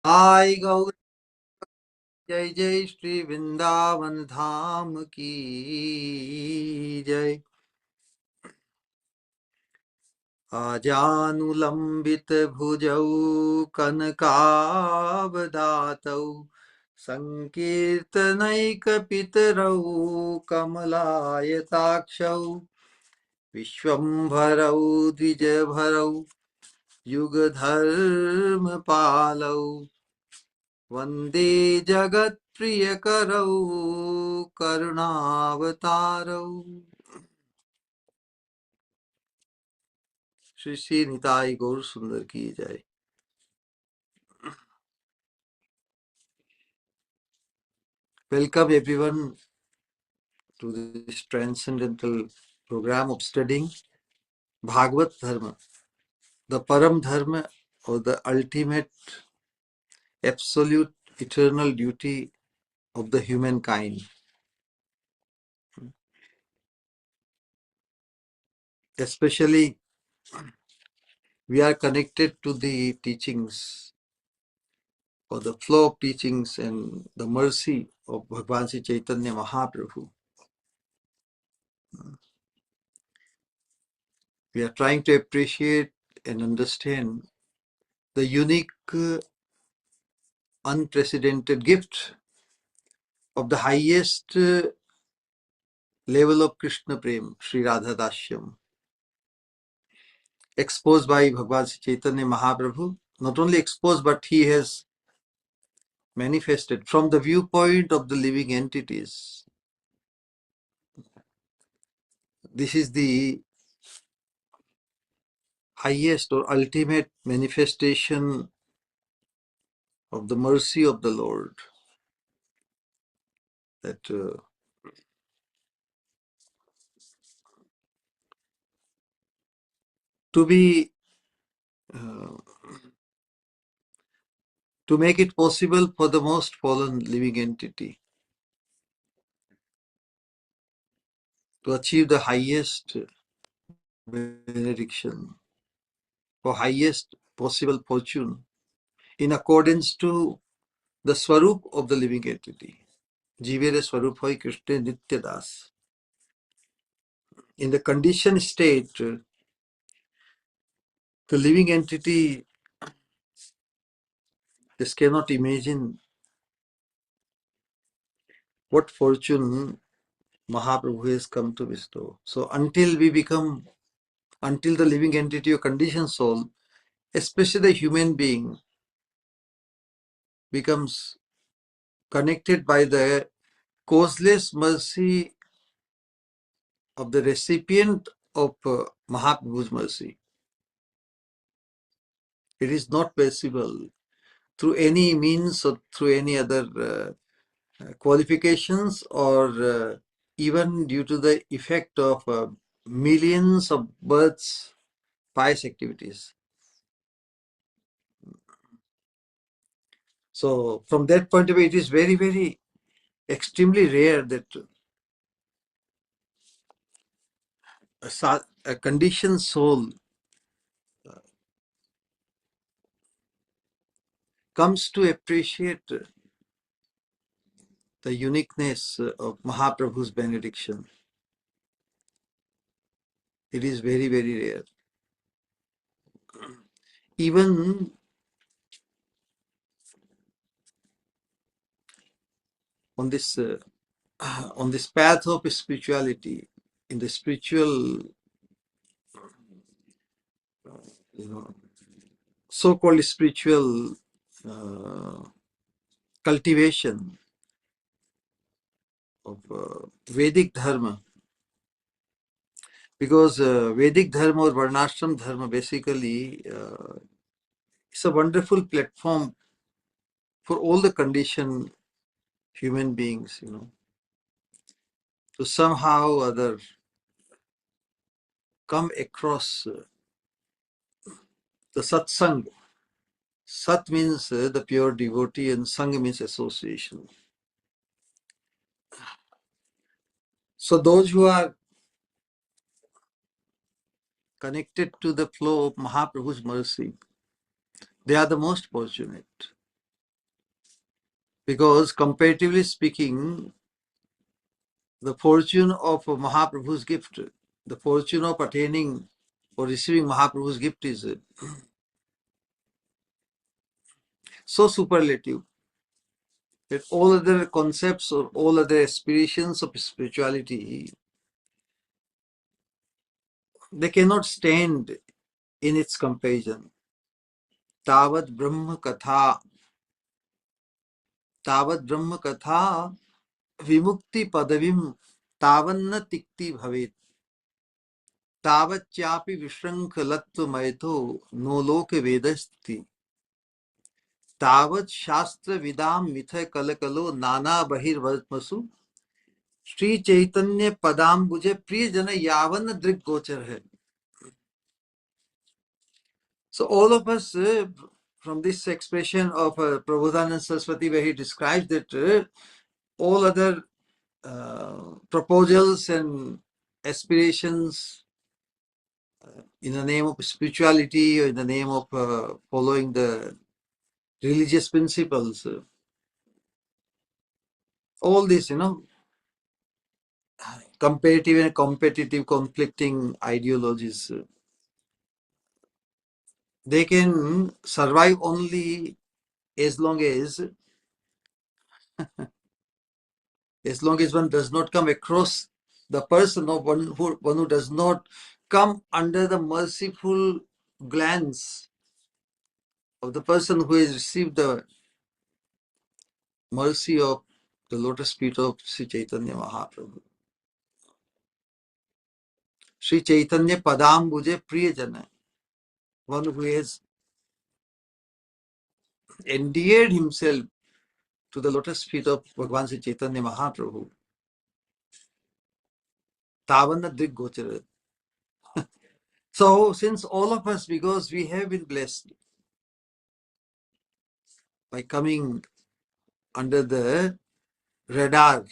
आई गौर जय जय श्री वृंदावन धाम की जय। आजानुलंबित भुजौ कनकावदातौ संकीर्तनैक पितरौ कमलायताक्षौ विश्वम्भरौ द्विजभरौ युगधर्म पालौ वंदे जगत प्रिय करौ करुणावतारौ। श्री श्री निताई गौर सुंदर की जय। Welcome everyone to this transcendental program of studying Bhagavad Dharma, the Param Dharma or the ultimate absolute eternal duty of the humankind. Especially we are connected to the teachings or the flow of teachings and the mercy of Bhagwan Sri Caitanya Mahaprabhu. We are trying to appreciate and understand the unique, unprecedented gift of the highest level of Krishna Prem, Sri Radha Dashyam, exposed by Bhagwan Sri Chaitanya Mahaprabhu. Not only exposed, but he has manifested from the viewpoint of the living entities. This is the highest or ultimate manifestation of the mercy of the Lord. That to be to make it possible for the most fallen living entity to achieve the highest benediction, for highest possible fortune in accordance to the Swarup of the living entity. Jivere Swarup hoy Krishna Nitya Das. In the conditioned state, the living entity just cannot imagine what fortune Mahaprabhu has come to bestow. So until the living entity or conditioned soul, especially the human being, becomes connected by the causeless mercy of the recipient of Mahaprabhu's mercy, it is not possible through any means or through any other qualifications or even due to the effect of millions of births, pious activities. So from that point of view, it is very, very extremely rare that a conditioned soul comes to appreciate the uniqueness of Mahaprabhu's benediction. It is very, very rare. Even on this path of spirituality, in the spiritual, so-called spiritual cultivation of Vedic Dharma, because Vedic Dharma or Varnashram Dharma basically is a wonderful platform for all the conditioned human beings, to somehow or other come across the satsang. Sat means the pure devotee and sang means association. So those who are connected to the flow of Mahaprabhu's mercy, they are the most fortunate. Because comparatively speaking, the fortune of Mahaprabhu's gift, the fortune of attaining or receiving Mahaprabhu's gift is so superlative that all other concepts or all other aspirations of spirituality, they cannot stand in its comparison. Tavat Brahma Katha, Tavat Brahma Katha Vimukti Padavim Tavanna Tikti Bhavet. तावच्चापि विशृंखलत्वमयतो नो लोके वेदस्ति तावत् शास्त्र विदाम मिथय कलकलो नाना बहिर्वर्त्मसु श्री चैतन्य पदाम्बुजे प्रिय जन यावन दृग्गोचर है. So all of us from this expression of Prabodhananda Saraswati, where he describes that all other proposals and aspirations in the name of spirituality or in the name of following the religious principles, all this, comparative and competitive conflicting ideologies, they can survive only as long as one does not come across the person of one who does not come under the merciful glance of the person who has received the mercy of the lotus feet of Sri Chaitanya Mahaprabhu. Sri Chaitanya Padambuje Priyajana, one who has endeared himself to the lotus feet of Bhagavan Sri Chaitanya Mahaprabhu. Tavana Drig. So, since all of us, because we have been blessed by coming under the radar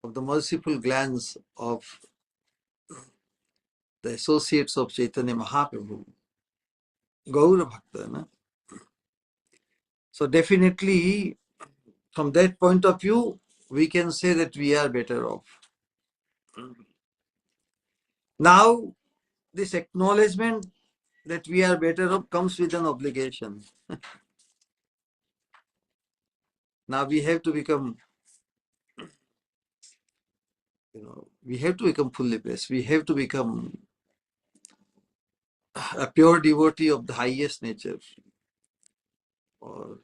of the merciful glance of the associates of Chaitanya Mahaprabhu, Gaura Bhakta, na? So definitely from that point of view, we can say that we are better off. Now, this acknowledgement that we are better off comes with an obligation. Now we have to become, we have to become fully blessed. We have to become a pure devotee of the highest nature, or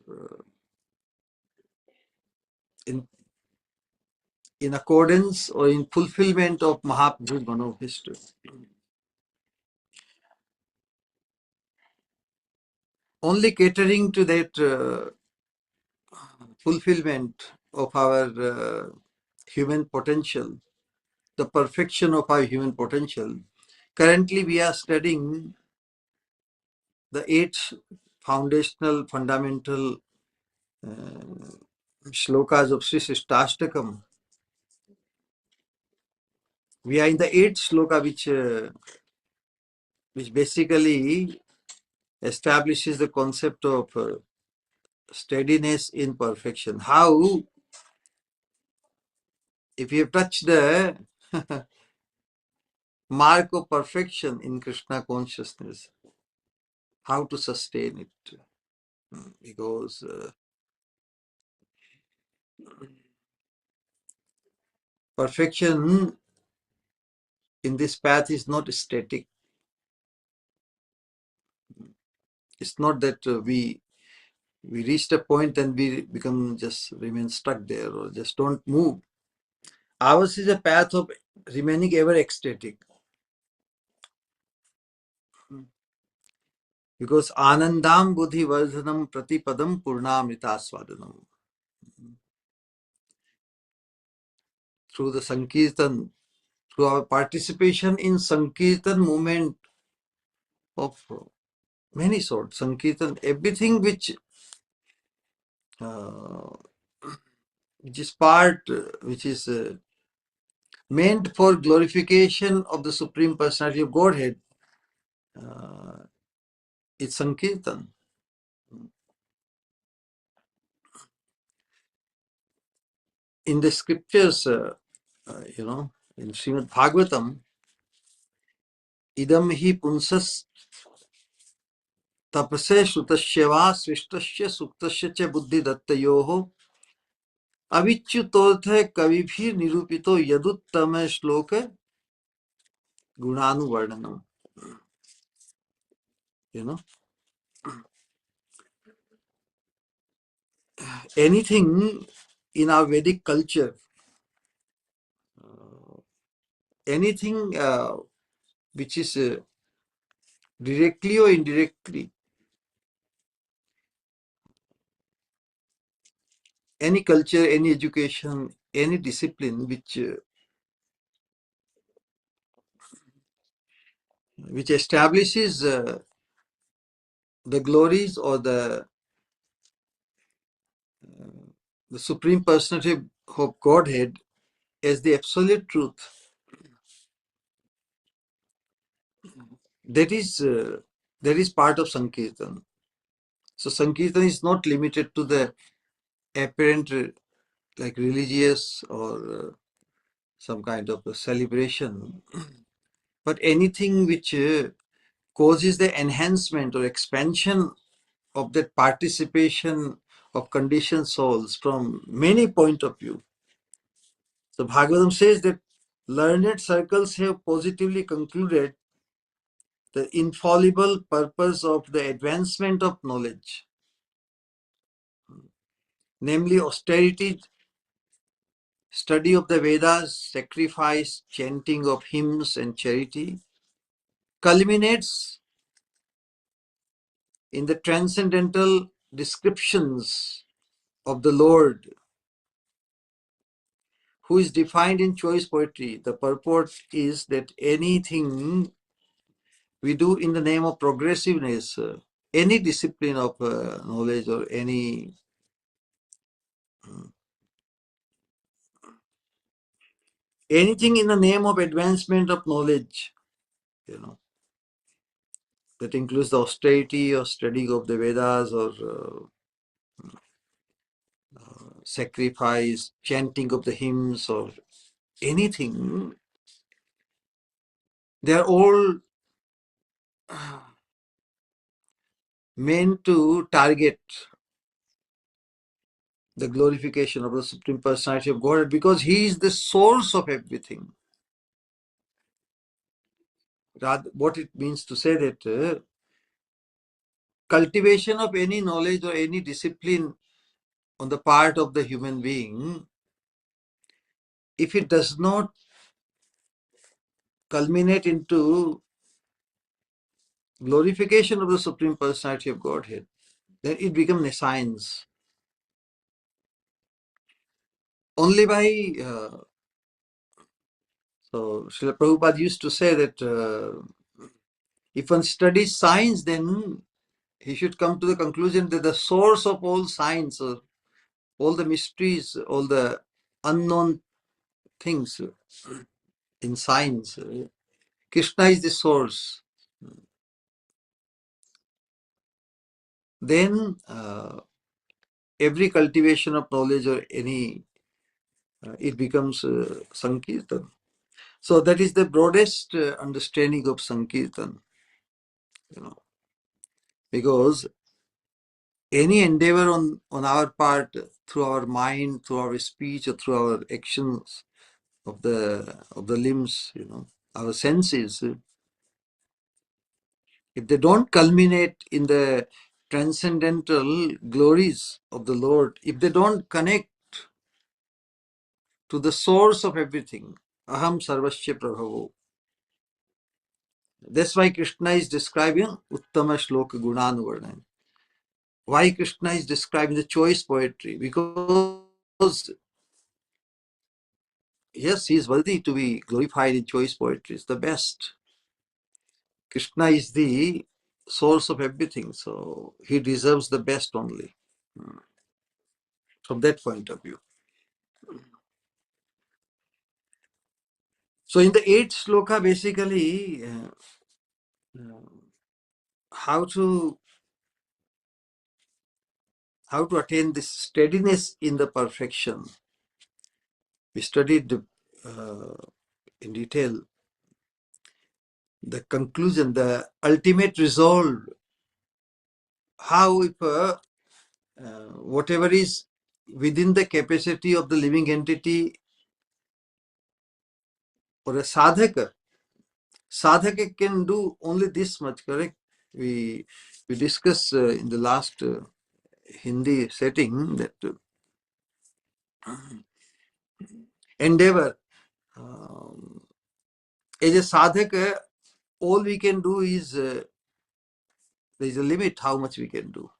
in accordance or in fulfillment of Mahaprabhu's Manobhishta. Only catering to that fulfillment of our human potential, the perfection of our human potential. Currently, we are studying the 8 foundational, fundamental shlokas of Sri Sikshastakam. We are in the 8th shloka, which basically establishes the concept of steadiness in perfection. How, if you have touched the mark of perfection in Krishna consciousness, how to sustain it? Because perfection in this path is not static. It's not that we reached a point and we just remain stuck there or just don't move. Ours is a path of remaining ever ecstatic. Because anandam buddhi vardhanam pratipadam purnamrita swadanam. Through the Sankirtan, through our participation in Sankirtan movement of many sorts, Sankirtan, everything which is meant for glorification of the Supreme Personality of Godhead, it's Sankirtan. in the scriptures, in Srimad Bhagavatam, idam hi punsas tapase shutasya va svishtasya suktasya cha buddhi dattayoho aviच्युतोऽथ कविभिः निरूपितो यदुत्तम श्लोक गुणानुवर्णनम. You know, anything in our Vedic culture, anything which is directly or indirectly, any culture, any education, any discipline which establishes the glories or the supreme personality of Godhead as the absolute truth, that is part of Sankirtan. So Sankirtan is not limited to the apparent like religious or some kind of a celebration, but anything which causes the enhancement or expansion of that participation of conditioned souls from many point of view. So Bhagavatam says that learned circles have positively concluded the infallible purpose of the advancement of knowledge, namely austerity, study of the Vedas, sacrifice, chanting of hymns and charity, culminates in the transcendental descriptions of the Lord, who is defined in choice poetry. The purport is that anything we do in the name of progressiveness, any discipline of knowledge or anything in the name of advancement of knowledge, that includes the austerity or studying of the Vedas or sacrifice, chanting of the hymns or anything, they are all meant to target the glorification of the Supreme Personality of Godhead, because He is the source of everything. Rather, what it means to say that cultivation of any knowledge or any discipline on the part of the human being, if it does not culminate into glorification of the Supreme Personality of Godhead, then it becomes a science. Only by, so Srila Prabhupada used to say that if one studies science, then he should come to the conclusion that the source of all science, all the mysteries, all the unknown things in science, Krishna is the source. Then every cultivation of knowledge or any, it becomes Sankirtan. So that is the broadest understanding of Sankirtan, because any endeavor on our part, through our mind, through our speech, or through our actions of the limbs, our senses, if they don't culminate in the transcendental glories of the Lord, if they don't connect to the source of everything, Aham Sarvasya Prabhavo. That's why Krishna is describing Uttama Shloka Gunanuvarnan. Why Krishna is describing the choice poetry? Because yes, he is worthy to be glorified in choice poetry. It's the best. Krishna is the source of everything, so he deserves the best only from that point of view. So in the eighth shloka, basically, how to attain this steadiness in the perfection. We studied in detail the conclusion, the ultimate resolve, how if whatever is within the capacity of the living entity or a sadhaka, sadhaka can do only this much, correct? We discussed in the last Hindi setting that endeavor, as a sadhaka, all we can do is, there is a limit how much we can do.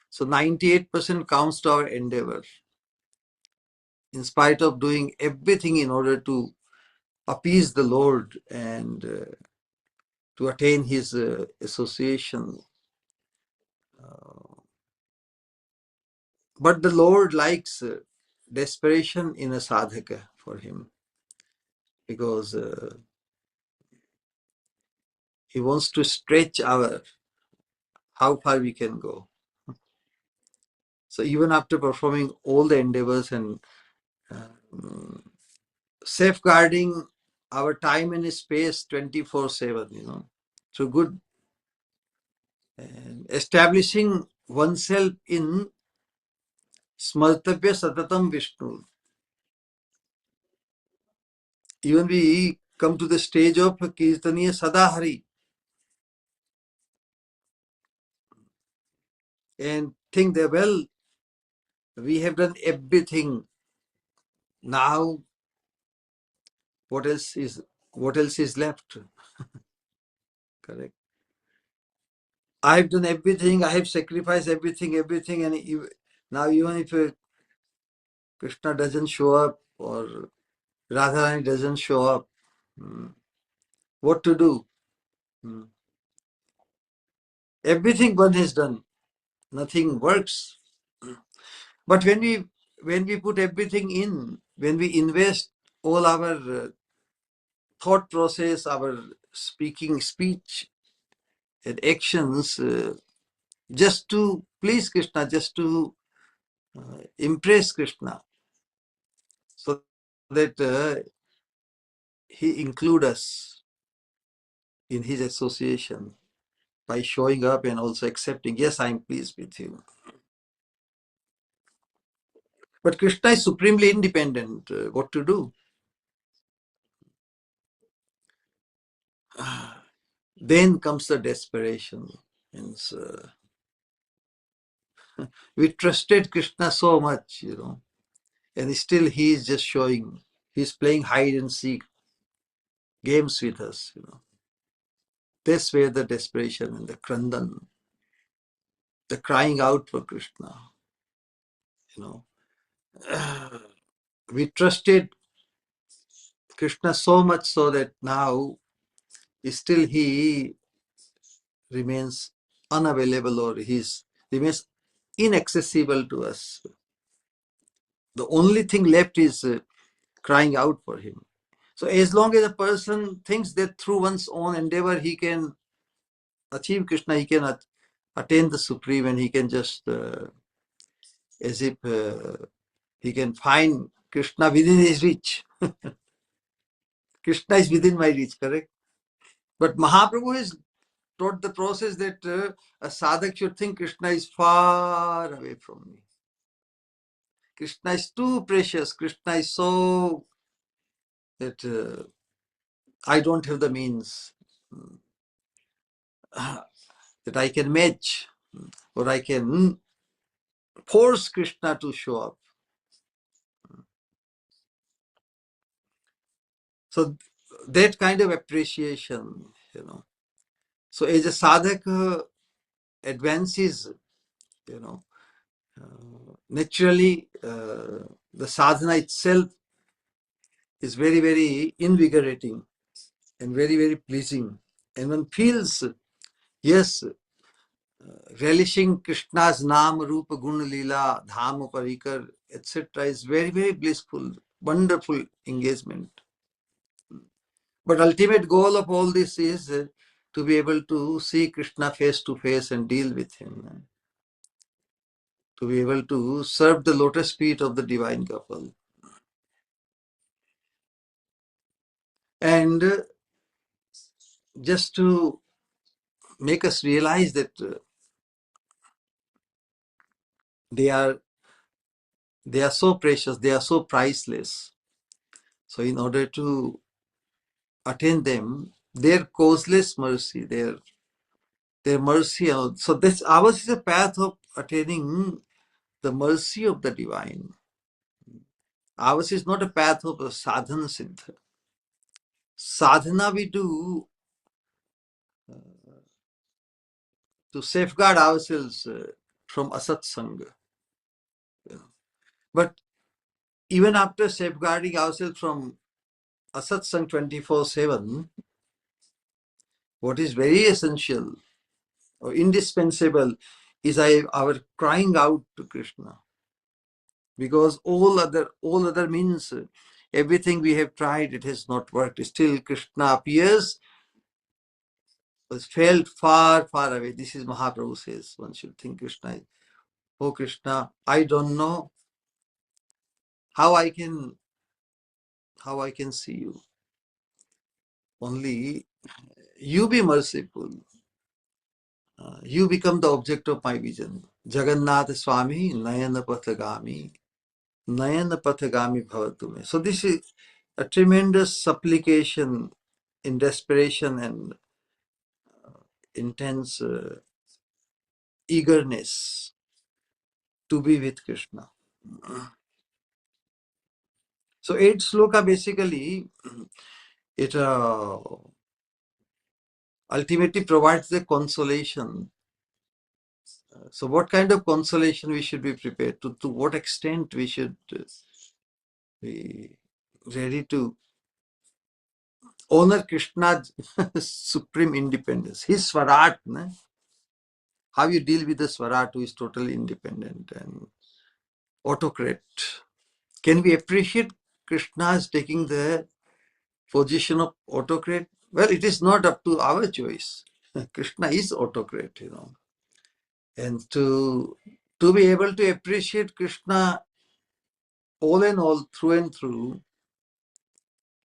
So 98% counts to our endeavor, in spite of doing everything in order to appease the Lord and to attain his association. But the Lord likes desperation in a sadhaka for him, because he wants to stretch our how far we can go. So even after performing all the endeavors and safeguarding our time and space 24/7, through good, and establishing oneself in smartavya satatam Vishnu. Even we come to the stage of Kirtaniya Sadahari and think that, well, we have done everything. Now, what else is left? Correct. I have done everything. I have sacrificed everything, and now even if Krishna doesn't show up or Radharani doesn't show up, what to do? Everything one has done. Nothing works. But when we put everything in, when we invest all our thought process, our speech and actions just to please Krishna, just to impress Krishna, so that he include us in his association by showing up and also accepting, yes, I am pleased with you. But Krishna is supremely independent. What to do? Then comes the desperation. Means, we trusted Krishna so much, and still he is just showing, he's playing hide and seek games with us. That's where the desperation and the krandan, the crying out for Krishna. We trusted Krishna so much so that now still he remains unavailable, or he remains inaccessible to us. The only thing left is crying out for him. So as long as a person thinks that through one's own endeavor he can achieve Krishna, he can attain the Supreme, and he can just, as if he can find Krishna within his reach. Krishna is within my reach, correct? But Mahaprabhu has taught the process that a sadhak should think Krishna is far away from me. Krishna is too precious. Krishna is so that I don't have the means that I can match, or I can force Krishna to show up. So that kind of appreciation, So as a sadhak advances, naturally the sadhana itself is very, very invigorating and very, very pleasing. And one feels, yes, relishing Krishna's Naam, Rupa, Guna, Leela, Dham, Parikar, etc. is very, very blissful, wonderful engagement. But ultimate goal of all this is to be able to see Krishna face to face and deal with him. To be able to serve the lotus feet of the divine couple. And just to make us realize that they are so precious, they are so priceless. So in order to attain them, their causeless mercy, their mercy. So this ours is a path of attaining the mercy of the divine. Ours is not a path of a sadhana siddha. Sadhana we do to safeguard ourselves from asat sangha. But even after safeguarding ourselves from asat sangha 24/7, what is very essential or indispensable is our crying out to Krishna. Because all other means, everything we have tried, it has not worked. Still Krishna appears, was felt far, far away. This is Mahaprabhu says. One should think Krishna is, oh Krishna, I don't know how I can see you. Only you be merciful. You become the object of my vision. Jagannath Swami, Nayana Pathagami. Nayana Pathagami Bhavatu me. So this is a tremendous supplication in desperation and intense eagerness to be with Krishna. So 8th sloka basically, it ultimately provides the consolation. So what kind of consolation we should be prepared to what extent we should be ready to honor Krishna's supreme independence, his Swarat. How you deal with the Swarat who is totally independent and autocrat. Can we appreciate Krishna as taking the position of autocrat? Well, it is not up to our choice. Krishna is autocrat, And to be able to appreciate Krishna all in all, through and through,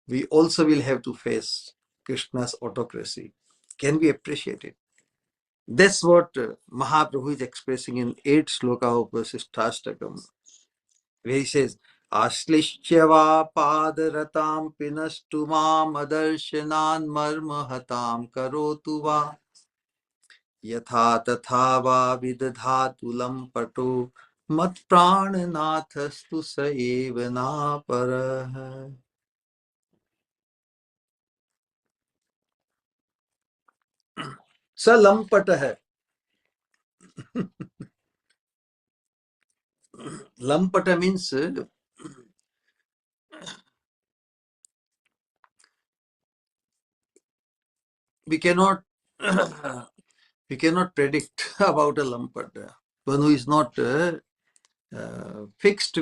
we also will have to face Krishna's autocracy. Can we appreciate it? That's what Mahaprabhu is expressing in 8th sloka of Sikshastakam, where he says, Ashlishyava padaratam pinastu mam adarshanan marmahatam karotu va yatha tatha va vidadhatu lampato mat prananathastu sa eva na parah. Sa lampatah. Lampata means we cannot we cannot predict about a lampata. One who is not fixed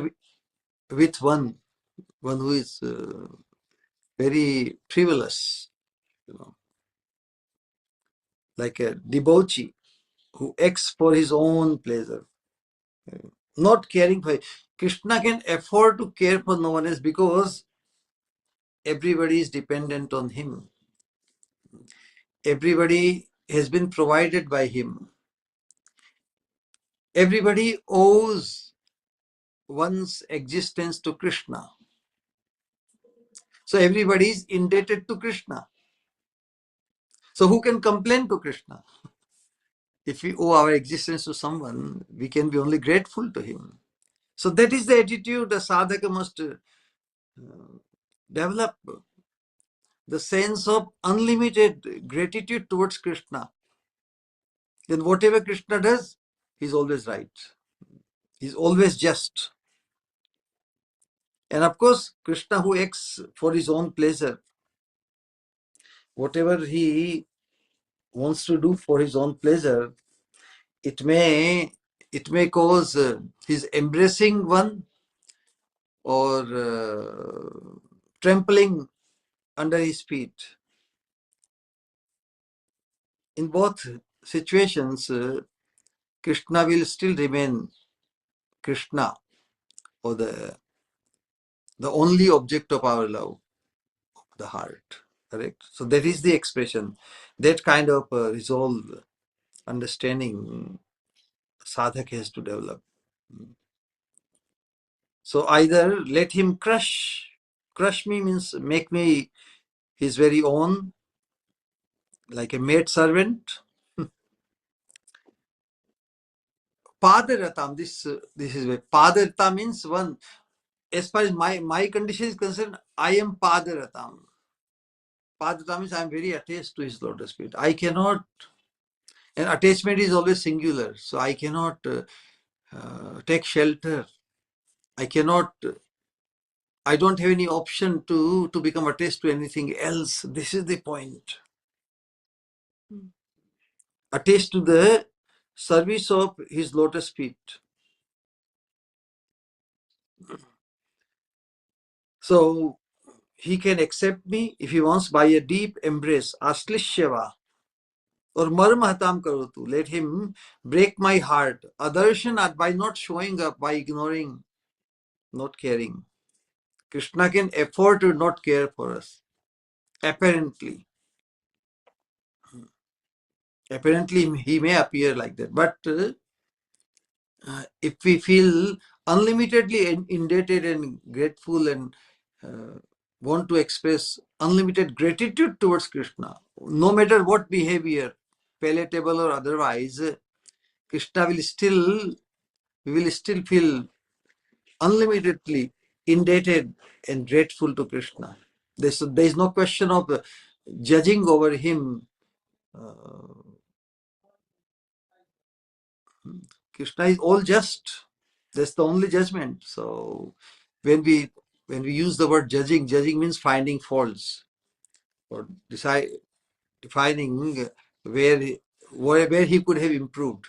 with one who is very frivolous, like a debauchee who acts for his own pleasure, not caring for. Krishna can afford to care for no one else because everybody is dependent on him. Everybody has been provided by him. Everybody owes one's existence to Krishna. So everybody is indebted to Krishna. So who can complain to Krishna? If we owe our existence to someone, we can be only grateful to him. So that is the attitude the sadhaka must develop, the sense of unlimited gratitude towards Krishna. Then whatever Krishna does, he's always right. He's always just. And of course, Krishna who acts for his own pleasure, whatever he wants to do for his own pleasure, it may cause his embracing one or trampling under his feet. In both situations, Krishna will still remain Krishna, or the only object of our love. the heart. Correct? So that is the expression. That kind of resolve, understanding, sadhak has to develop. So either let him crush me means make me his very own, like a maid servant. Padaratam, this is where Padarata means one. As far as my condition is concerned, I am Padaratam. Padaratam means I am very attached to his lotus feet. I cannot, and attachment is always singular, so I cannot take shelter. I cannot. I don't have any option to become attached to anything else. This is the point. Attached to the service of his lotus feet. So he can accept me if he wants by a deep embrace, aslishyava, or marmahatam karotu. Let him break my heart. Adarshan, by not showing up, by ignoring, not caring. Krishna can afford to not care for us. Apparently. Apparently, he may appear like that. But if we feel unlimitedly indebted and grateful and want to express unlimited gratitude towards Krishna, no matter what behavior, palatable or otherwise, Krishna will still, we will still feel unlimitedly indebted and grateful to Krishna. There is no question of judging over him. Krishna is all just. That's the only judgment. So when we use the word judging means finding faults or defining where he could have improved.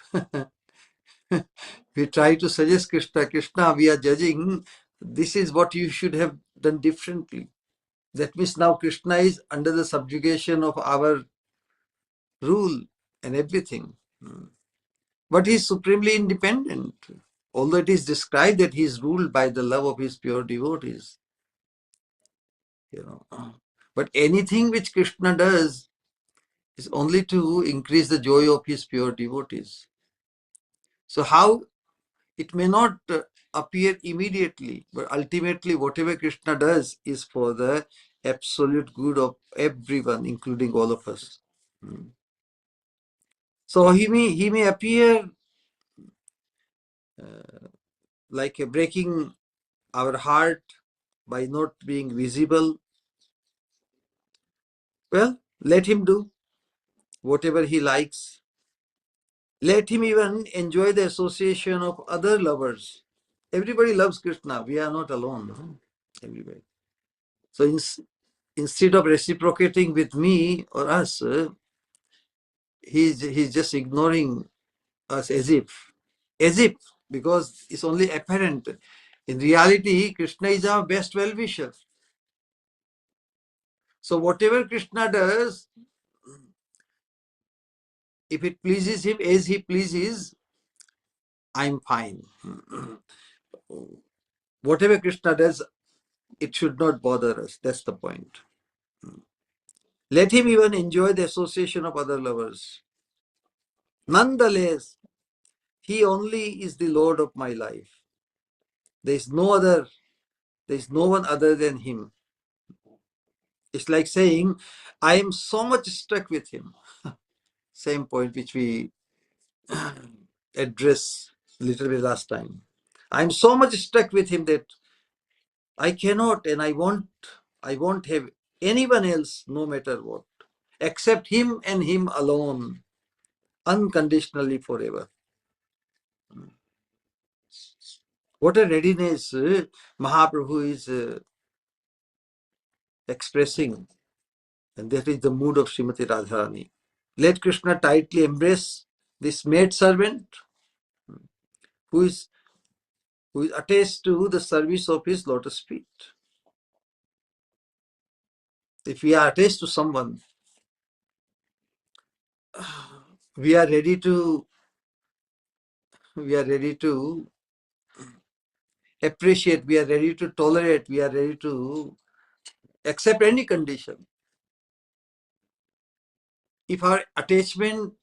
We try to suggest Krishna, we are judging. This is what you should have done differently. That means now Krishna is under the subjugation of our rule and everything. But he is supremely independent. Although it is described that he is ruled by the love of his pure devotees. But anything which Krishna does is only to increase the joy of his pure devotees. So how it may not appear immediately, but ultimately whatever Krishna does is for the absolute good of everyone, including all of us. So he may appear like breaking our heart by not being visible. Well, let him do whatever he likes. Let him even enjoy the association of other lovers. Everybody loves Krishna. We are not alone. No? Everybody. So instead of reciprocating with me or us, he's just ignoring us as if, because it's only apparent. In reality, Krishna is our best well-wisher. So whatever Krishna does, if it pleases him as he pleases, I'm fine. Whatever Krishna does, it should not bother us. That's the point. Let him even enjoy the association of other lovers. Nonetheless, he only is the Lord of my life. There is no one other than him. It's like saying, I am so much struck with him. Same point which we addressed a little bit last time. I'm so much struck with him that I cannot and I won't have anyone else, no matter what, except him and him alone, unconditionally forever. What a readiness Mahaprabhu is expressing, and that is the mood of Srimati Radharani. Let Krishna tightly embrace this maid servant who is attached to the service of his lotus feet. If we are attached to someone, we are ready to appreciate, we are ready to tolerate, we are ready to accept any condition. If our attachment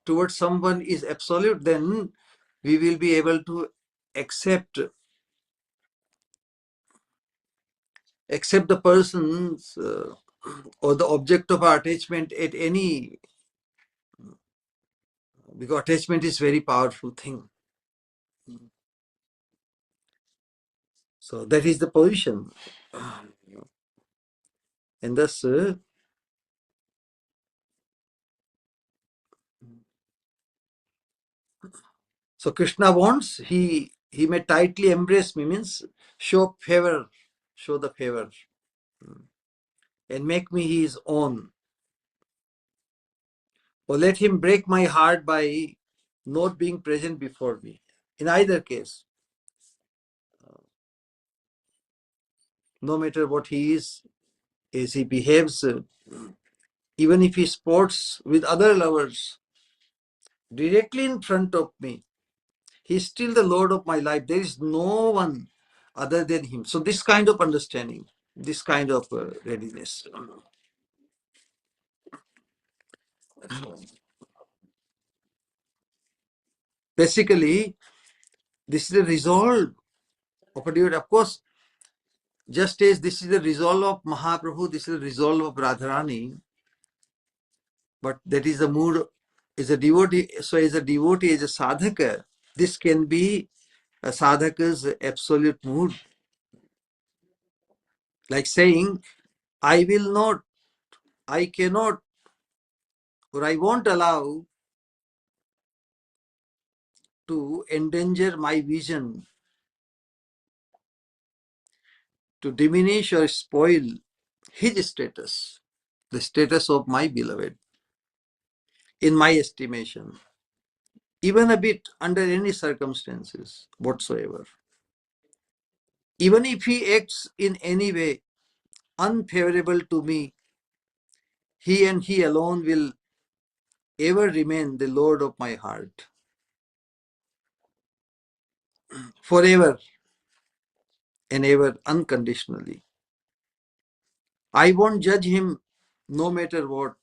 towards someone is absolute, then we will be able to accept the person's or the object of our attachment at any, because attachment is very powerful thing. So that is the position. And thus, so Krishna wants, he may tightly embrace me, means show favor, show the favor, and make me his own. Or let him break my heart by not being present before me. In either case, no matter what he is, as he behaves, even if he sports with other lovers directly in front of me, he is still the Lord of my life. There is no one other than him. So this kind of understanding, this kind of readiness. Basically, this is the resolve of a devotee. Of course, just as this is the resolve of Mahaprabhu, this is the resolve of Radharani, but that is the mood as a devotee. So as a devotee, as a sadhaka, this can be a sadhaka's absolute mood. Like saying, I will not, I cannot, or I won't allow to endanger my vision, to diminish or spoil his status, the status of my beloved, in my estimation, even a bit, under any circumstances whatsoever. Even if he acts in any way unfavorable to me, he and he alone will ever remain the Lord of my heart, forever and ever, unconditionally. I won't judge him no matter what,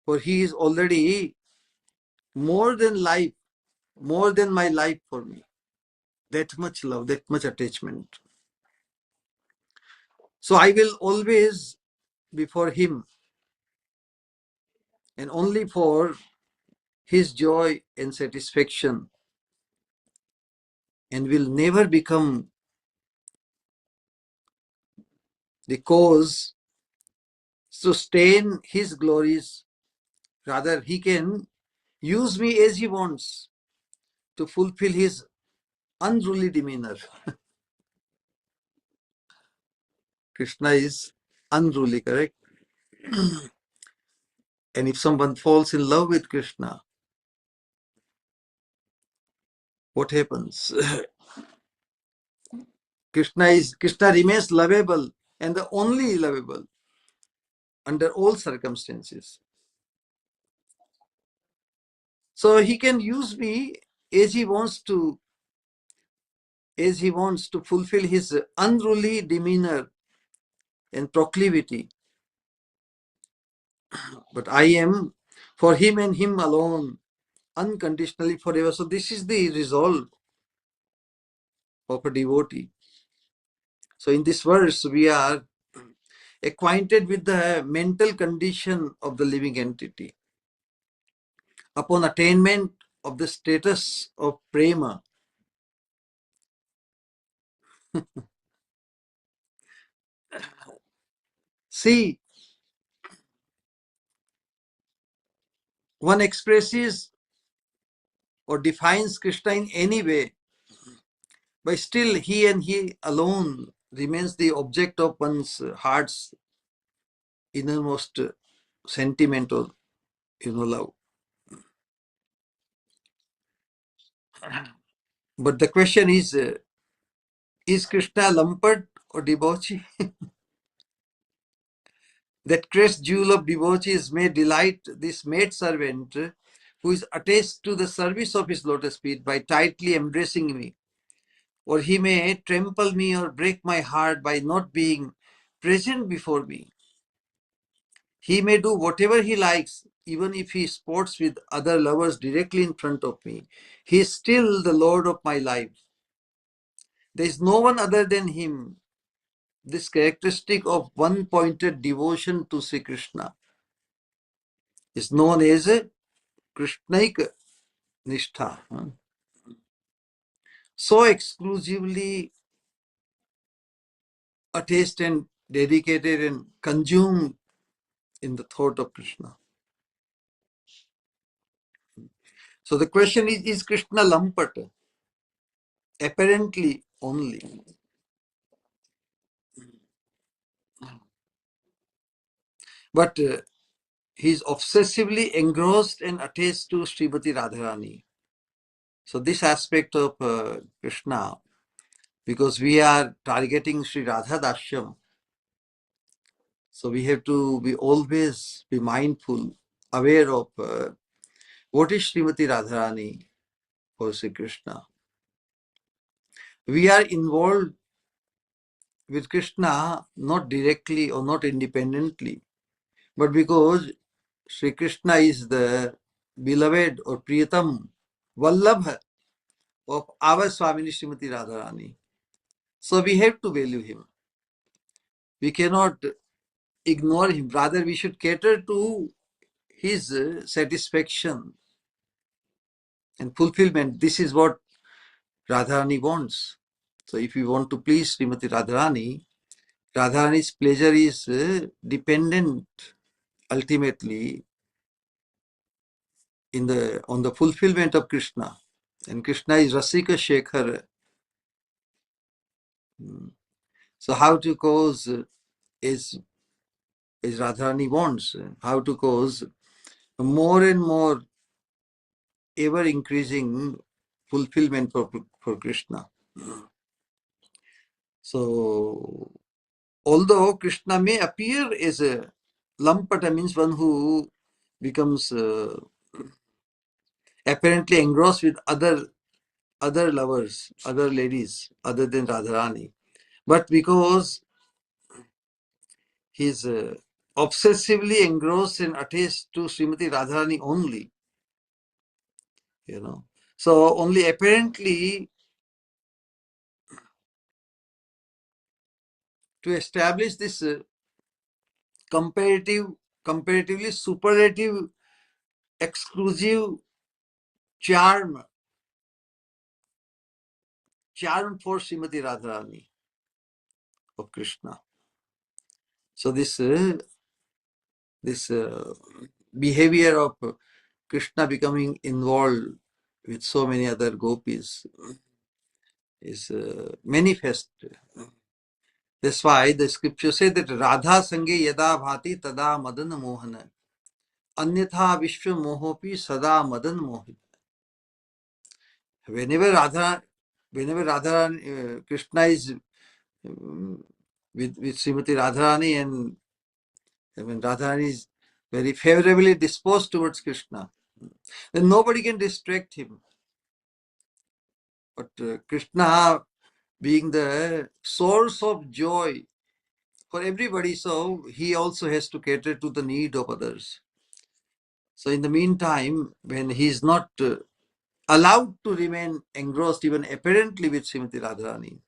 for he is already more than life, more than my life for me. That much love, that much attachment. So I will always be for him and only for his joy and satisfaction, and will never become the cause to stain his glories. Rather, he can use me as he wants to fulfill his unruly demeanor. Krishna is unruly, correct? And if someone falls in love with Krishna, what happens? Krishna remains lovable and the only lovable under all circumstances. So he can use me as he wants to, fulfill his unruly demeanor and proclivity. But I am for him and him alone, unconditionally forever. So this is the resolve of a devotee. So in this verse, we are acquainted with the mental condition of the living entity. Upon attainment of the status of prema, see, one expresses or defines Krishna in any way, but still he and he alone remains the object of one's heart's innermost sentiment or love. But the question is Krishna lumped or debauchee? That crest jewel of debauchees may delight this maid servant who is attached to the service of his lotus feet by tightly embracing me. Or he may trample me or break my heart by not being present before me. He may do whatever he likes, even if he sports with other lovers directly in front of me. He is still the Lord of my life. There is no one other than him. This characteristic of one-pointed devotion to Sri Krishna is known as a Krishnaik Nishtha. So exclusively attached and dedicated and consumed in the thought of Krishna. So the question is Krishna Lampat? Apparently only. But he is obsessively engrossed and attached to Srimati Radharani. So this aspect of Krishna, because we are targeting Sri Radha Dashyam, so we have to be always be mindful, aware of what is Srimati Radharani for Sri Krishna. We are involved with Krishna not directly or not independently, but because Sri Krishna is the beloved or Priyatam, Vallabha of our Swamini Srimati Radharani. So we have to value him. We cannot ignore him. Rather, we should cater to his satisfaction and fulfillment. This is what Radharani wants. So if we want to please Srimati Radharani, Radharani's pleasure is dependent ultimately on the fulfillment of Krishna. And Krishna is Rasika Shekhar. So how to cause is Radharani wants, how to cause more and more ever increasing fulfillment for Krishna. So although Krishna may appear as a Lampata, means one who becomes apparently engrossed with other lovers, other ladies, other than Radharani, but because he's obsessively engrossed and attached to Srimati Radharani only, So only apparently to establish this comparatively superlative, exclusive charm for Srimati Radharani of Krishna. So this behavior of Krishna becoming involved with so many other gopis is manifest. That's why the scripture says that Radha Sange Yada Bhati Tada Madan Mohana Anyatha Vishwa Mohopi Sada Madan Mohit. Whenever Radha Krishna is with Srimati Radharani, and when Radharani is very favorably disposed towards Krishna, then nobody can distract him. But Krishna being the source of joy for everybody, so he also has to cater to the need of others. So in the meantime, when he is not allowed to remain engrossed even apparently with Srimati Radharani,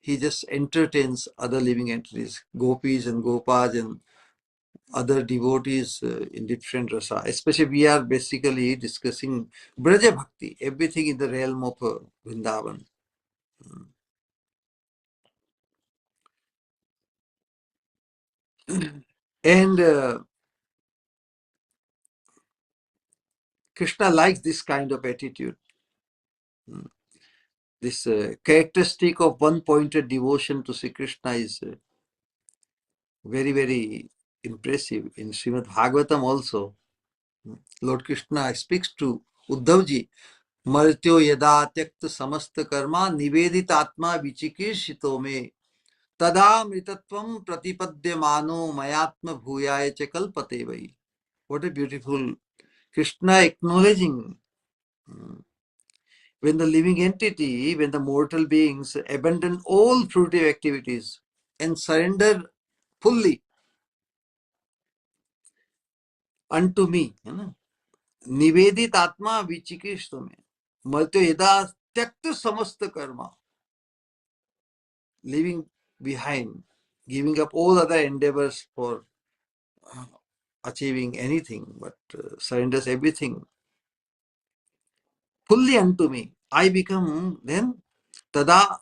he just entertains other living entities, gopis and gopas and other devotees in different rasa. Especially we are basically discussing Braja Bhakti, everything in the realm of Vrindavan. And Krishna likes this kind of attitude. This characteristic of one-pointed devotion to Sri Krishna is very, very impressive. In Srimad Bhagavatam also, Lord Krishna speaks to Uddhavji, Martyo yada tyakta samasta karma nivedit atma vichikirshito me tada mritatvam pratipadyamano mayatma bhuyaya cha kalpate vai. What a beautiful Krishna acknowledging when the living entity, when the mortal beings abandon all fruitive activities and surrender fully unto me. Nivedit atma vichikishtame. Martyo yada tyakta samasta karma. Leaving behind, giving up all other endeavors for achieving anything, but surrenders everything fully unto me. I become then tada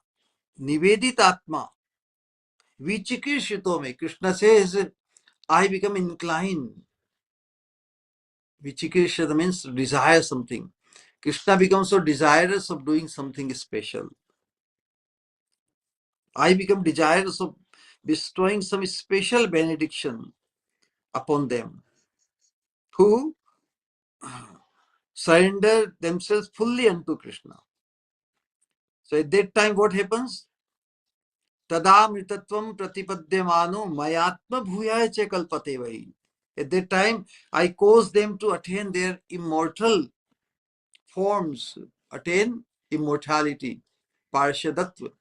nivedit atma vichikishito me. Krishna says, I become inclined. Vichikishita means desire something. Krishna becomes so desirous of doing something special. I become desirous of bestowing some special benediction upon them who surrender themselves fully unto Krishna. So at that time, what happens? Tada mritatvam pratipadyamano mayatma bhuyaya che kalpate vai. At that time, I cause them to attain their immortal forms, attain immortality, parshadatva.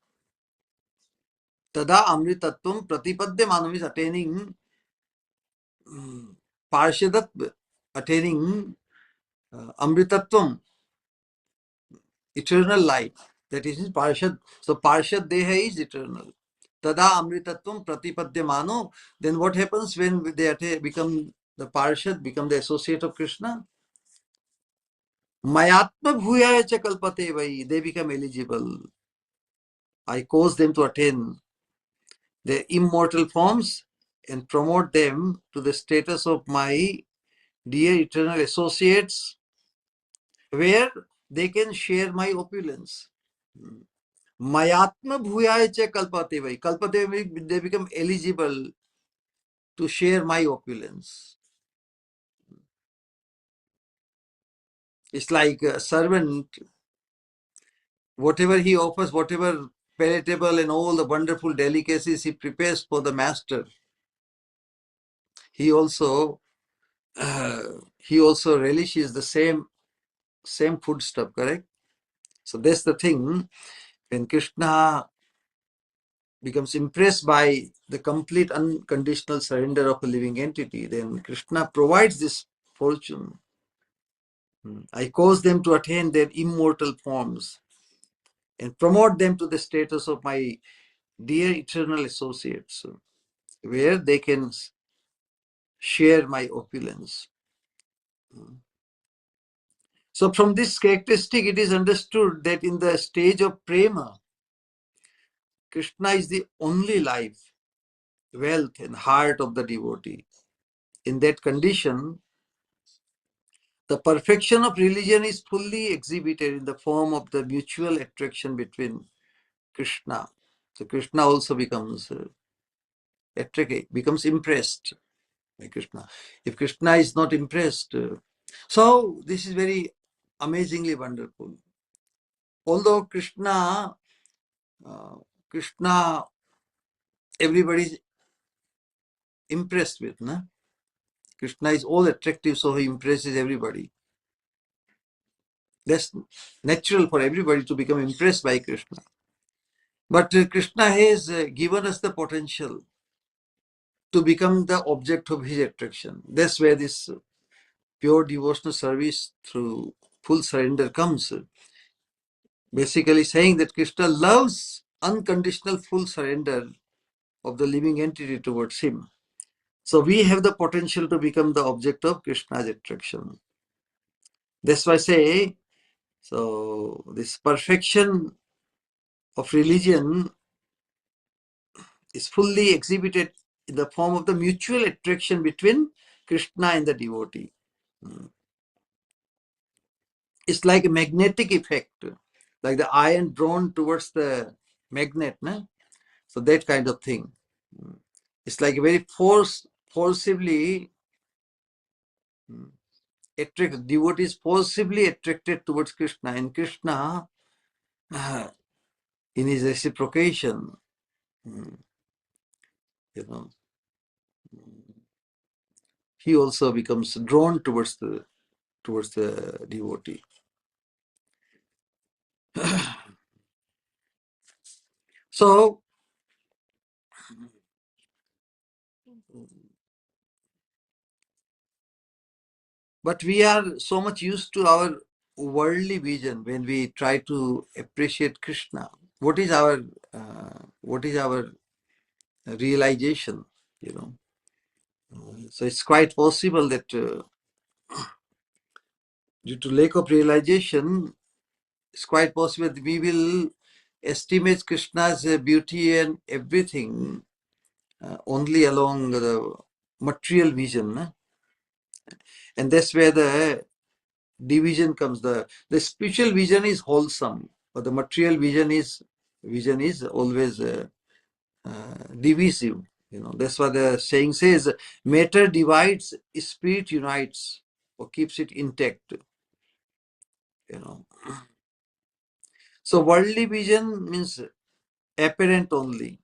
Tada amritatvam pratipadyamano means attaining parshadatva, attaining amritatvam, eternal life. That is Parshad. So Parshad Deha is eternal. Tada Amritatvam Pratipadyamano. Then what happens when they become the Parshad, become the associate of Krishna? Mayatma Bhuyaya cha kalpate vai. They become eligible. I cause them to attain their immortal forms and promote them to the status of my dear eternal associates, where they can share my opulence. Mayatma bhuyaya cha kalpate vai. Kalpate vai, they become eligible to share my opulence. It's like a servant, whatever he offers, whatever palatable and all the wonderful delicacies he prepares for the master, he also relishes the same food stuff, correct? So that's the thing. When Krishna becomes impressed by the complete unconditional surrender of a living entity, then Krishna provides this fortune. I cause them to attain their immortal forms and promote them to the status of my dear eternal associates, where they can share my opulence. So from this characteristic, it is understood that in the stage of prema, Krishna is the only life, wealth, and heart of the devotee. In that condition, the perfection of religion is fully exhibited in the form of the mutual attraction between Krishna. So Krishna also becomes attracted, becomes impressed by Krishna. If Krishna is not impressed, so this is very amazingly wonderful. Although Krishna, everybody is impressed with, na? Krishna is all attractive, so he impresses everybody. That's natural for everybody to become impressed by Krishna. But Krishna has given us the potential to become the object of his attraction. That's where this pure devotional service through full surrender comes. Basically saying that Krishna loves unconditional full surrender of the living entity towards him. So we have the potential to become the object of Krishna's attraction. That's why I say, so this perfection of religion is fully exhibited in the form of the mutual attraction between Krishna and the devotee. It's like a magnetic effect, like the iron drawn towards the magnet, no? So that kind of thing. It's like a very forcibly attracted, devotees forcibly attracted towards Krishna, and Krishna, in his reciprocation, he also becomes drawn towards the devotee. So But we are so much used to our worldly vision when we try to appreciate Krishna. What is our realization? You know, so it's quite possible that due to lack of realization, it's quite possible that we will estimate Krishna's beauty and everything only along the material vision, and that's where the division comes. The spiritual vision is wholesome, but the material vision is always divisive. You know, that's what the saying says: matter divides, spirit unites, or keeps it intact. You know, so worldly vision means apparent only.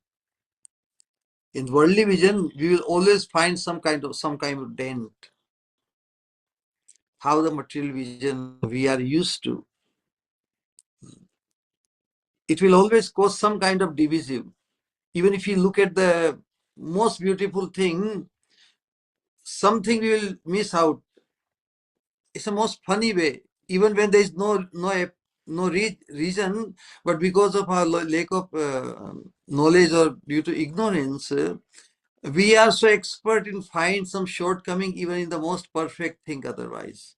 In worldly vision, we will always find some kind of dent. How the material vision we are used to, it will always cause some kind of divisive. Even if you look at the most beautiful thing, something we will miss out. It's the most funny way. Even when there is no reason, but because of our lack of knowledge or due to ignorance, we are so expert in find some shortcoming even in the most perfect thing otherwise.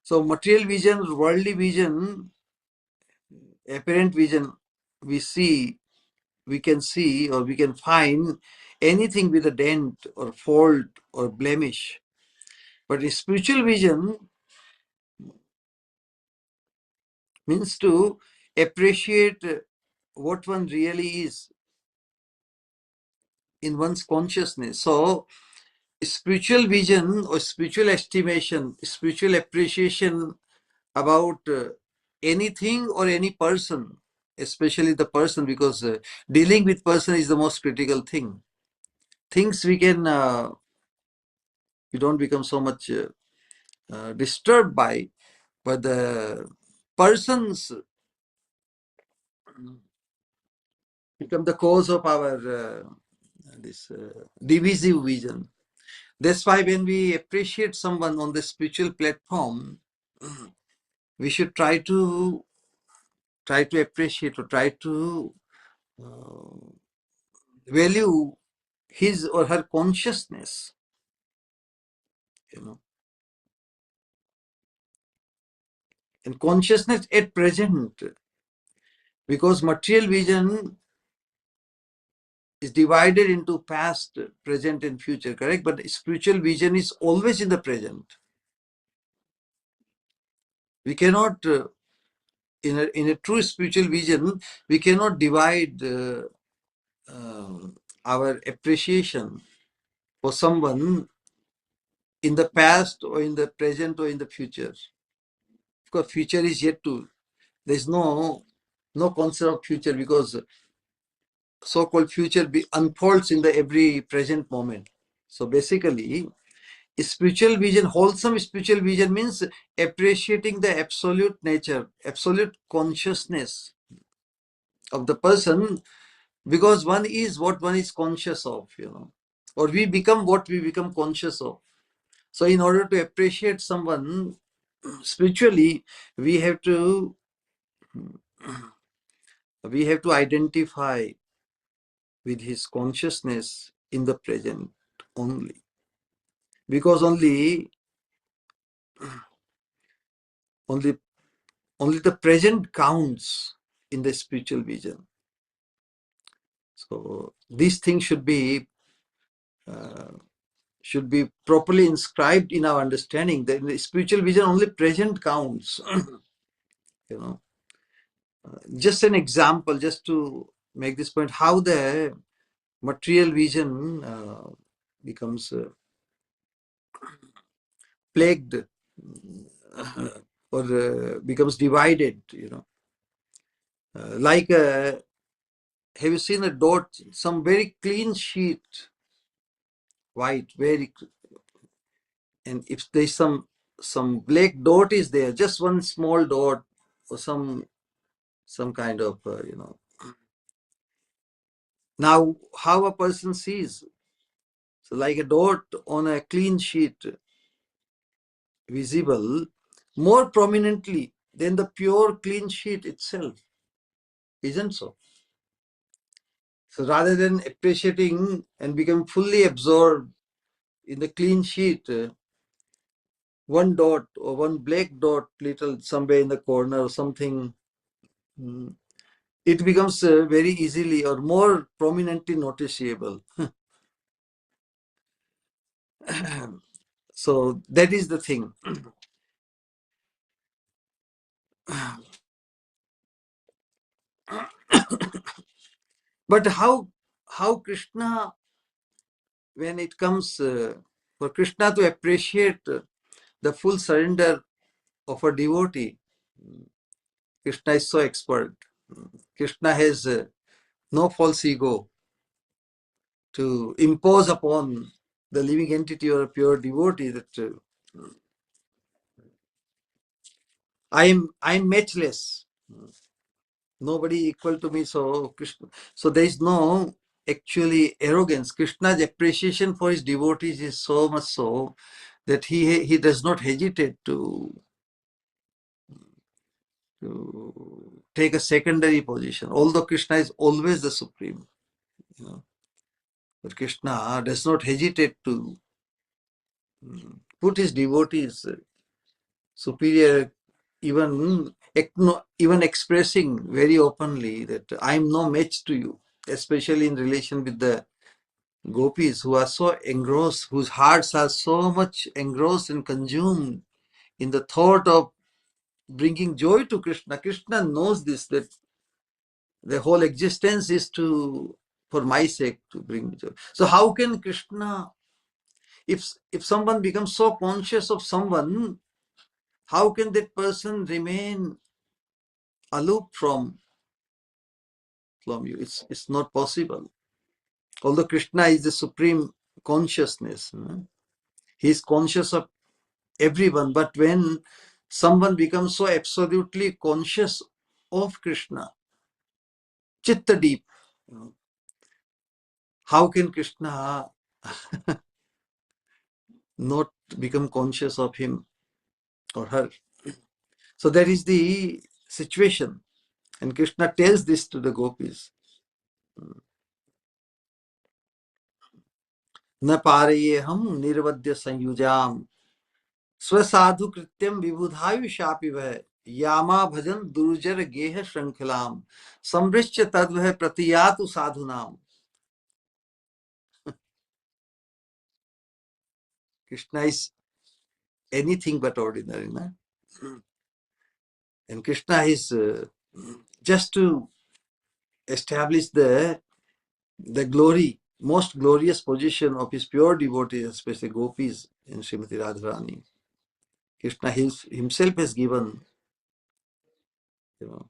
So material vision, worldly vision, apparent vision, we can see or we can find anything with a dent or fault or blemish. But a spiritual vision means to appreciate what one really is in one's consciousness. So spiritual vision or spiritual estimation, spiritual appreciation about anything or any person, especially the person, because dealing with person is the most critical thing. Things we don't become so much disturbed by, but the persons become the cause of our this divisive vision. That's why when we appreciate someone on the spiritual platform, we should try to appreciate or try to uh, value his or her consciousness, you know, and consciousness at present, because material vision is divided into past, present, and future, correct? But spiritual vision is always in the present. We cannot, in a true spiritual vision, we cannot divide our appreciation for someone in the past or in the present or in the future. Of course, future is yet to. There's no concept of future because so-called future unfolds in the every present moment. So basically, spiritual vision, wholesome spiritual vision means appreciating the absolute nature, absolute consciousness of the person, because one is what one is conscious of, you know, or we become what we become conscious of. So in order to appreciate someone spiritually, we have to identify with his consciousness in the present only, because only only the present counts in the spiritual vision. So these things should be properly inscribed in our understanding that in the spiritual vision only present counts. You know, just an example, just to make this point, how the material vision becomes plagued or becomes divided. You know, like have you seen a dot, some very clean sheet, white, and if there's some black dot is there, just one small dot or some kind of you know. Now, how a person sees, So like a dot on a clean sheet, visible more prominently than the pure clean sheet itself, isn't so? So rather than appreciating and become fully absorbed in the clean sheet, one dot or one black dot little somewhere in the corner or something, it becomes very easily or more prominently noticeable. So that is the thing. But how Krishna, when it comes for Krishna to appreciate the full surrender of a devotee, Krishna is so expert. Krishna has no false ego to impose upon the living entity or a pure devotee that I'm matchless. Nobody equal to me. So Krishna, so there is no actually arrogance. Krishna's appreciation for his devotees is so much so that he does not hesitate to take a secondary position. Although Krishna is always the supreme, you know, but Krishna does not hesitate to put his devotees superior, even expressing very openly that I'm no match to you, especially in relation with the gopis who are so engrossed, whose hearts are so much engrossed and consumed in the thought of bringing joy to Krishna. Krishna knows this, that the whole existence is for my sake to bring joy. So how can Krishna, if someone becomes so conscious of someone, how can that person remain aloof from you? It's not possible. Although Krishna is the supreme consciousness, he is conscious of everyone, but when someone becomes so absolutely conscious of Krishna, chitta deep, how can Krishna not become conscious of him or her? So that is the situation, and Krishna tells this to the gopis. न पारये हम निर्वद्य संयुजाम स्वसाधु कृत्यम विबुधायुषापि वह यामा भजन दुर्जर गेह श्रृंखलाम समृश्च तद्वह प्रतियातु साधुनाम. Krishna is anything but ordinary, no? And Krishna is just to establish the glory, most glorious position of his pure devotees, especially gopis in Srimati Radharani. Krishna himself has given, you know,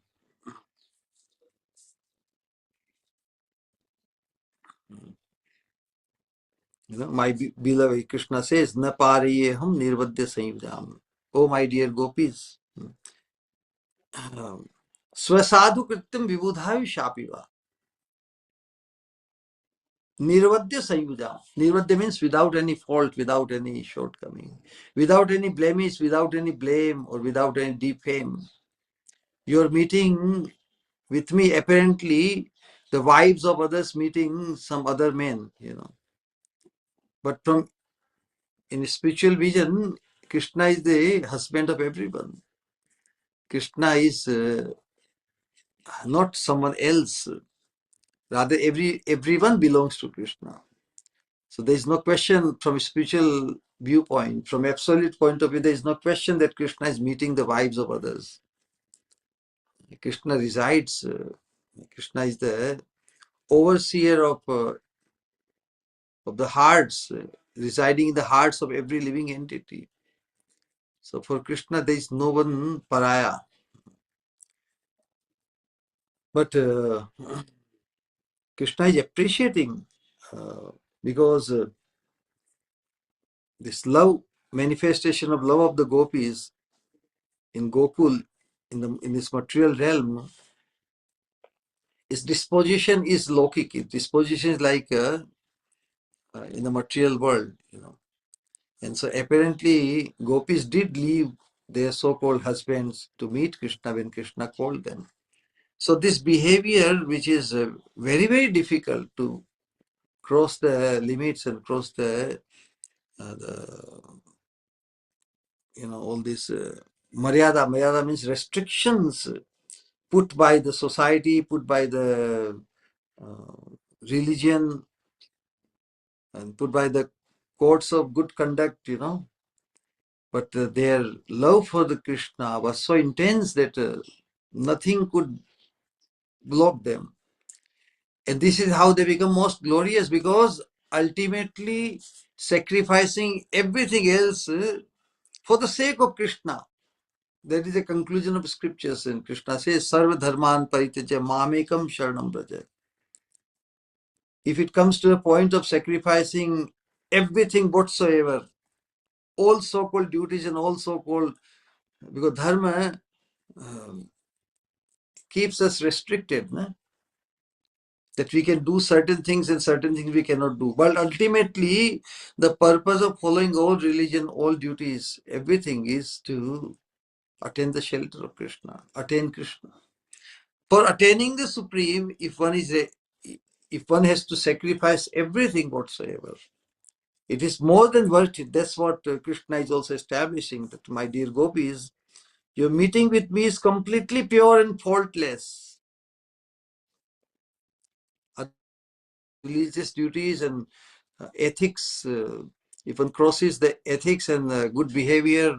my beloved, Krishna says, "Na pariye hum nirvadya sanyujam." Oh, my dear gopis, swasadhu krityam vibudhayu shapiva. Nirvadya sanyujam. Nirvadya means without any fault, without any shortcoming, without any blemish, without any blame, or without any defame. You're meeting with me, apparently, the wives of others meeting some other men, But in spiritual vision, Krishna is the husband of everyone. Krishna is not someone else. Rather, everyone belongs to Krishna. So there is no question from a spiritual viewpoint, from absolute point of view, there is no question that Krishna is meeting the wives of others. Krishna resides, Krishna is the overseer of the hearts, residing in the hearts of every living entity. So for Krishna, there is no one pariah. But Krishna is appreciating because this love, manifestation of love of the gopis in Gokul, in this material realm, its disposition is lokic. Its disposition is like in the material world, And so apparently gopis did leave their so-called husbands to meet Krishna when Krishna called them. So this behavior, which is very, very difficult to cross the limits and cross the all these maryada. Maryada means restrictions put by the society, put by the religion, and put by the codes of good conduct, But their love for the Krishna was so intense that nothing could block them. And this is how they become most glorious, because ultimately sacrificing everything else for the sake of Krishna. That is the conclusion of scriptures. And Krishna says, Sarva dharman parityaja mamekam sharanam braja. If it comes to a point of sacrificing everything whatsoever, all so-called duties and all so-called, because dharma keeps us restricted, that we can do certain things and certain things we cannot do. But ultimately, the purpose of following all religion, all duties, everything is to attain the shelter of Krishna, attain Krishna. For attaining the Supreme, if one has to sacrifice everything whatsoever, it is more than worth it. That's what Krishna is also establishing, that my dear gopis, your meeting with me is completely pure and faultless. Religious duties and ethics, if one crosses the ethics and good behavior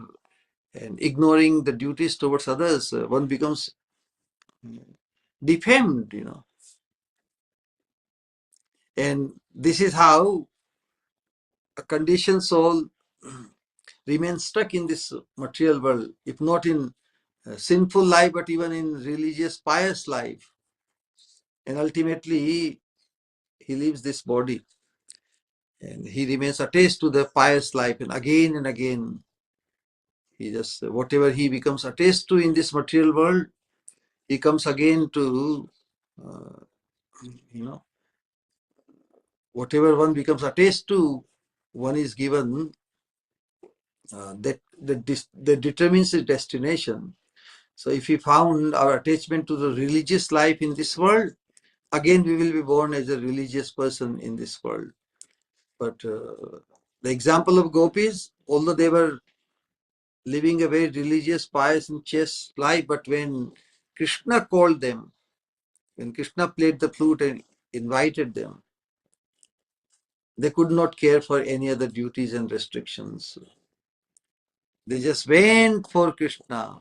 and ignoring the duties towards others, one becomes defamed, And this is how a conditioned soul remains stuck in this material world, if not in sinful life, but even in religious, pious life. And ultimately, he leaves this body and he remains attached to the pious life. And again, he just, whatever he becomes attached to in this material world, he comes again to, uh, whatever one becomes attached to, one is given that determines his destination. So if we found our attachment to the religious life in this world, again we will be born as a religious person in this world. But the example of gopis, although they were living a very religious, pious and chaste life, but when Krishna called them, when Krishna played the flute and invited them, they could not care for any other duties and restrictions. They just went for Krishna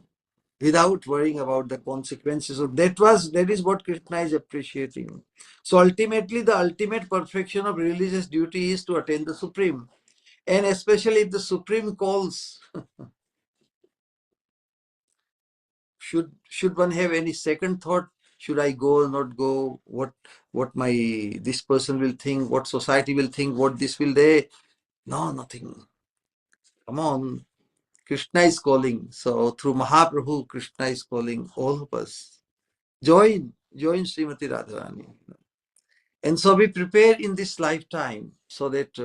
without worrying about the consequences. So that is what Krishna is appreciating. So ultimately, the ultimate perfection of religious duty is to attain the Supreme. And especially if the Supreme calls, should one have any second thought? Should I go or not go? What this person will think? What society will think? What this will they? No, nothing. Come on, Krishna is calling. So through Mahaprabhu, Krishna is calling all of us. Join Srimati Radharani. And so we prepare in this lifetime so that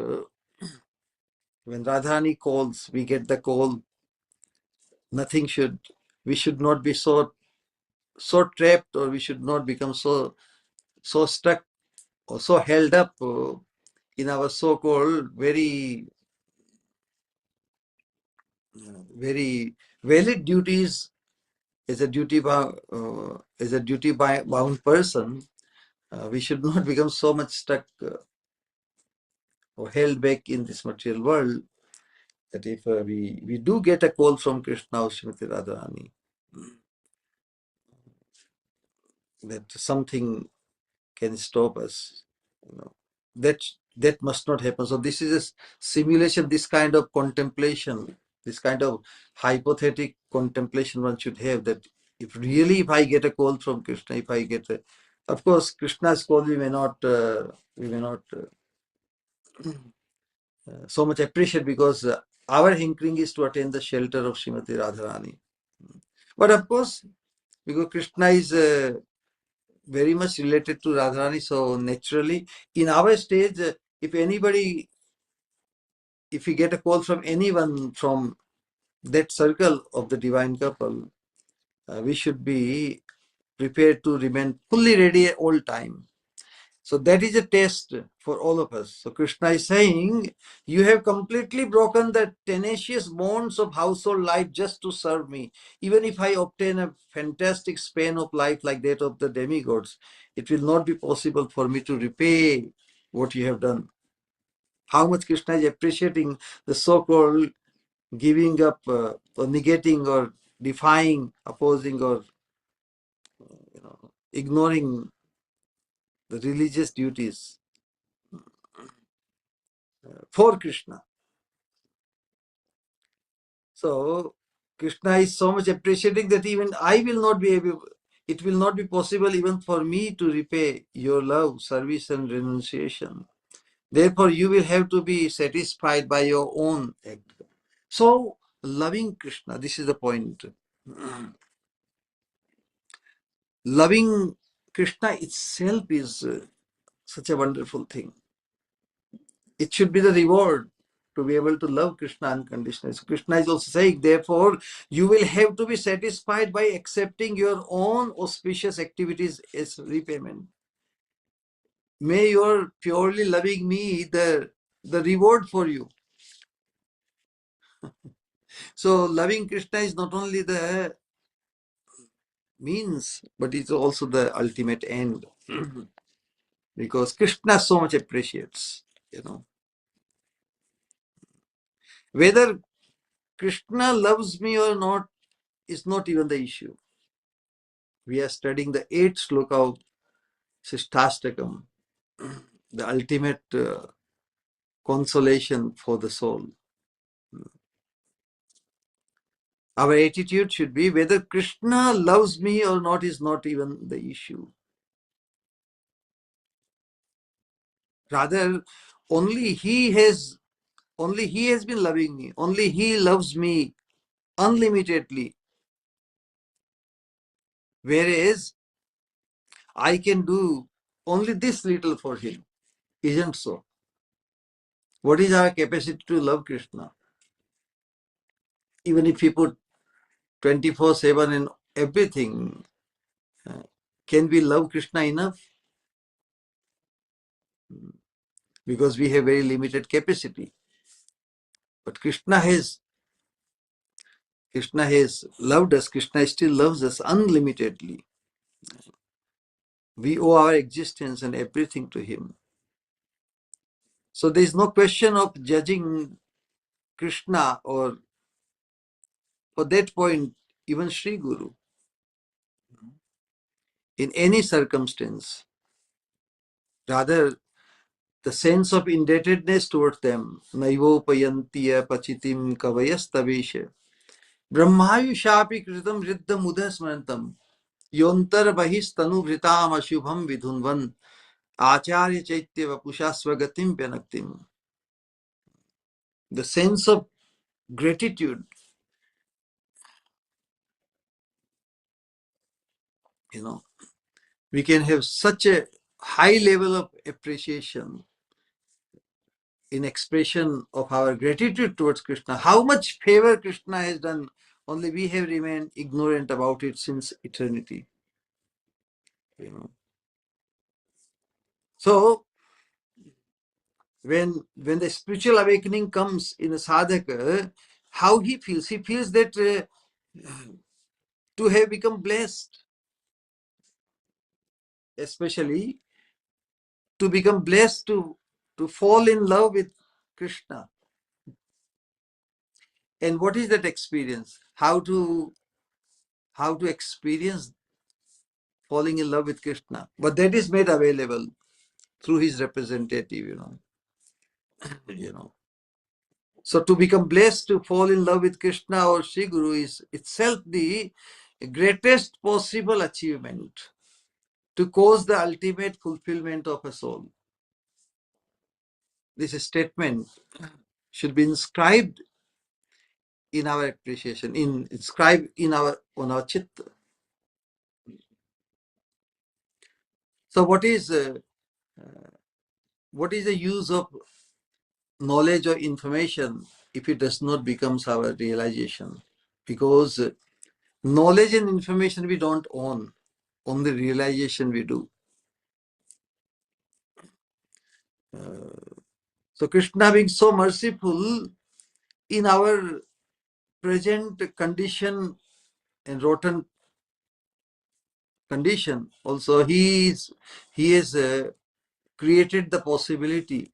when Radharani calls, we get the call. We should not be so trapped, or we should not become so stuck or so held up in our so-called very valid duties as a bound person. We should not become so much stuck or held back in this material world, that if we do get a call from Krishna or Srimati Radharani, that something can stop us, that must not happen. So this is a simulation, this kind of contemplation, this kind of hypothetical contemplation one should have, that if I get a call from Krishna, of course Krishna's call we may not so much appreciate, because our hankering is to attain the shelter of Srimati Radharani. But of course, because Krishna is very much related to Radharani, so naturally, in our stage, if anybody, if we get a call from anyone from that circle of the divine couple, we should be prepared to remain fully ready at all time. So that is a test for all of us. So Krishna is saying, you have completely broken the tenacious bonds of household life just to serve me. Even if I obtain a fantastic span of life like that of the demigods, it will not be possible for me to repay what you have done. How much Krishna is appreciating the so-called giving up or negating or defying, opposing or ignoring the religious duties for Krishna. So Krishna is so much appreciating that even I will not be able, it will not be possible even for me to repay your love, service and renunciation. Therefore, you will have to be satisfied by your own act. So, loving Krishna, this is the point. Loving Krishna itself is such a wonderful thing. It should be the reward to be able to love Krishna unconditionally. So Krishna is also saying, therefore, you will have to be satisfied by accepting your own auspicious activities as repayment. May your purely loving me the reward for you. So loving Krishna is not only the means, but it's also the ultimate end. Because Krishna so much appreciates, Whether Krishna loves me or not is not even the issue. We are studying the 8th sloka of Sikshastakam, the ultimate consolation for the soul. Our attitude should be whether Krishna loves me or not is not even the issue. Rather, only He has been loving me. Only He loves me unlimitedly. Whereas I can do only this little for Him. Isn't so? What is our capacity to love Krishna? Even if we put 24/7 in everything, can we love Krishna enough? Because we have very limited capacity. But Krishna has loved us. Krishna still loves us unlimitedly. We owe our existence and everything to Him. So there is no question of judging Krishna or, for that point, even Sri Guru in any circumstance. Rather, the sense of indebtedness towards them. Naivopayantiya pachitim kavayastabesha. Brahmayushapi kritam riddha mudasmantam. Yontar bahistanu vritam ashubham vidhunvan. Acharya chaitya vapusha swagatim pyanaktim. The sense of gratitude, we can have such a high level of appreciation in expression of our gratitude towards Krishna. How much favor Krishna has done, only we have remained ignorant about it since eternity. So when the spiritual awakening comes in a sadhaka, how he feels that to have become blessed, especially to become blessed to fall in love with Krishna. And what is that experience? How to experience falling in love with Krishna? But that is made available through his representative, So to become blessed to fall in love with Krishna or Sri Guru is itself the greatest possible achievement to cause the ultimate fulfillment of a soul. This statement should be inscribed in our appreciation, inscribed on our chitta. So what is what is the use of knowledge or information if it does not become our realization? Because knowledge and information we don't own, only realization we do. So Krishna being so merciful in our present condition and rotten condition, also he has created the possibility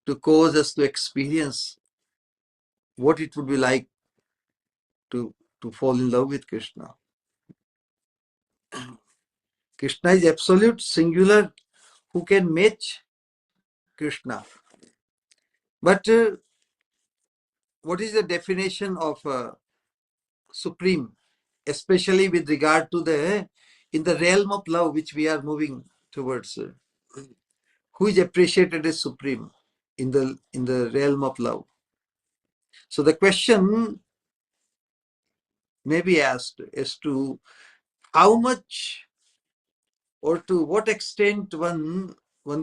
to cause us to experience what it would be like to fall in love with Krishna. Krishna is absolute, singular, who can match Krishna. But what is the definition of supreme, especially with regard to in the realm of love which we are moving towards? Who is appreciated as supreme in the realm of love? So the question may be asked as to how much or to what extent one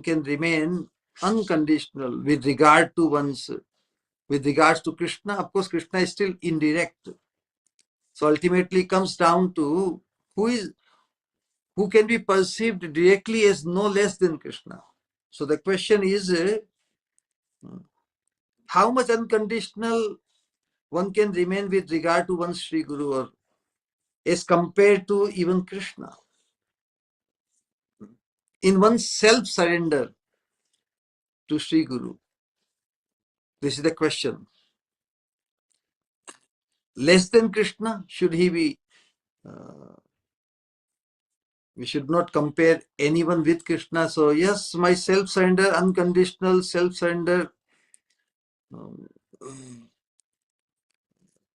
can remain unconditional with regards to Krishna. Of course, Krishna is still indirect. So ultimately comes down to who can be perceived directly as no less than Krishna. So the question is how much unconditional one can remain with regard to one's Sri Guru, or as compared to even Krishna, in one's self-surrender to Sri Guru. This is the question. Less than Krishna, should he be? We should not compare anyone with Krishna. So yes, my self-surrender, unconditional self-surrender,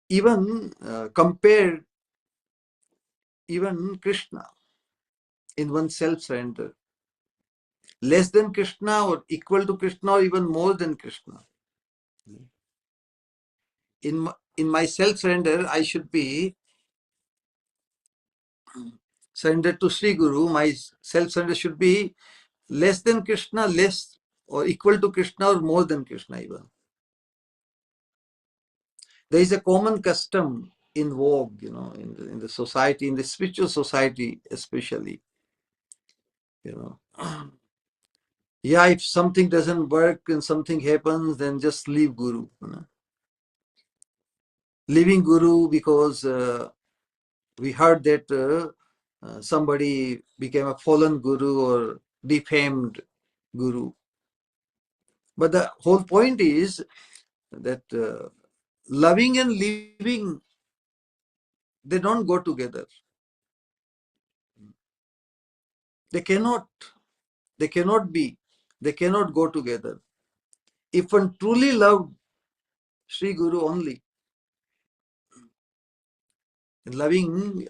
even compared even Krishna in one self-surrender. Less than Krishna or equal to Krishna or even more than Krishna. In my self-surrender, I should be surrendered to Sri Guru. My self-surrender should be less than Krishna, less or equal to Krishna or more than Krishna even. There is a common custom in vogue, in the society, in the spiritual society especially, yeah, if something doesn't work and something happens, then just leave Guru. Leaving Guru because we heard that somebody became a fallen Guru or defamed Guru. But the whole point is that loving and leaving, they don't go together. They cannot be, they cannot go together. If one truly loved Sri Guru only, loving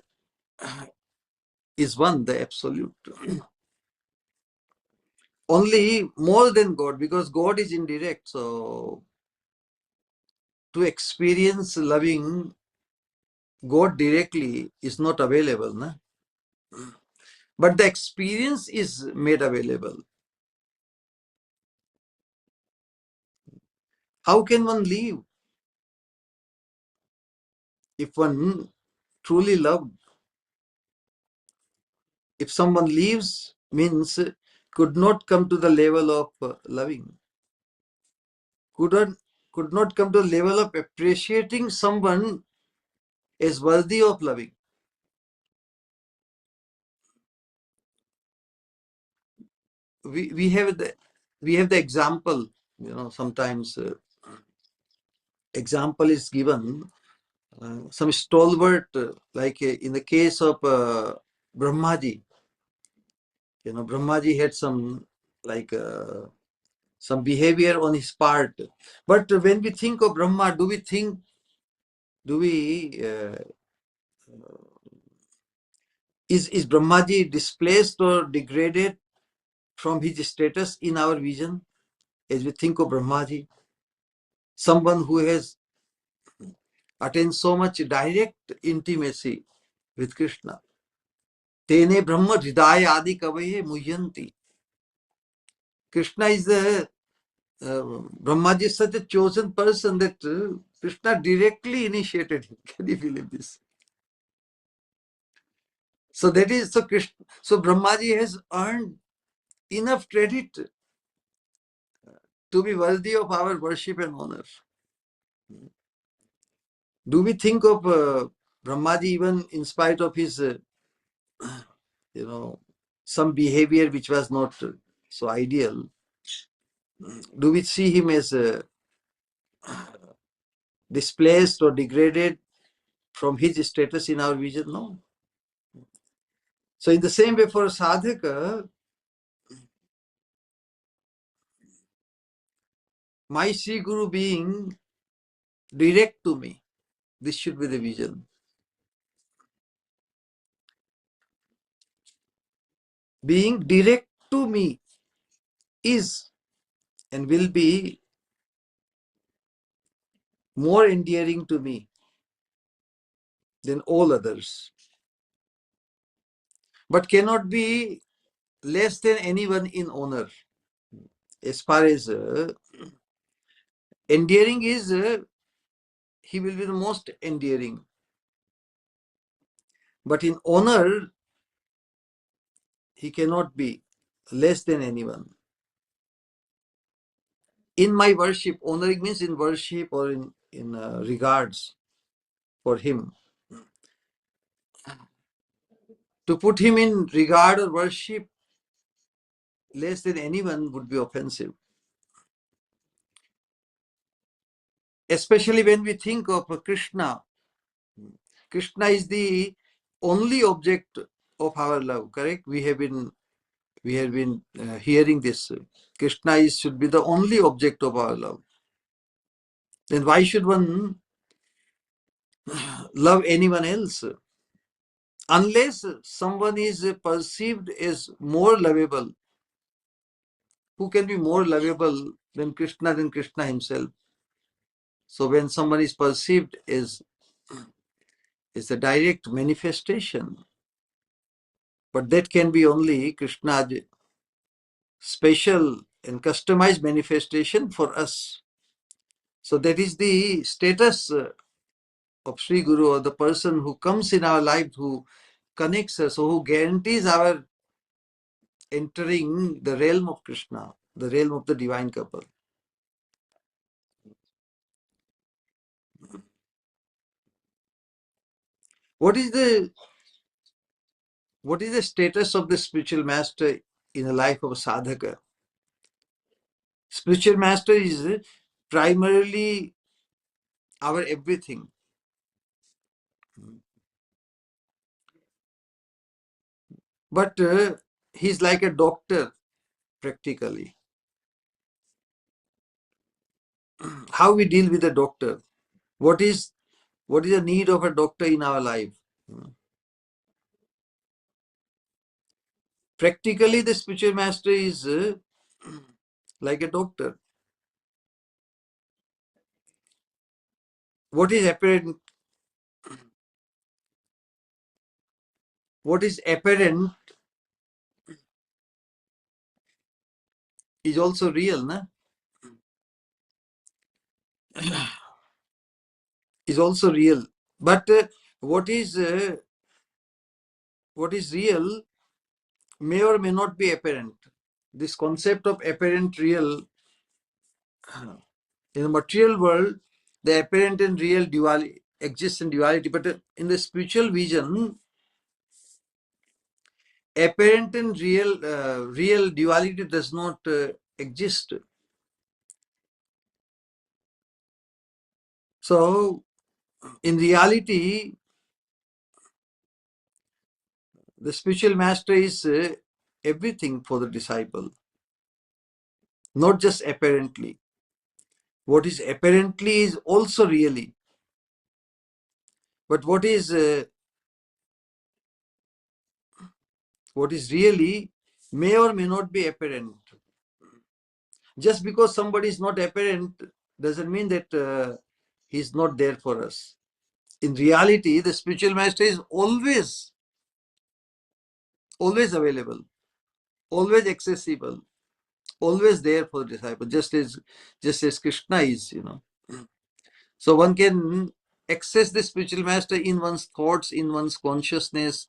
is one, the absolute. Only more than God, because God is indirect. So to experience loving God directly is not available. Na? But the experience is made available. How can one leave if one truly loved? If someone leaves, means could not come to the level of loving. Could not come to the level of appreciating someone as worthy of loving. We have the example, sometimes example is given, some stalwart, like in the case of Brahmaji. Brahmaji had some some behavior on his part. But when we think of Brahma, do we is Brahmaji displaced or degraded from his status in our vision as we think of Brahmaji? Someone who has attained so much direct intimacy with Krishna. Tene Brahma Hridaya Adi Kavaye Muhyanti. Krishna is the Brahmaji is such a chosen person that Krishna directly initiated him. Can you believe this? So that is so Krishna. So Brahmaji has earned enough credit to be worthy of our worship and honor. Do we think of Brahmaji even in spite of his, some behavior which was not so ideal? Do we see him as displaced or degraded from his status in our vision? No. So in the same way for a sadhaka, my Sri Guru being direct to me, this should be the vision. Being direct to me is and will be more endearing to me than all others, but cannot be less than anyone in honor. As far as endearing is, he will be the most endearing. But in honor, he cannot be less than anyone. In my worship, honoring means in worship or in regards for him. To put him in regard or worship less than anyone would be offensive. Especially when we think of Krishna. Krishna is the only object of our love, correct? We have been hearing this. Krishna should be the only object of our love. Then why should one love anyone else? Unless someone is perceived as more lovable. Who can be more lovable than Krishna himself? So when someone is perceived as a direct manifestation, but that can be only Krishna's special and customized manifestation for us. So that is the status of Sri Guru, or the person who comes in our life, who connects us, or who guarantees our entering the realm of Krishna, the realm of the divine couple. What is the status of the spiritual master in the life of a sadhaka? Spiritual master is primarily our everything. But he's like a doctor, practically. How we deal with a doctor? What is the need of a doctor in our life? Practically, the spiritual master is like a doctor. What is apparent? What is apparent is also real, na? Is also real. But what is real may or may not be apparent. This concept of apparent real, in the material world, the apparent and real duality exists in duality, but in the spiritual vision, apparent and real duality does not exist. So in reality, the spiritual master is everything for the disciple, not just apparently. What is apparently is also really, but what is really may or may not be apparent. Just because somebody is not apparent doesn't mean that he's not there for us. In reality, the spiritual master is always available, always accessible, always there for the disciple, just as Krishna is, So one can access the spiritual master in one's thoughts, in one's consciousness,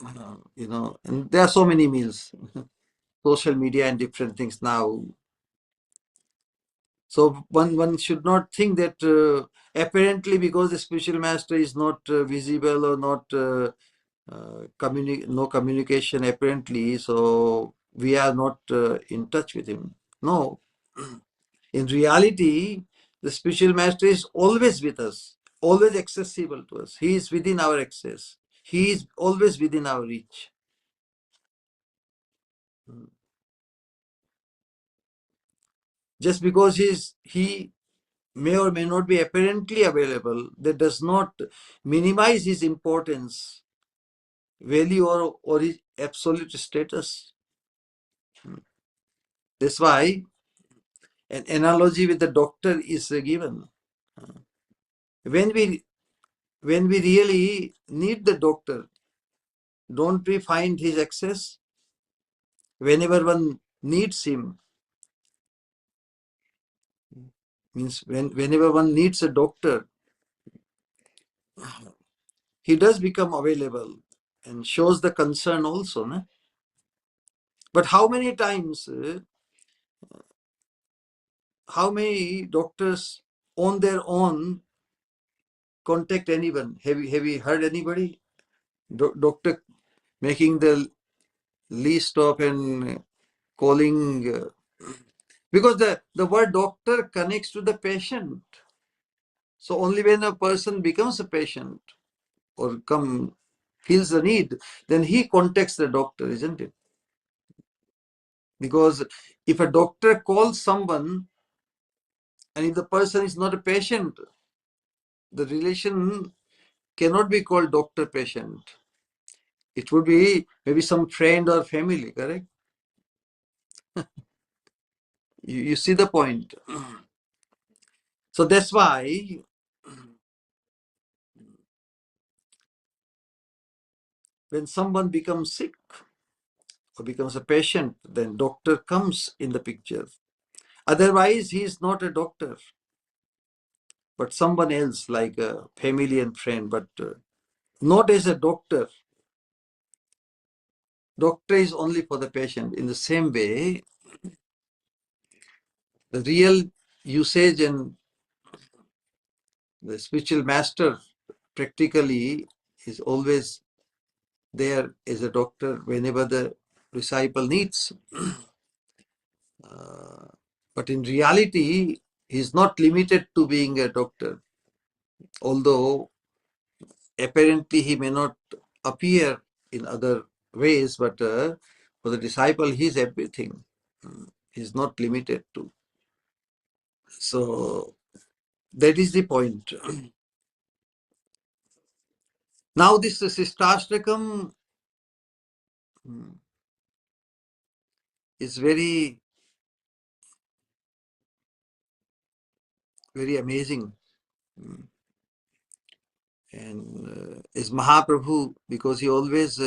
and there are so many means, social media and different things now. So one should not think that apparently because the spiritual master is not visible or not no communication apparently, so we are not in touch with him. No, in reality, the spiritual master is always with us, always accessible to us. He is within our access. He is always within our reach. Just because he may or may not be apparently available, that does not minimize his importance, value, or his absolute status. That's why an analogy with the doctor is given. When we really need the doctor, don't we find his access? Whenever one needs him, means whenever one needs a doctor, he does become available and shows the concern also. No? But how many times, how many doctors on their own contact anyone? Have you heard anybody? Doctor making the list of and calling, because the word doctor connects to the patient. So only when a person becomes a patient or feels the need, then he contacts the doctor, isn't it? Because if a doctor calls someone and if the person is not a patient, the relation cannot be called doctor-patient. It would be maybe some friend or family, correct? You see the point. So that's why when someone becomes sick or becomes a patient, then doctor comes in the picture. Otherwise, he is not a doctor, but someone else like a family and friend, but not as a doctor. Doctor is only for the patient. In the same way, the real usage and the spiritual master practically is always there as a doctor whenever the disciple needs. But in reality, he is not limited to being a doctor, although apparently he may not appear in other ways, but for the disciple, he is everything. He is not limited to. So that is the point. Now this Sikshastakam is very, very amazing. And is Mahaprabhu, because he always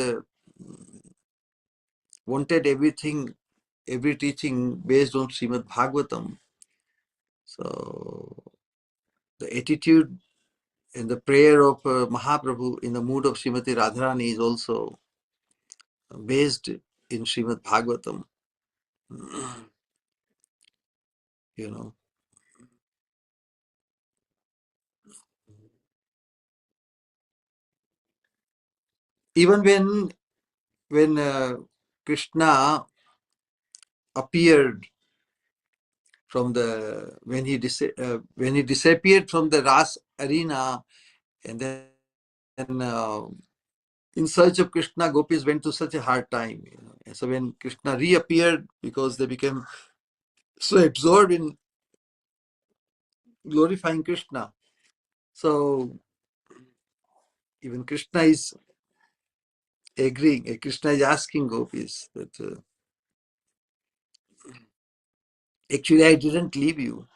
wanted everything, every teaching based on Srimad Bhagavatam. So the attitude and the prayer of Mahaprabhu in the mood of Srimati Radharani is also based in Srimad Bhagavatam. You know, even when Krishna appeared from the when he disappeared from the Ras arena, and then in search of Krishna, gopis went to such a hard time. And so when Krishna reappeared, because they became so absorbed in glorifying Krishna, so even Krishna is agreeing. Krishna is asking gopis that actually I didn't leave you,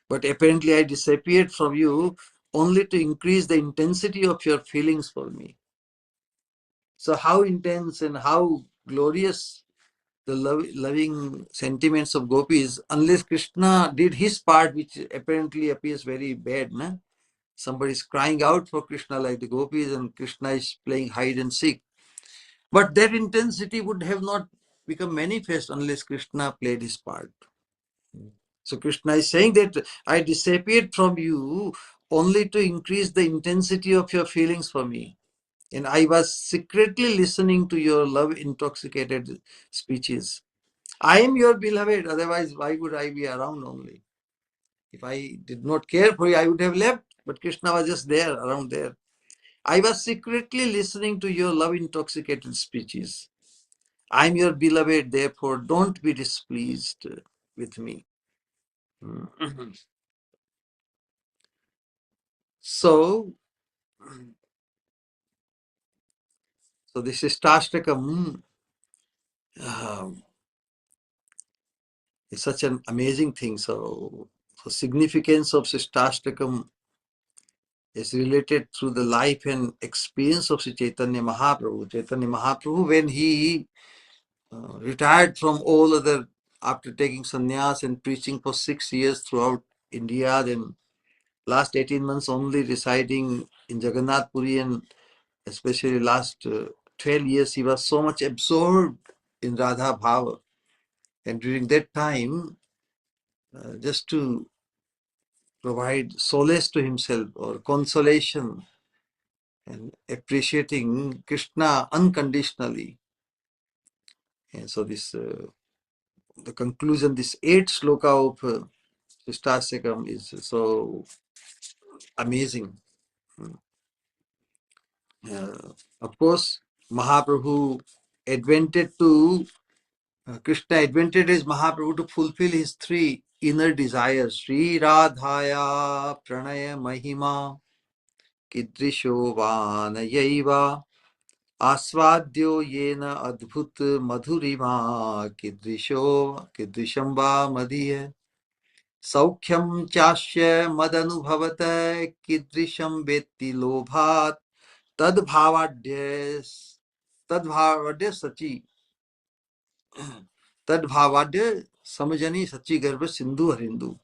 but apparently I disappeared from you only to increase the intensity of your feelings for me. So how intense and how glorious the loving sentiments of gopis, unless Krishna did his part, which apparently appears very bad. Na? Somebody is crying out for Krishna like the gopis, and Krishna is playing hide and seek. But that intensity would have not become manifest unless Krishna played his part. So Krishna is saying that I disappeared from you only to increase the intensity of your feelings for me. And I was secretly listening to your love intoxicated speeches. I am your beloved, otherwise why would I be around only? If I did not care for you, I would have left. But Krishna was just there, around there. I was secretly listening to your love intoxicated speeches. I am your beloved, therefore don't be displeased with me. So, so this is Shikshastakam. It's such an amazing thing. So, the significance of Shikshastakam is related through the life and experience of Sri Caitanya Mahaprabhu. Chaitanya Mahaprabhu, when he retired from all other, after taking sannyas and preaching for 6 years throughout India, then last 18 months only residing in Jagannath Puri, and especially last 12 years, he was so much absorbed in Radha Bhava. And during that time, just to provide solace to himself or consolation and appreciating Krishna unconditionally. And so this, the conclusion, this 8th sloka of Shikshastakam is so amazing. Of course, Mahaprabhu advented to, Krishna advented as Mahaprabhu to fulfill his 3 inner desires. Sri Radhaya Pranaya Mahima Kidrisho Vanayaiva Aswadyo Yena Adbhut Madhurima Kidrisham Va Madhiya Saukhyam Chasya Madanubhavat Kidrisham Vetti Lobhat Tadbhavadya Sachi Tadbhavadya Samajani Sachi Garva Sindhu Harindu.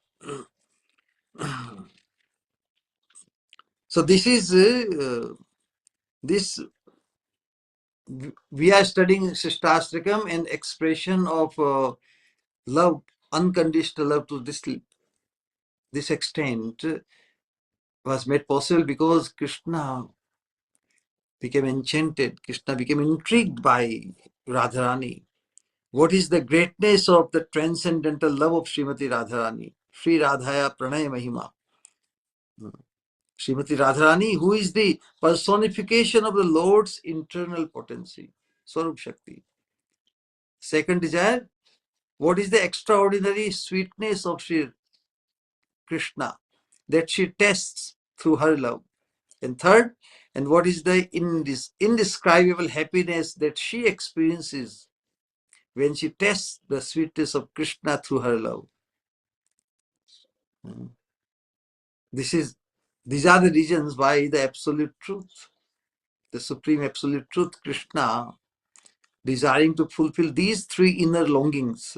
So this is this we are studying Shikshastakam and expression of love, unconditional love to this extent was made possible because Krishna became enchanted. Krishna became intrigued by Radharani. What is the greatness of the transcendental love of Srimati Radharani? Sri Radhaya Pranaya Mahima. Srimati Radharani, who is the personification of the Lord's internal potency, Swarup Shakti. Second desire, what is the extraordinary sweetness of Sri Krishna that she tests through her love? And third, and what is the indescribable happiness that she experiences when she tests the sweetness of Krishna through her love? These are the reasons why the absolute truth, the supreme absolute truth, Krishna, desiring to fulfill these 3 inner longings,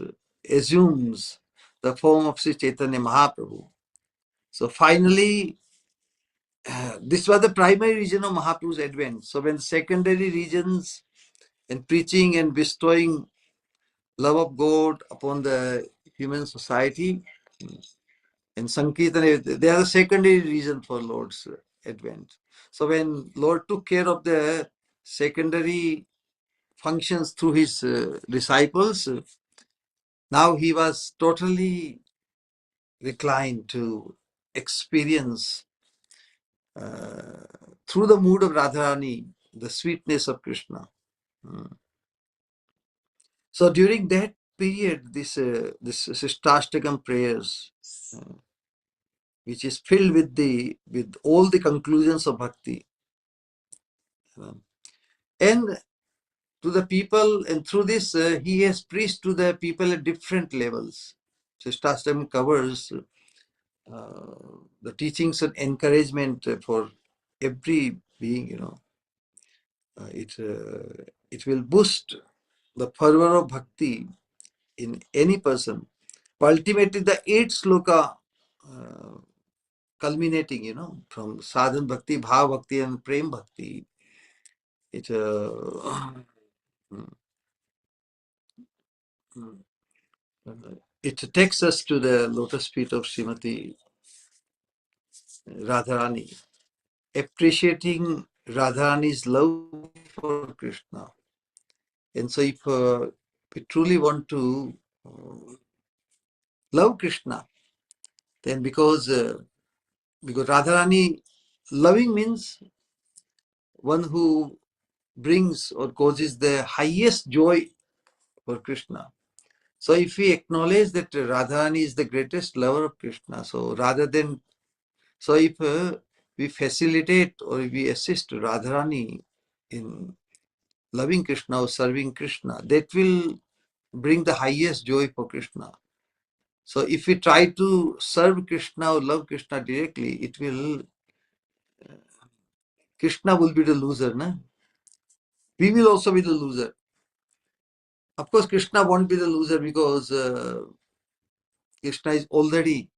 assumes the form of Sri Chaitanya Mahaprabhu. So finally, this was the primary reason of Mahaprabhu's advent. So when secondary reasons and preaching and bestowing love of God upon the human society and Sankirtan, they are the secondary reason for Lord's advent. So when Lord took care of the secondary functions through his disciples, now he was totally reclined to experience through the mood of Radharani the sweetness of Krishna. So during that period, this Shikshastakam prayers, which is filled with all the conclusions of bhakti, and to the people, and through this he has preached to the people at different levels. Shikshastakam covers the teachings and encouragement for every being. It will boost the fervor of bhakti in any person. Ultimately, the eight sloka culminating, from sadhan bhakti, bhav bhakti, and prem bhakti, it it takes us to the lotus feet of Srimati Radharani, appreciating Radharani's love for Krishna. And so, if we truly want to love Krishna, then because Radharani, loving means one who brings or causes the highest joy for Krishna. So if we acknowledge that Radharani is the greatest lover of Krishna, so if we facilitate or we assist Radharani in loving Krishna or serving Krishna, that will bring the highest joy for Krishna. So if we try to serve Krishna or love Krishna directly, Krishna will be the loser, na? We will also be the loser. Of course, Krishna won't be the loser because Krishna is already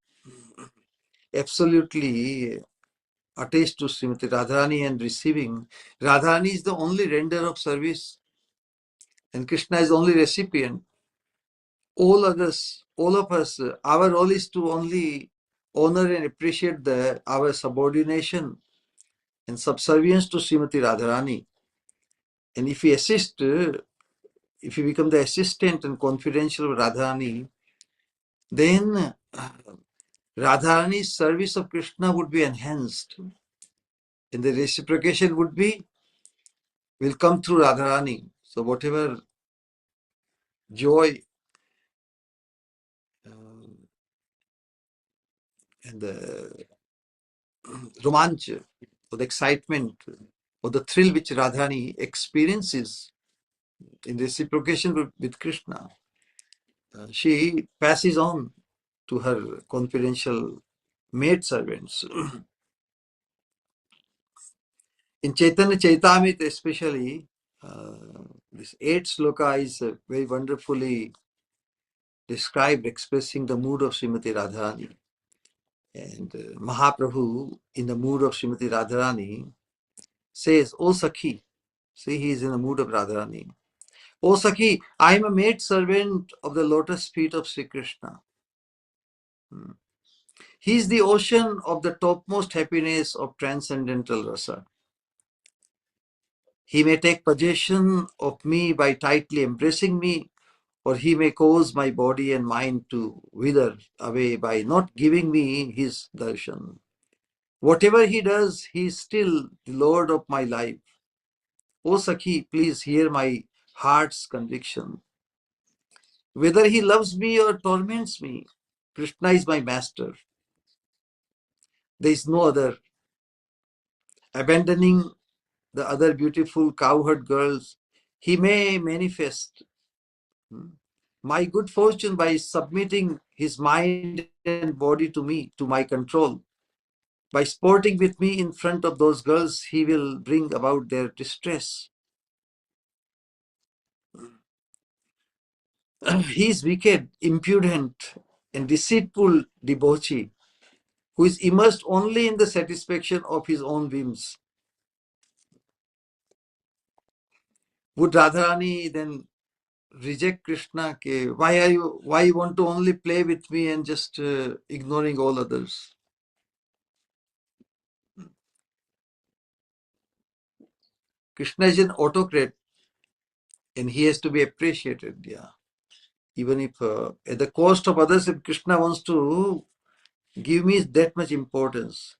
absolutely attached to Srimati Radharani and receiving. Radharani is the only render of service and Krishna is the only recipient. All others, all of us, our role is to only honor and appreciate our subordination and subservience to Srimati Radharani. And if we assist, if we become the assistant and confidential of Radharani, then Radharani's service of Krishna would be enhanced. And the reciprocation will come through Radharani. So whatever joy and the romanch or the excitement or the thrill which Radharani experiences in reciprocation with Krishna, she passes on to her confidential maid servants. In Chaitanya Chaitamrita especially, this 8th sloka is very wonderfully described, expressing the mood of Srimati Radharani. And Mahaprabhu, in the mood of Srimati Radharani, says, "O Sakhi," see, he is in the mood of Radharani. "O Sakhi, I am a maid servant of the lotus feet of Sri Krishna. He is the ocean of the topmost happiness of transcendental rasa. He may take possession of me by tightly embracing me, or he may cause my body and mind to wither away by not giving me his darshan. Whatever he does, he is still the Lord of my life. O Sakhi, please hear my heart's conviction. Whether he loves me or torments me, Krishna is my master. There is no other. Abandoning the other beautiful cowherd girls, he may manifest my good fortune by submitting his mind and body to me, to my control. By sporting with me in front of those girls, he will bring about their distress. He is wicked, impudent, and deceitful debauchee, who is immersed only in the satisfaction of his own whims. Would Radharani then reject Krishna? Why you want to only play with me and just ignoring all others? Krishna is an autocrat and he has to be appreciated. Yeah. Even if at the cost of others, if Krishna wants to give me that much importance.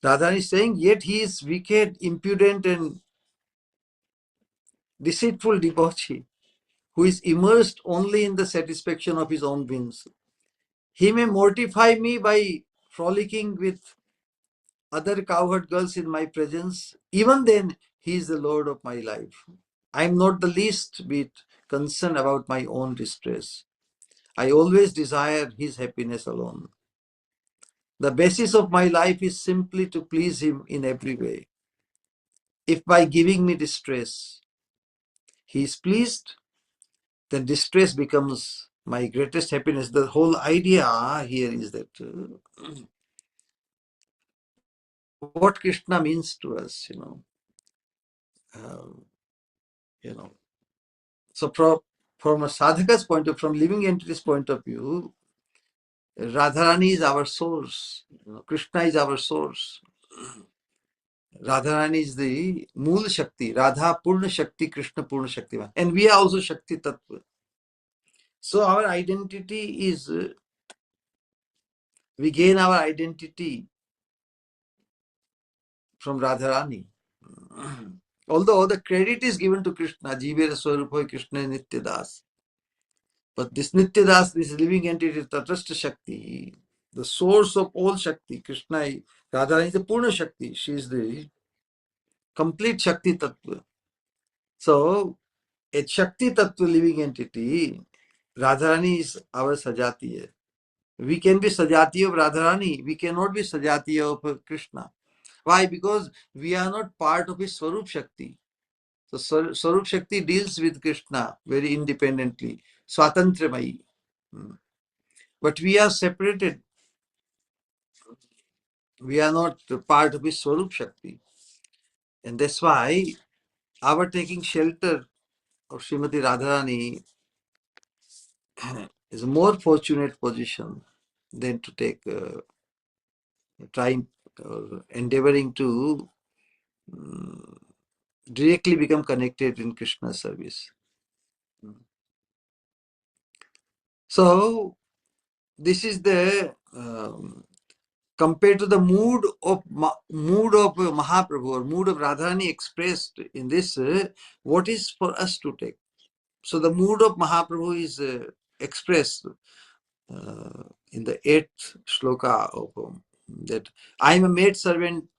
Radharani is saying, yet he is wicked, impudent, and deceitful debauchee, who is immersed only in the satisfaction of his own whims. He may mortify me by frolicking with other cowherd girls in my presence. Even then, he is the Lord of my life. I am not the least bit concerned about my own distress. I always desire his happiness alone. The basis of my life is simply to please him in every way. If by giving me distress, he is pleased, then distress becomes my greatest happiness. The whole idea here is that what Krishna means to us, um, you know. So from a sadhaka's point of view, from living entity's point of view, Radharani is our source. Krishna is our source. Radharani is the Mool Shakti. Radha Purna Shakti, Krishna Purna Shakti. And we are also Shakti Tattva. So our identity is, we gain our identity from Radharani. Although the credit is given to Krishna, Jivera Swarupa Krishna Nityadas. But this Nityadas, this living entity, Tatastha Shakti, the source of all Shakti, Krishna, Radharani is the Purna Shakti. She is the complete Shakti Tattva. So, a Shakti Tattva living entity, Radharani is our Sajatiya. We can be Sajati of Radharani. We cannot be Sajati of Krishna. Why? Because we are not part of his Swarup Shakti. So Swarup Shakti deals with Krishna very independently. Swatantramayi. But we are separated. We are not part of his Swarup Shakti. And that's why our taking shelter of Srimati Radharani is a more fortunate position than to take trying endeavoring to directly become connected in Krishna's service. So this is the compared to the mood of Mahaprabhu or mood of Radharani expressed in this, what is for us to take? So the mood of Mahaprabhu is expressed in the 8th shloka of that I am a maid servant.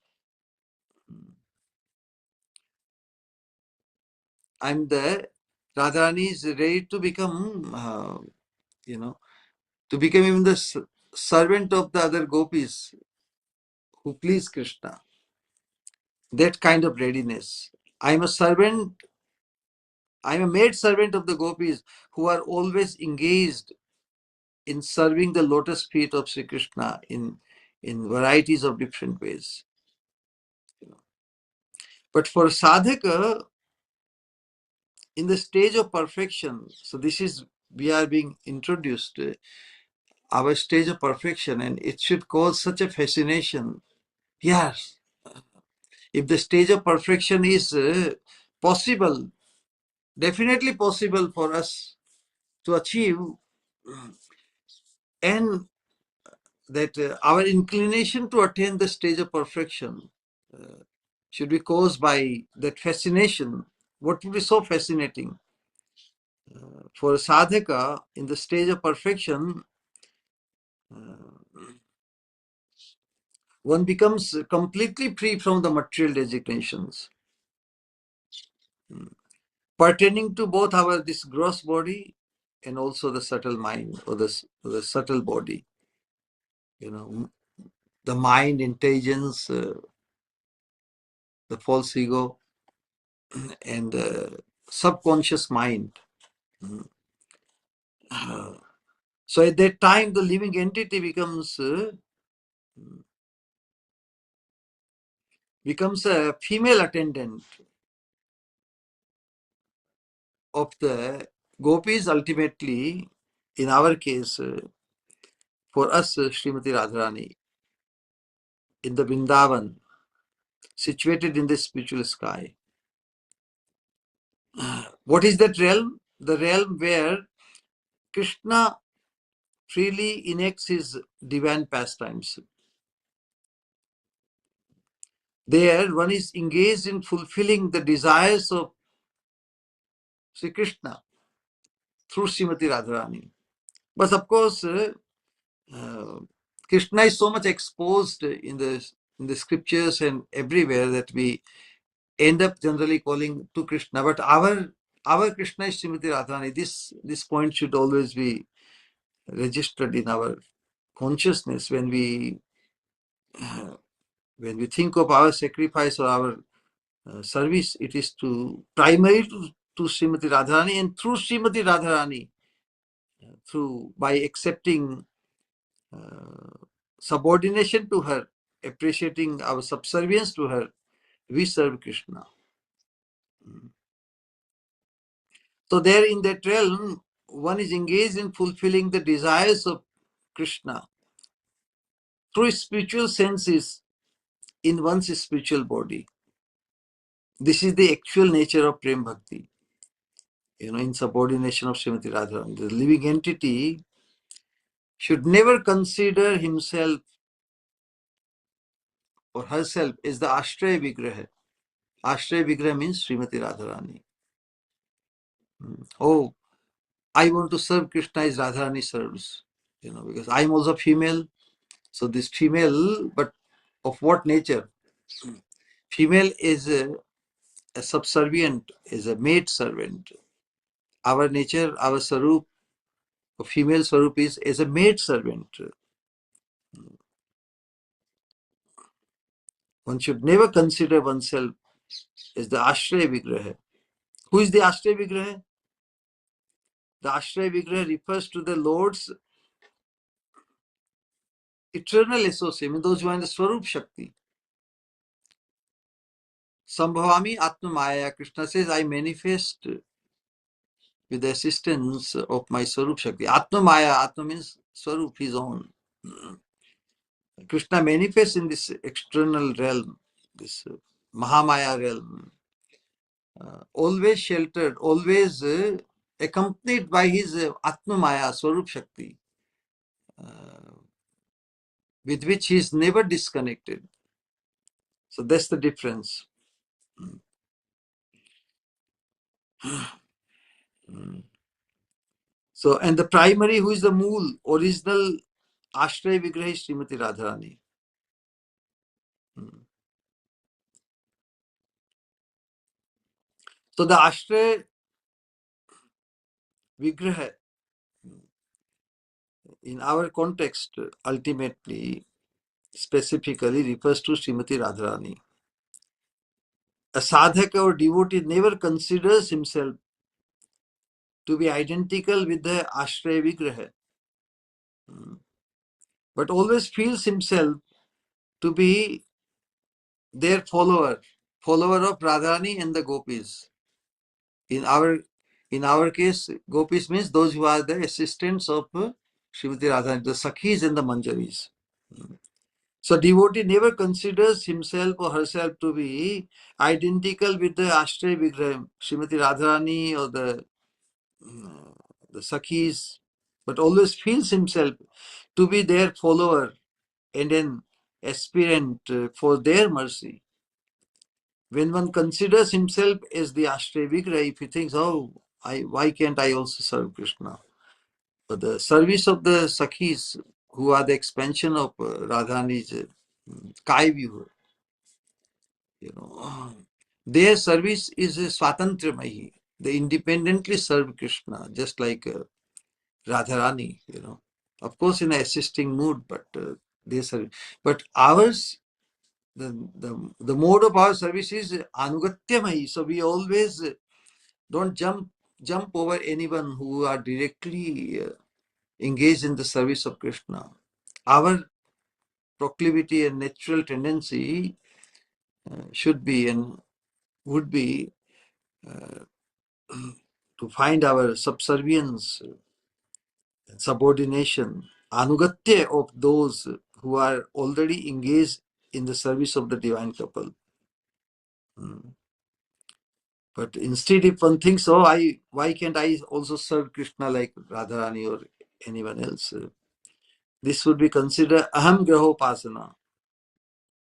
I'm the Radharani is ready to become, to become even the servant of the other gopis who please Krishna. That kind of readiness. I'm a servant. I'm a maid servant of the gopis who are always engaged in serving the lotus feet of Sri Krishna in varieties of different ways. But for sadhaka, in the stage of perfection, so this is, we are being introduced our stage of perfection, and it should cause such a fascination. Yes, if the stage of perfection is possible, definitely possible for us to achieve, and that our inclination to attain the stage of perfection should be caused by that fascination. What would be so fascinating? For a sadhaka, in the stage of perfection, one becomes completely free from the material designations pertaining to both our this gross body and also the subtle mind or the subtle body. The mind, intelligence, the false ego, and the subconscious mind. So at that time, the living entity becomes a female attendant of the gopis. Ultimately, in our case, for us, Srimati Radharani, in the Vrindavan, situated in the spiritual sky. What is that realm? The realm where Krishna freely enacts his divine pastimes. There, one is engaged in fulfilling the desires of Sri Krishna through Srimati Radharani. But of course, Krishna is so much exposed in the scriptures and everywhere that we end up generally calling to Krishna. But our Krishna is Srimati Radharani. This point should always be registered in our consciousness when we think of our sacrifice or our service. It is to primarily to Srimati Radharani, and through Srimati Radharani, by accepting subordination to her, appreciating our subservience to her, we serve Krishna. So there in that realm, one is engaged in fulfilling the desires of Krishna through spiritual senses in one's spiritual body. This is the actual nature of Prem Bhakti. In subordination of Srimati Radharani. The living entity should never consider himself or herself as the Ashraya Vigraha. Ashraya Vigraha means Srimati Radharani. Oh, I want to serve Krishna as Radharani serves. Because I'm also female. So this female, but of what nature? Female is a subservient, is a maid servant. Our nature, our Sarup, female Sarup is as a maid servant. One should never consider oneself as the Ashraya Vigraha. Who is the Ashraya Vigraha? The Ashraya Vigraha refers to the Lord's eternal associate, those who are in the Swarup Shakti. Sambhavami Atma Maya. Krishna says, I manifest with the assistance of my Swarup Shakti. Atma Maya, Atma means Swarup, his own. Krishna manifests in this external realm, this Mahamaya realm, always sheltered, always accompanied by his Atma Maya, Swarup Shakti, with which he is never disconnected. So that's the difference. So, and the primary, who is the mool, original Ashraya Vigraha is Srimati Radharani. So the Ashraya Vigraha, in our context, ultimately, specifically refers to Srimati Radharani. A sadhaka or devotee never considers himself to be identical with the Ashraya Vigraha, but always feels himself to be their follower of Radharani and the gopis. In our case, gopis means those who are the assistants of Srimati Radharani, the Sakhis and the Manjaris. So devotee never considers himself or herself to be identical with the Ashraya Vigraha, Srimati Radharani or the Sakhis, but always feels himself to be their follower and an aspirant for their mercy. When one considers himself as the Ashraya Vigraha, if he thinks, oh, why can't I also serve Krishna? But the service of the Sakhis, who are the expansion of Radharani's Kai View, their service is Swatantramayi. They independently serve Krishna, just like Radharani, Of course, in an assisting mood, but they serve. But ours, the mode of our service is Anugatyamayi. So we always don't jump over anyone who are directly engaged in the service of Krishna. Our proclivity and natural tendency should be and would be to find our subservience, subordination, anugatya of those who are already engaged in the service of the divine couple. But instead, if one thinks, oh, why can't I also serve Krishna like Radharani or anyone else? This would be considered aham grahopasana,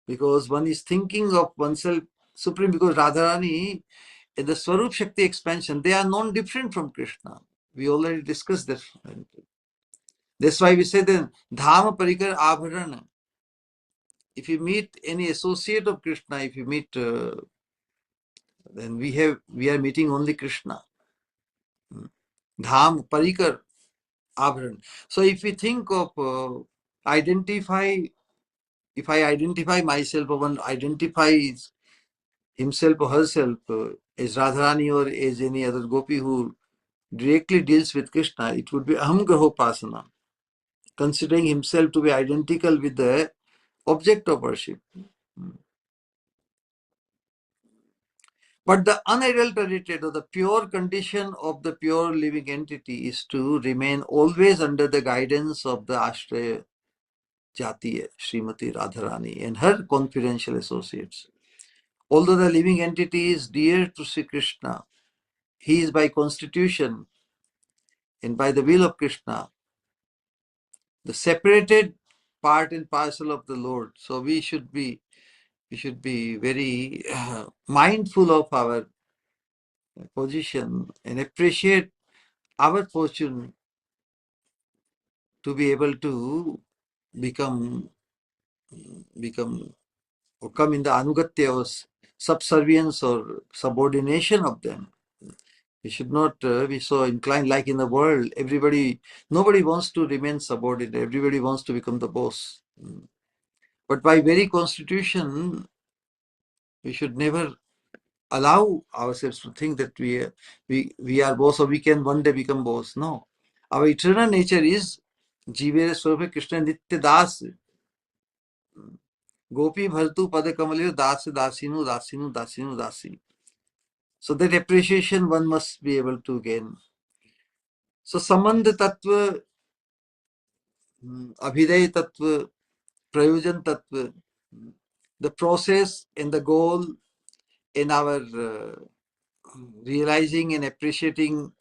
because one is thinking of oneself supreme, because Radharani in the Swarup Shakti expansion, they are non-different from Krishna. We already discussed that. That's why we say then Dhama Parikar Abharana. If you meet any associate of Krishna, if you meet, then we are meeting only Krishna. Dham Parikar Abharan. So if we think of if I identify myself, or one identifies himself or herself as Radharani or as any other gopi who directly deals with Krishna, it would be aham grahopasana, considering himself to be identical with the object of worship. But the unadulterated or the pure condition of the pure living entity is to remain always under the guidance of the Ashraya Jatiya, Srimati Radharani, and her confidential associates. Although the living entity is dear to Sri Krishna, he is by constitution and by the will of Krishna the separated part and parcel of the Lord. So we should be very mindful of our position and appreciate our fortune to be able to become or come in the anugatya or subservience or subordination of them. We should not be so inclined like in the world. Nobody wants to remain subordinate. Everybody wants to become the boss. But by very constitution, we should never allow ourselves to think that we are boss or we can one day become boss. No. Our eternal nature is Jivere Swarupa Krishna Nitya Das. Gopi Bhartu Pada Kamalyo Das Dasinu Dasinu Dasinu Dasi. So that appreciation one must be able to gain. So Sambandha Tattva, Abhiday Tattva, Prayojan Tattva, the process and the goal in our realizing and appreciating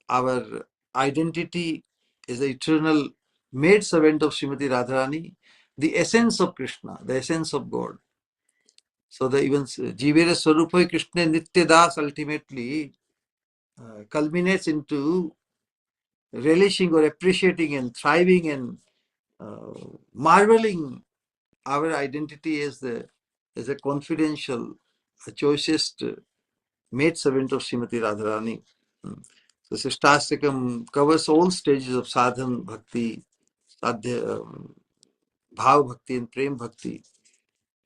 our identity as the eternal maid servant of Srimati Radharani, the essence of Krishna, the essence of God. So the even Jivera Swarupa Krishna Nitya Das ultimately culminates into relishing or appreciating and thriving and marveling our identity as a confidential, choicest maid servant of Srimati Radharani. So Sikshastakam covers all stages of sadhan, bhakti, sadhya, bhav bhakti and prem bhakti,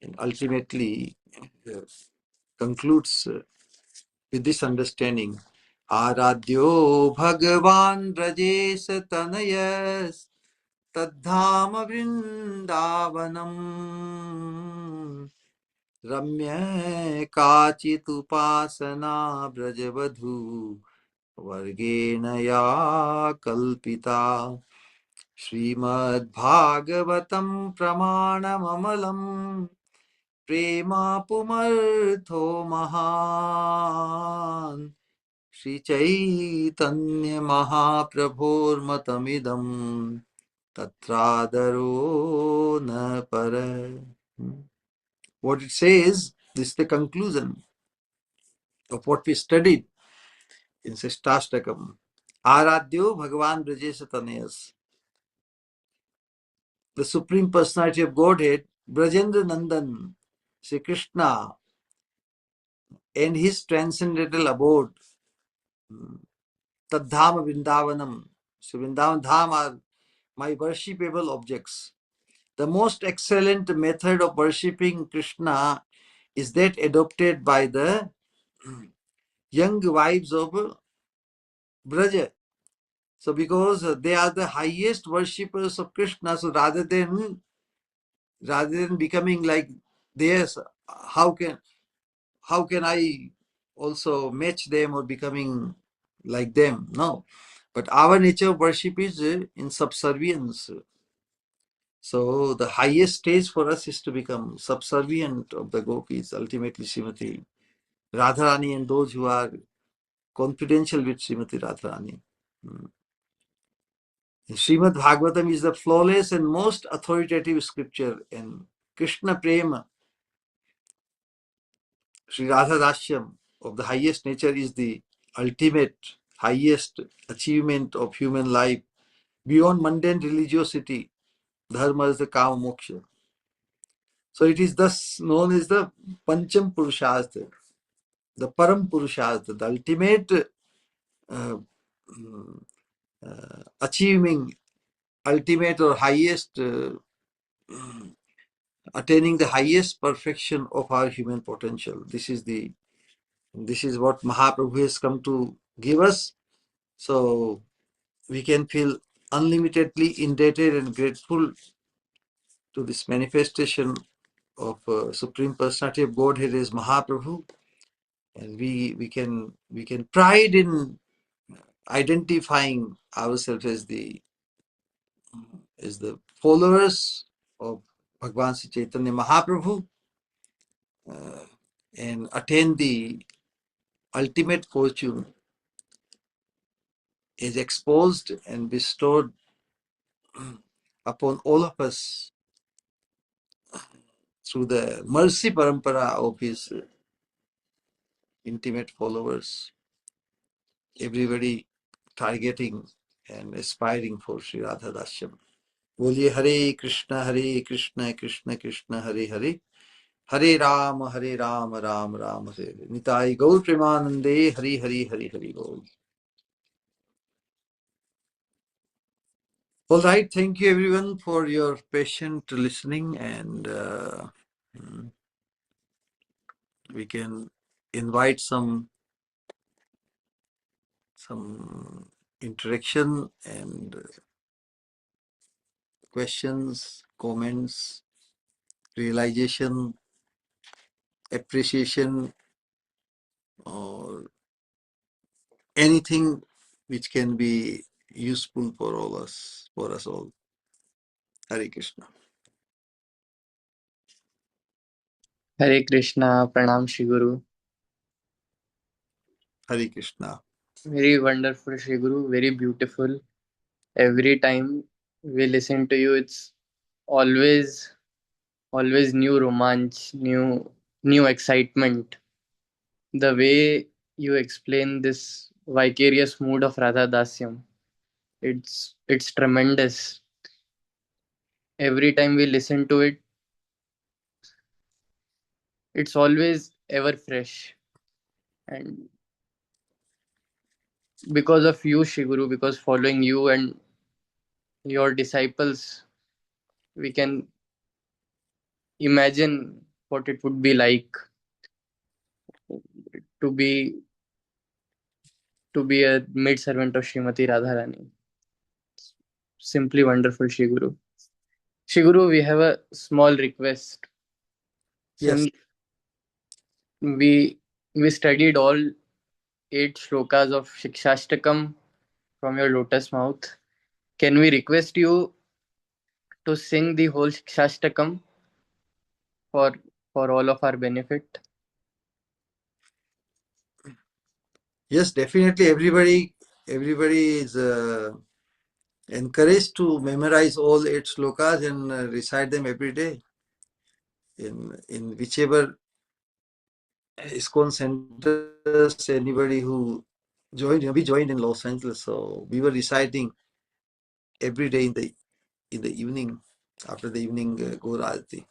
and ultimately concludes with this understanding. Aradhyo Bhagavan Brajesh Tanayas Tadhama Vrindavanam Ramya Kachitupasana Brajavadhu Vargena Ya Kalpita Srimad Bhagavatam Pramanamamalam Prema Pumartho Mahan Sri Chaitanya Mahaprabhur Matamidam Tatradaro Na Para. What it says, this is the conclusion of what we studied in Sikshastakam. Aradhyo Bhagavan Brajesh Tanayas. The Supreme Personality of Godhead, Brajendra Nandan, Sri Krishna, and his transcendental abode, Tadhama Vrindavanam. So Vrindavan Dham are my worshipable objects. The most excellent method of worshipping Krishna is that adopted by the young wives of Braja. So because they are the highest worshippers of Krishna, so rather than becoming like theirs, how can I also match them or becoming like them? No. But our nature of worship is in subservience. So the highest stage for us is to become subservient of the gopis, ultimately Srimati Radharani and those who are confidential with Srimati Radharani. Srimad Bhagavatam is the flawless and most authoritative scripture, and Krishna Prema, Sri Radha Dashyam of the highest nature is the ultimate, highest achievement of human life beyond mundane religiosity. Dharma is the Kama Moksha. So it is thus known as the Pancham Purushastra, the Param Purushastra, the ultimate achieving, ultimate or highest, attaining the highest perfection of our human potential. This is the This is what Mahaprabhu has come to give us. So we can feel unlimitedly indebted and grateful to this manifestation of Supreme Personality of Godhead as Mahaprabhu, and we can pride in identifying ourselves as the followers of Bhagavan Sri Chaitanya Mahaprabhu, uh, and attain the ultimate fortune is exposed and bestowed upon all of us through the mercy parampara of his intimate followers, everybody targeting and aspiring for Sri Radha Dasyam. बोलिए हरे कृष्ण कृष्ण कृष्ण हरे हरे, हरे राम राम राम हरे हरे. निताई गौर प्रेमानंदे, हरि हरि हरि हरि बोल. All right, thank you everyone for your patient listening, and we can invite some interaction and questions, comments, realization, appreciation, or anything which can be useful for us all. Hare Krishna. Hare Krishna, Pranam Shri Guru. Hare Krishna. Very wonderful, Shri Guru. Very beautiful. Every time we listen to you, it's always, always new romance, new excitement. The way you explain this vicarious mood of Radha Dasyam, it's tremendous. Every time we listen to it, it's always ever fresh. And because of you, Shri Guru, because following you and your disciples, we can imagine what it would be like to be to be a maid servant of Srimati Radharani. Simply wonderful, Shri Guru. Shri Guru, we have a small request. Yes. Since we studied all 8 shlokas of Sikshastakam from your lotus mouth, can we request you to sing the whole Sikshastakam for for all of our benefit? Yes, definitely. Everybody is encouraged to memorize all 8 slokas and recite them every day in whichever ISKCON centers. Anybody who joined, we joined in Los Angeles, so we were reciting every day in the evening after the evening Gaur Arati.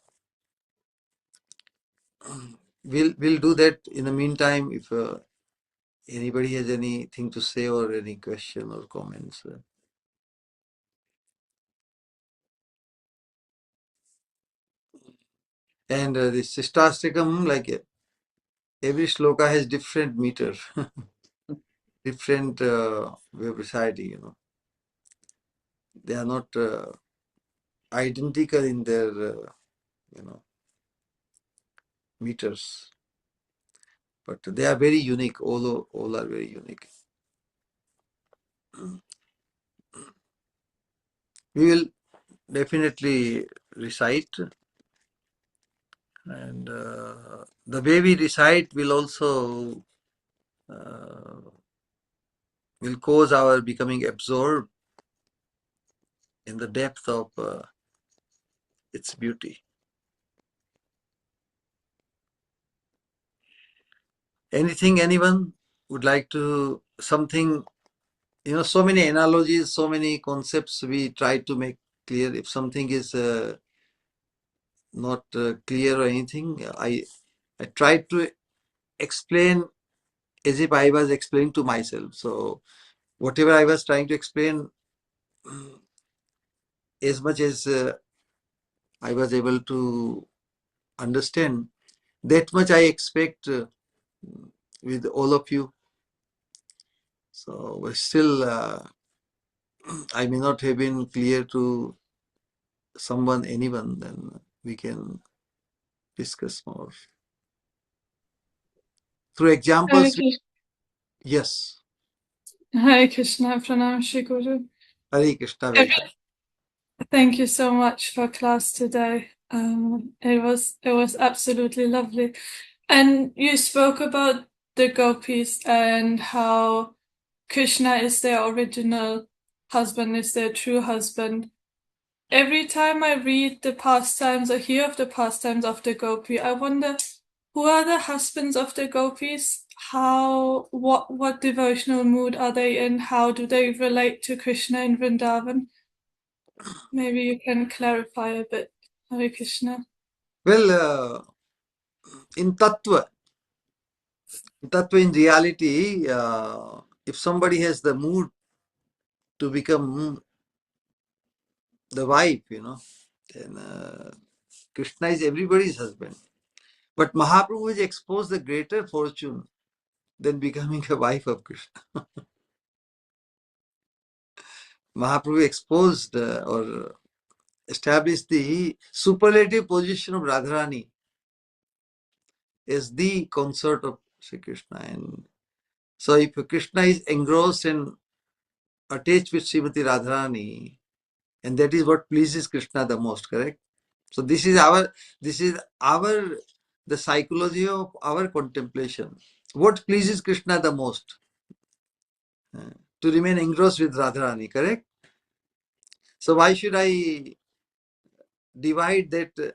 We'll do that. In the meantime, if anybody has anything to say or any question or comments. And this Sistastikam, like every sloka has different meter, different way of reciting, They are not identical in their, meters, but they are very unique. All are very unique. We will definitely recite, and the way we recite will also will cause our becoming absorbed in the depth of its beauty. Anything anyone would like to, something, so many analogies, so many concepts we try to make clear. If something is not clear or anything, I try to explain as if I was explaining to myself. So whatever I was trying to explain, as much as I was able to understand, that much I expect with all of you. So still, I may not have been clear to anyone, then we can discuss more. Through Hare examples, Krishna, yes. Hare Krishna, Pranam Shri Guru. Hare Krishna, welcome. Thank you so much for class today. It was absolutely lovely. And you spoke about the gopis and how Krishna is their original husband, is their true husband. Every time I read the pastimes or hear of the pastimes of the gopi, I wonder, who are the husbands of the gopis? What devotional mood are they in? How do they relate to Krishna in Vrindavan? Maybe you can clarify a bit, Hare Krishna. Well, in Tattva, in reality, if somebody has the mood to become the wife, then Krishna is everybody's husband. But Mahaprabhu has exposed the greater fortune than becoming a wife of Krishna. Mahaprabhu exposed or established the superlative position of Radharani as the consort of Sri Krishna. And so if Krishna is engrossed and attached with Srimati Radharani, and that is what pleases Krishna the most, correct? So this is the psychology of our contemplation. What pleases Krishna the most? To remain engrossed with Radharani, correct? So why should I divide that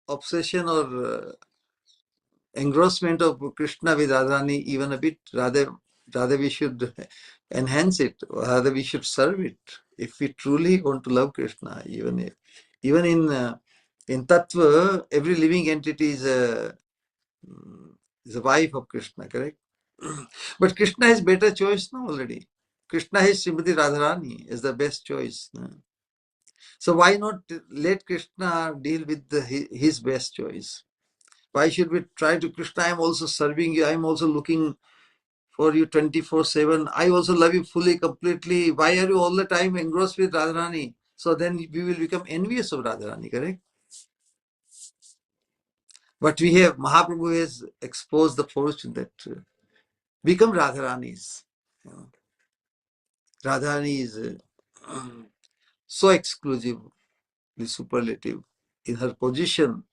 obsession or engrossment of Krishna with Radharani even a bit? Rather we should enhance it, or rather we should serve it. If we truly want to love Krishna, even in Tattva, every living entity is a wife of Krishna, correct? But Krishna has better choice now already. Krishna has Srimati Radharani as the best choice. No? So why not let Krishna deal with his best choice? Why should we try to Krishna? I am also serving you. I am also looking for you 24/7. I also love you fully, completely. Why are you all the time engrossed with Radharani? So then we will become envious of Radharani, correct? But Mahaprabhu has exposed the fortune that become Radharani's. You know. Radharani is so exclusively superlative in her position,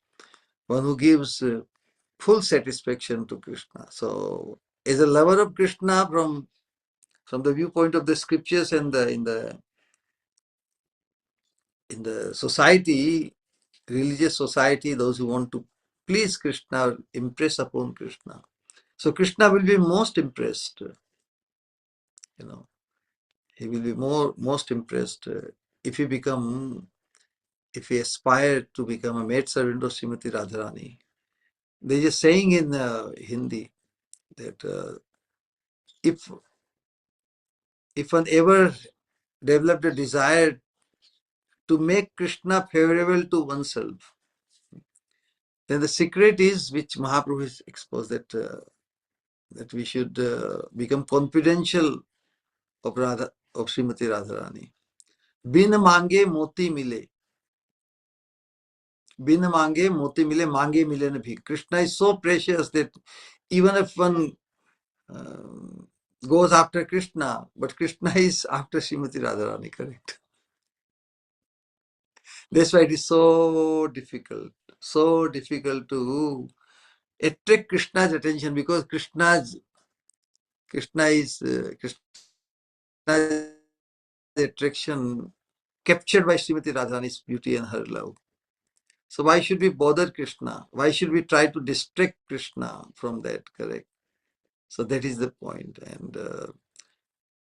one who gives full satisfaction to Krishna. So, as a lover of Krishna, from the viewpoint of the scriptures and in the society, religious society, those who want to please Krishna or impress upon Krishna. So Krishna will be most impressed, he will be most impressed if we aspire to become a maidservant of Srimati Radharani. There is a saying in Hindi that if one ever developed a desire to make Krishna favorable to oneself, then the secret is, which Mahaprabhu has exposed, that we should become confidential of Srimati Radharani. Bin mange moti mile. Bin mange moti mile, mange mile na bhi. Krishna is so precious that even if one goes after Krishna, but Krishna is after Srimati Radharani, correct? That's why it is so difficult to attract Krishna's attention, because Krishna's attraction captured by Srimati Radharani's beauty and her love. So why should we bother Krishna? Why should we try to distract Krishna from that, correct? So that is the point.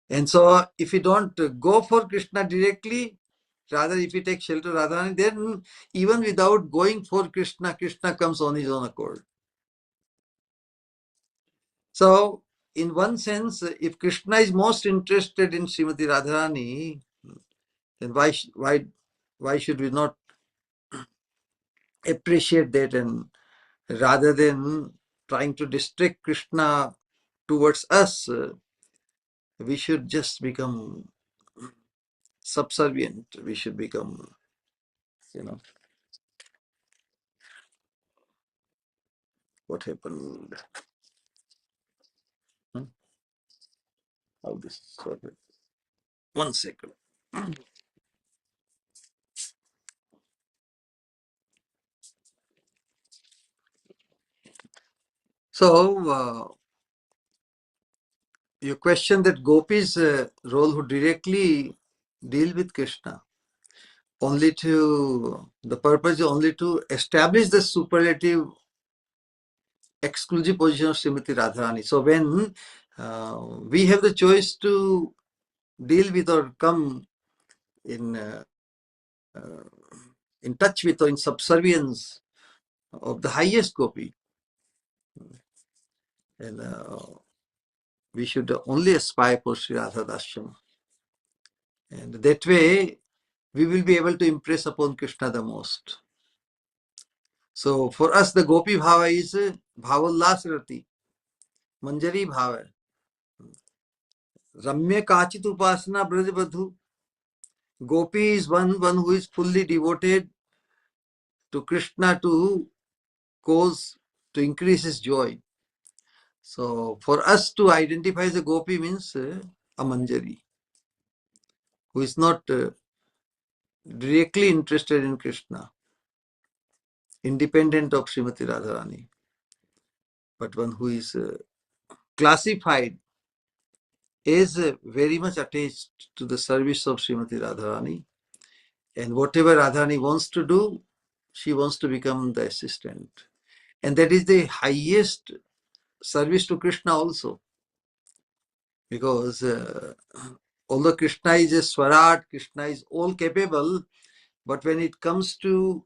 And so if we don't go for Krishna directly, rather if we take shelter Radharani, then even without going for Krishna, Krishna comes on his own accord. So in one sense, if Krishna is most interested in Srimati Radharani, then why should we not appreciate that, and rather than trying to distract Krishna towards us, we should just become subservient. We should become, what happened? How this sorted? 1 second. So, you question that gopis' role who directly deal with Krishna, only to the purpose is only to establish the superlative exclusive position of Srimati Radharani. So when we have the choice to deal with or come in touch with or in subservience of the highest gopi, and we should only aspire for Sri Radha Dashyam. And that way, we will be able to impress upon Krishna the most. So for us, the Gopi Bhava is Bhavallas Rati, Manjari Bhava, Ramya Kachit Upasana Braj Badhu. Gopi is one who is fully devoted to Krishna to cause, to increase his joy. So for us to identify the Gopi means a Manjari, who is not directly interested in Krishna, independent of Srimati Radharani, but one who is classified as very much attached to the service of Srimati Radharani, and whatever Radharani wants to do, she wants to become the assistant. And that is the highest service to Krishna also, because although Krishna is a Swarat, Krishna is all capable, but when it comes to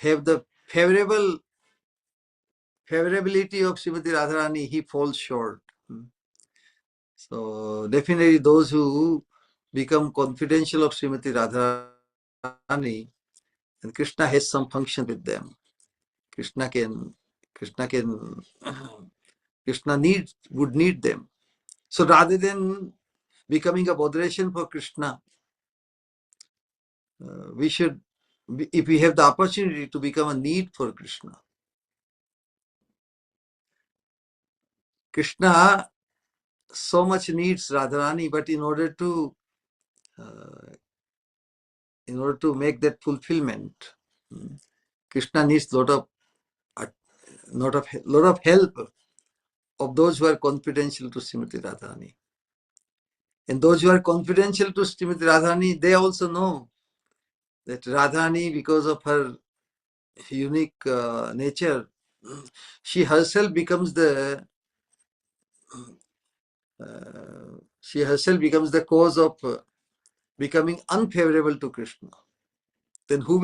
have the favorability of Srimati Radharani, he falls short. So definitely those who become confidential of Srimati Radharani, and Krishna has some function with them. Krishna would need them. So rather than becoming a botheration for Krishna, we should, if we have the opportunity to become a need for Krishna. Krishna so much needs Radharani, but in order to make that fulfillment, Krishna needs lot of help of those who are confidential to Srimati Radharani. And those who are confidential to Srimati Radharani, they also know that Radharani, because of her unique nature, she herself becomes the cause of becoming unfavorable to Krishna. Then who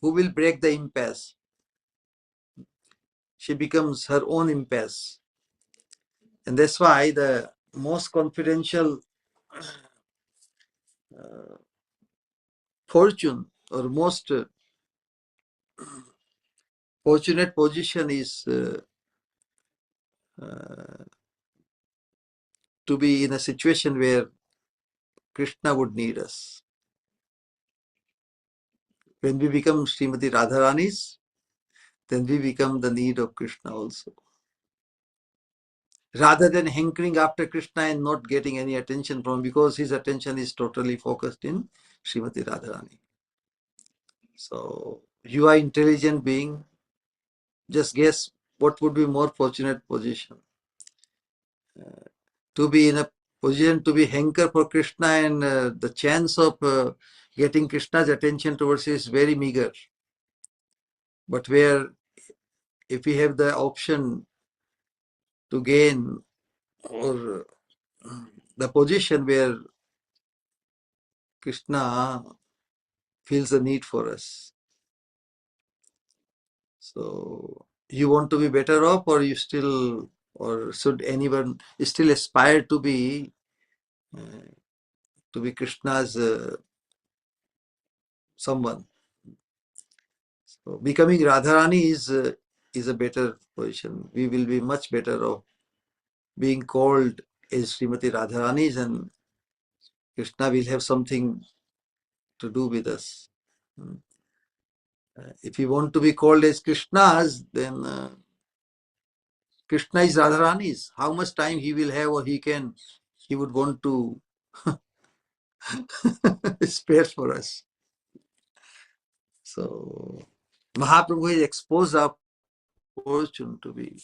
will break the impasse? She becomes her own impasse. And that's why the most confidential fortune or most fortunate position is to be in a situation where Krishna would need us. When we become Srimati Radharani's, then we become the need of Krishna also. Rather than hankering after Krishna and not getting any attention from him, because his attention is totally focused in Srimati Radharani. So you are intelligent being, just guess what would be more fortunate position. To be in a position to be hanker for Krishna, and the chance of getting Krishna's attention towards you is very meager. But where if we have the option to gain or the position where Krishna feels the need for us. So you want to be better off, or you still, or should anyone still aspire to be Krishna's someone? So becoming Radharani is a better position. We will be much better off being called as Srimati Radharani, and Krishna will have something to do with us. If we want to be called as Krishnas, then Krishna is Radharani's. How much time he will have or he would want to spare for us. So Mahaprabhu has exposed our fortune to be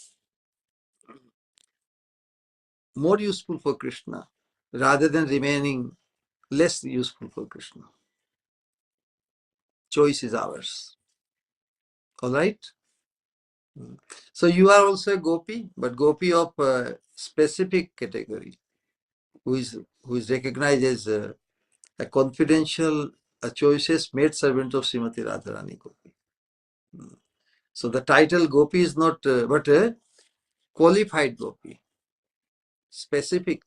more useful for Krishna rather than remaining less useful for Krishna. Choice is ours. All right? So you are also a gopi, but gopi of a specific category, who is recognized as a confidential, a choicest maid servant of Srimati Radharani Gopi. So the title gopi is not, but a qualified gopi, specific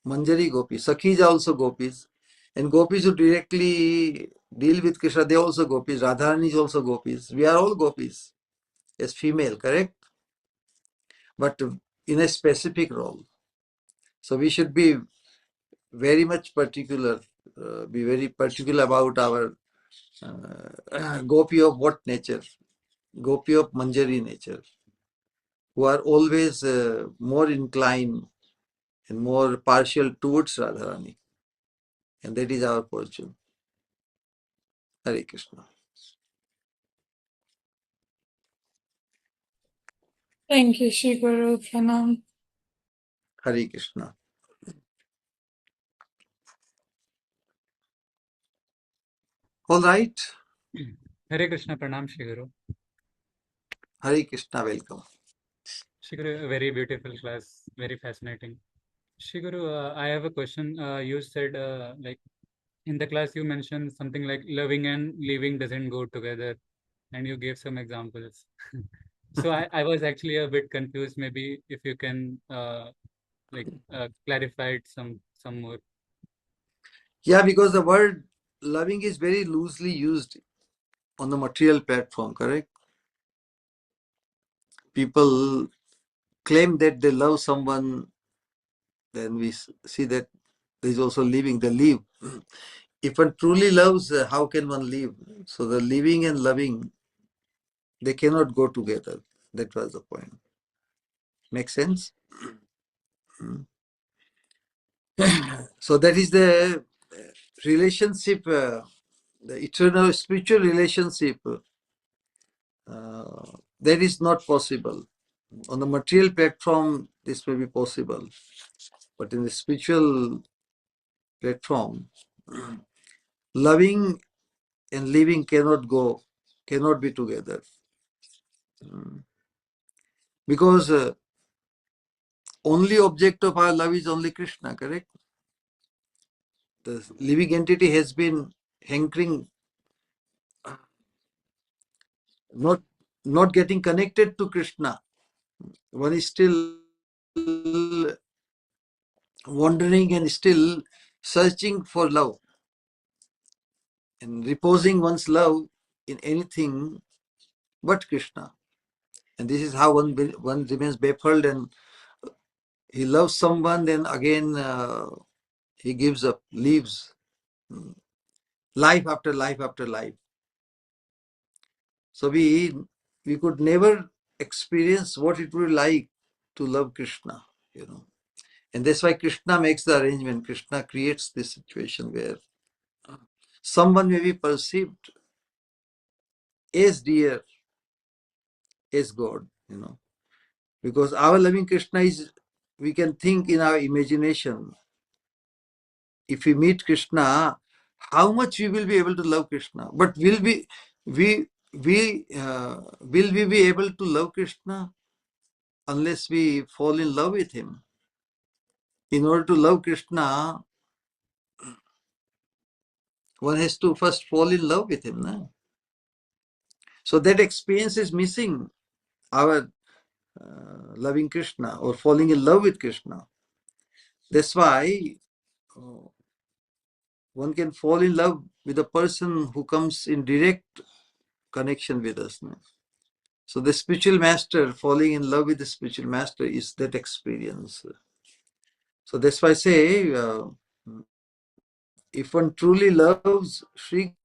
Manjari gopi. Sakhis are also gopis, and gopis who directly deal with Krishna, they are also gopis. Radharani is also gopis. We are all gopis as female, correct? But in a specific role. So we should be very much particular, be very particular about our gopi of what nature? Gopi of Manjari nature, who are always more inclined and more partial towards Radharani. And that is our fortune. Hare Krishna. Thank you, Shri Guru. Pranam. Hare Krishna. All right. Hare Krishna, Pranam Shri Guru. Hare Krishna, welcome. Shri Guru, a very beautiful class, very fascinating. Shri Guru, I have a question. You said, like, in the class you mentioned something like loving and leaving doesn't go together, and you gave some examples. So I was actually a bit confused. Maybe if you can, clarify it some more. Yeah, because the word loving is very loosely used on the material platform, correct? People claim that they love someone, then we see that there is also leaving, they leave. If one truly loves, how can one leave? So the living and loving, they cannot go together. That was the point. Make sense? So that is the relationship, the eternal spiritual relationship. That is not possible. On the material platform, this may be possible, but in the spiritual platform, loving and living cannot be together. Because only object of our love is only Krishna, correct? The living entity has been hankering, not getting connected to Krishna. One is still wandering and still searching for love and reposing one's love in anything but Krishna. And this is how one remains baffled, and he loves someone, then again he gives up, leaves, life after life after life. So we could never experience what it would be like to love Krishna, you know. And that's why Krishna makes the arrangement. Krishna creates this situation where someone may be perceived as dear as God, you know. Because our loving Krishna is, we can think in our imagination, if we meet Krishna, how much we will be able to love Krishna. But will we be able to love Krishna unless we fall in love with him? In order to love Krishna, one has to first fall in love with him. No? So that experience is missing, our loving Krishna or falling in love with Krishna. That's why one can fall in love with a person who comes in direct connection with us. No? So the spiritual master, falling in love with the spiritual master, is that experience. So that's why I say, if one truly loves Sri,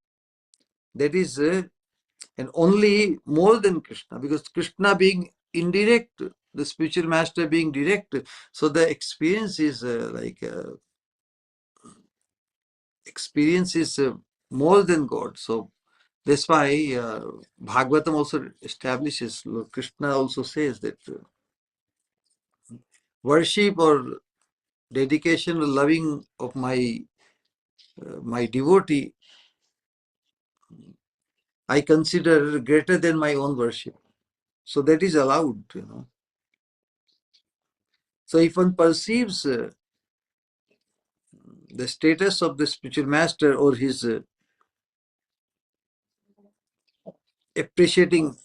that is and only more than Krishna, because Krishna being indirect, the spiritual master being direct, so the experience is experience is more than God. So that's why Bhagavatam also establishes, Krishna also says that worship or dedication or loving of my devotee, I consider greater than my own worship. So that is allowed, So if one perceives the status of the spiritual master or his appreciating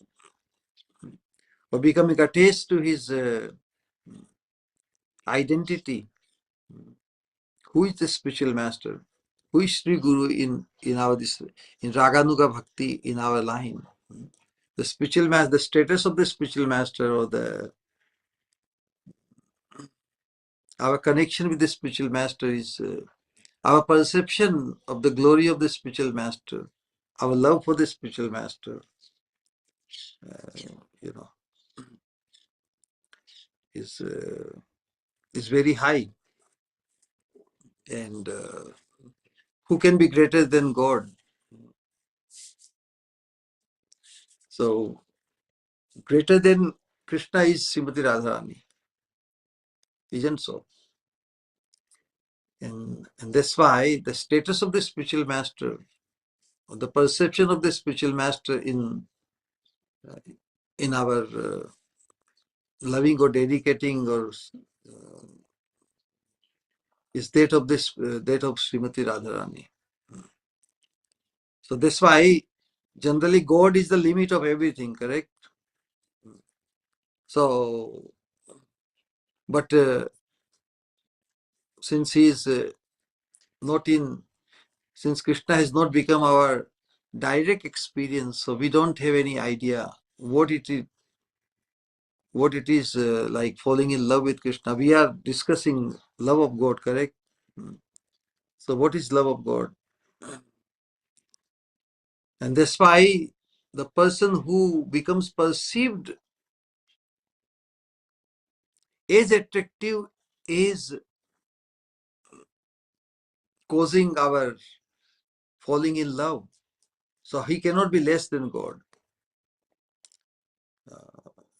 or becoming attached to his identity, who is the spiritual master? Who is Sri Guru in our this in Raganuga Bhakti in our line? The spiritual master, the status of the spiritual master, or our connection with the spiritual master is our perception of the glory of the spiritual master, our love for the spiritual master, you know, is very high. And who can be greater than God? So greater than Krishna is Srimati Radharani, isn't so? And that's why the status of the spiritual master, or the perception of the spiritual master in our loving or dedicating or is that of this that of Srimati Radharani. So that's why generally God is the limit of everything, correct? So, but since he is not in, since Krishna has not become our direct experience, so we don't have any idea what it is like falling in love with Krishna. We are discussing love of God, correct? So what is love of God? And that's why the person who becomes perceived as attractive is causing our falling in love. So he cannot be less than God,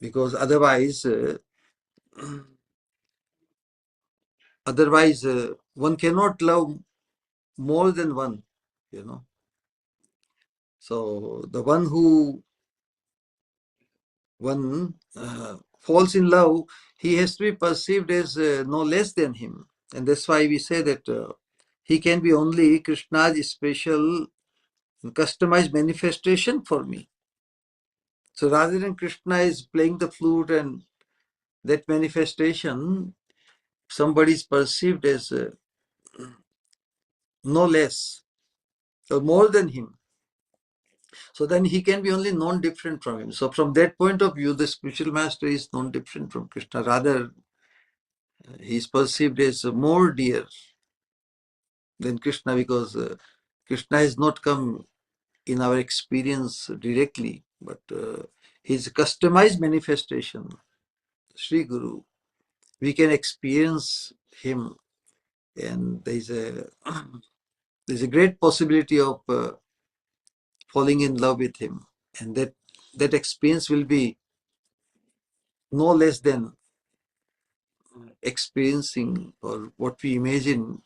because otherwise one cannot love more than one. So the one who one falls in love, he has to be perceived as no less than him. And that's why we say that he can be only Krishna's special customized manifestation for me. So rather than Krishna is playing the flute and that manifestation, somebody is perceived as no less or more than him. So then he can be only non-different from him. So from that point of view, the spiritual master is non-different from Krishna. Rather, he is perceived as more dear than Krishna, because Krishna has not come in our experience directly, but his customized manifestation, Sri Guru, we can experience him, and there's a great possibility of falling in love with him, and that experience will be no less than experiencing or what we imagine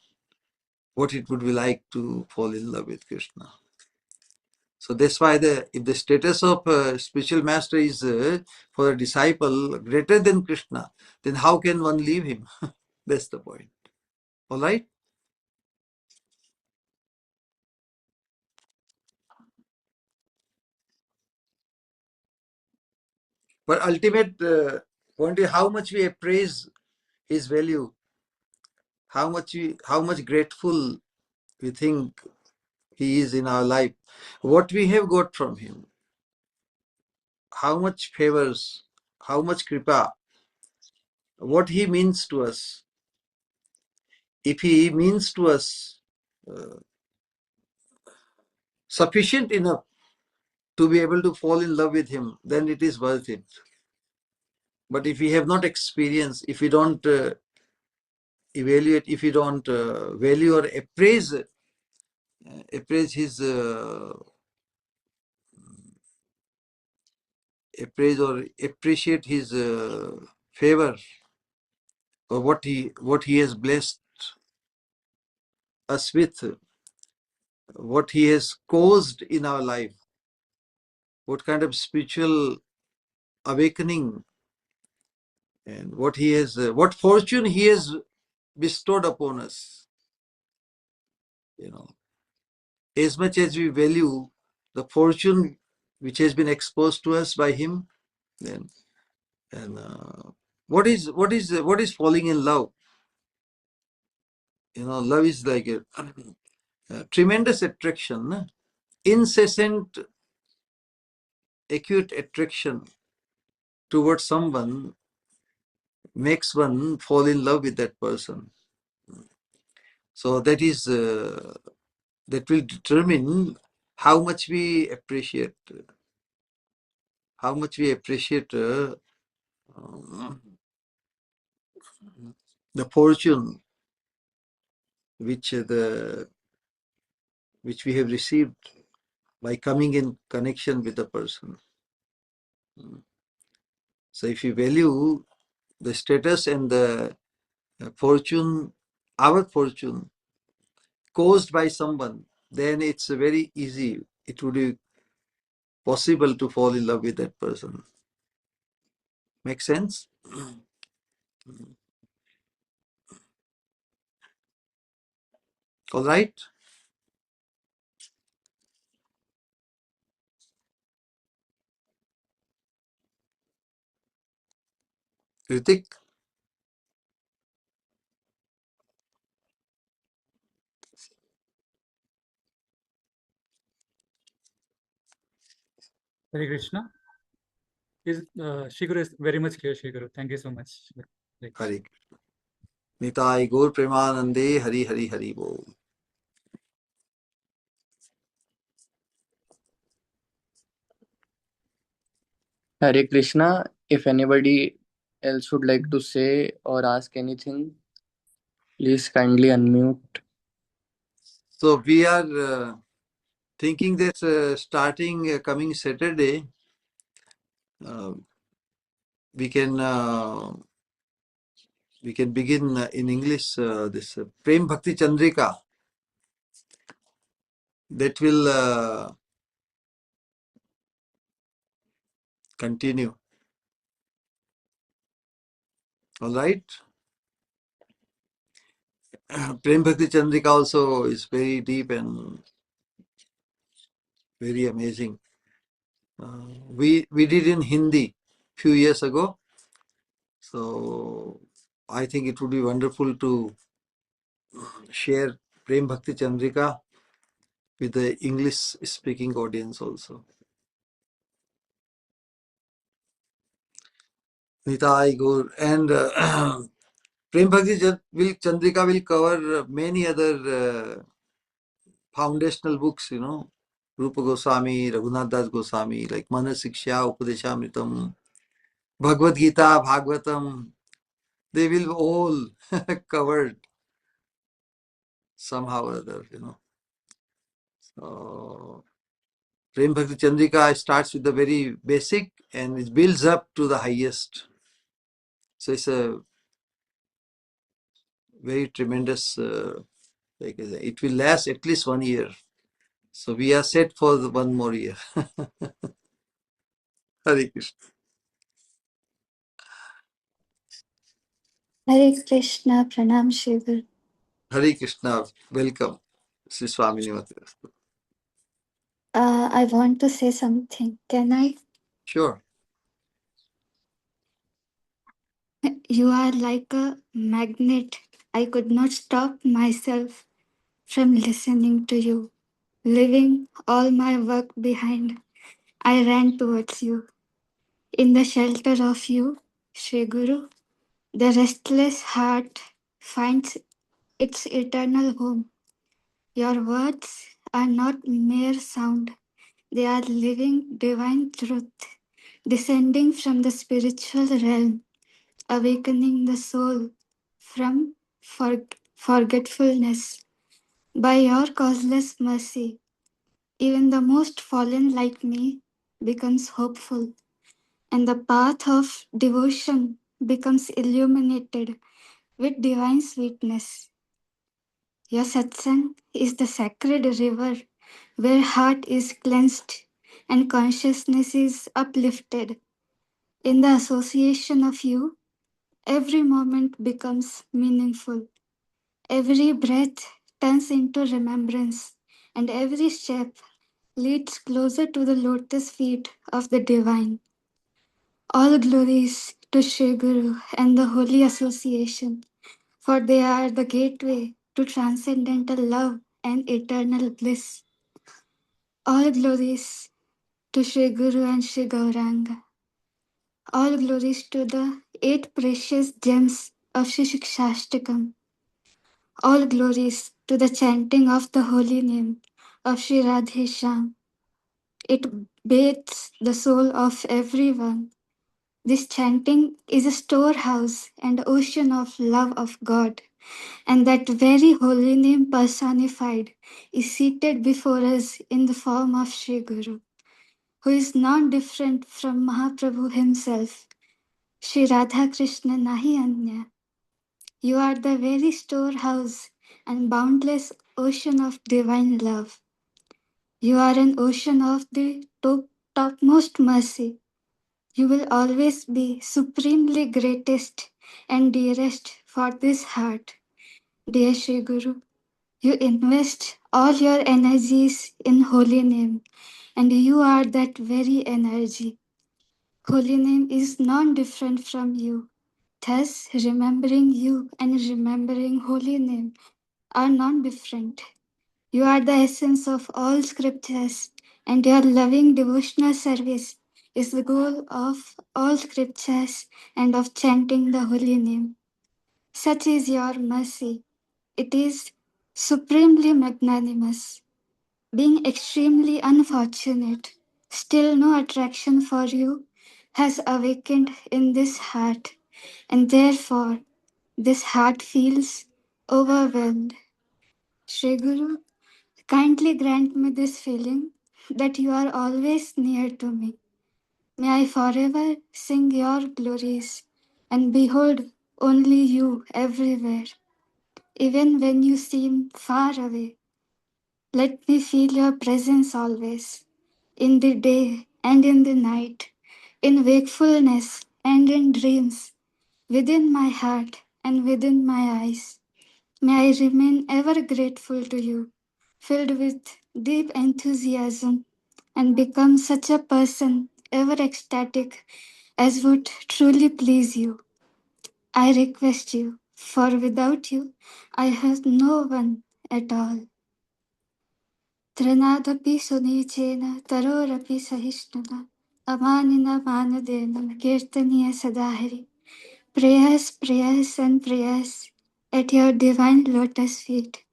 what it would be like to fall in love with Krishna. So that's why if the status of spiritual master is for a disciple greater than Krishna, then how can one leave him? That's the point. All right. But ultimate point is how much we appraise his value, how much grateful we think he is in our life, what we have got from him. how much favors, how much kripa, what he means to us. If he means to us sufficient enough to be able to fall in love with him, then it is worth it. But if we have not experienced, if we don't evaluate, if we don't value or appraise his appraise or appreciate his favor, or what he has blessed us with, what he has caused in our life, what kind of spiritual awakening, and what he has, what fortune he has bestowed upon us. You know, as much as we value the fortune which has been exposed to us by him, then and what is falling in love? You know, love is like a tremendous attraction, incessant, acute attraction towards someone makes one fall in love with that person. So that is that will determine how much we appreciate, the fortune which which we have received by coming in connection with the person. So if you value the status and the fortune, our fortune caused by someone, then it's very easy. It would be possible to fall in love with that person. Make sense? All right. Ritik? Hare Krishna. Is Shiguru is very much clear, Shiguru. Thank you so much. Hare Krishna. Hari. Nitai Gaur Premanande Hari Hari Hari Bol. Hare Krishna. If anybody else would like to say or ask anything, please kindly unmute. So we are thinking that starting coming Saturday, we can begin in English this Prem Bhakti Chandrika. That will continue. All right. Prem Bhakti Chandrika also is very deep and very amazing. We did in Hindi few years ago. So I think it would be wonderful to share Prem Bhakti Chandrika with the English speaking audience also. Nitai Gaur. And Prem Bhakti Chandrika will cover many other foundational books, you know, Rupa Goswami, Raghunath Das Goswami, like Mana Siksha, Upadeshamritam, Bhagavad Gita, Bhagavatam. They will all covered somehow or other, you know. So Prem Bhakti Chandrika starts with the very basic and it builds up to the highest. So it's a very tremendous, like it will last at least 1 year. So we are set for the 1 more year. Hare Krishna. Hare Krishna, Pranam Shiva. Hare Krishna. Welcome. Sri Swamini Mataji. I want to say something. Can I? Sure. You are like a magnet. I could not stop myself from listening to you. Leaving all my work behind, I ran towards you. In the shelter of you, Sri Guru, the restless heart finds its eternal home. Your words are not mere sound, they are living divine truth, descending from the spiritual realm, awakening the soul from forgetfulness. By your causeless mercy, even the most fallen like me becomes hopeful, and the path of devotion becomes illuminated with divine sweetness. Your satsang is the sacred river where heart is cleansed and consciousness is uplifted. In the association of you, every moment becomes meaningful. Every breath turns into remembrance, and every step leads closer to the lotus feet of the divine. All glories to Sri Guru and the holy association, for they are the gateway to transcendental love and eternal bliss. All glories to Sri Guru and Sri Gauranga. All glories to the 8 precious gems of Sri Sikshastakam. All glories to the chanting of the holy name of Sri Radhesham. It bathes the soul of everyone. This chanting is a storehouse and ocean of love of God, and that very holy name personified is seated before us in the form of Sri Guru, who is not different from Mahaprabhu himself. Sri Radha Krishna Nahi Anya. You are the very storehouse and boundless ocean of divine love. You are an ocean of the topmost mercy. You will always be supremely greatest and dearest for this heart. Dear Sri Guru, you invest all your energies in holy name, and you are that very energy. Holy name is non different from you. Thus, remembering you and remembering holy name are non different. You are the essence of all scriptures, and your loving devotional service is the goal of all scriptures and of chanting the holy name. Such is your mercy. It is supremely magnanimous. Being extremely unfortunate, still no attraction for you has awakened in this heart, and therefore this heart feels overwhelmed. Shri Guru, kindly grant me this feeling that you are always near to me. May I forever sing your glories and behold only you everywhere, even when you seem far away. Let me feel your presence always, in the day and in the night, in wakefulness and in dreams, within my heart and within my eyes. May I remain ever grateful to you, filled with deep enthusiasm, and become such a person ever ecstatic as would truly please you. I request you, for without you, I have no one at all. Trinadapi sunicena tarorapi sahishnuna amanina manadena kirtaniya sadahari. Prayers, prayers, and prayers at your divine lotus feet.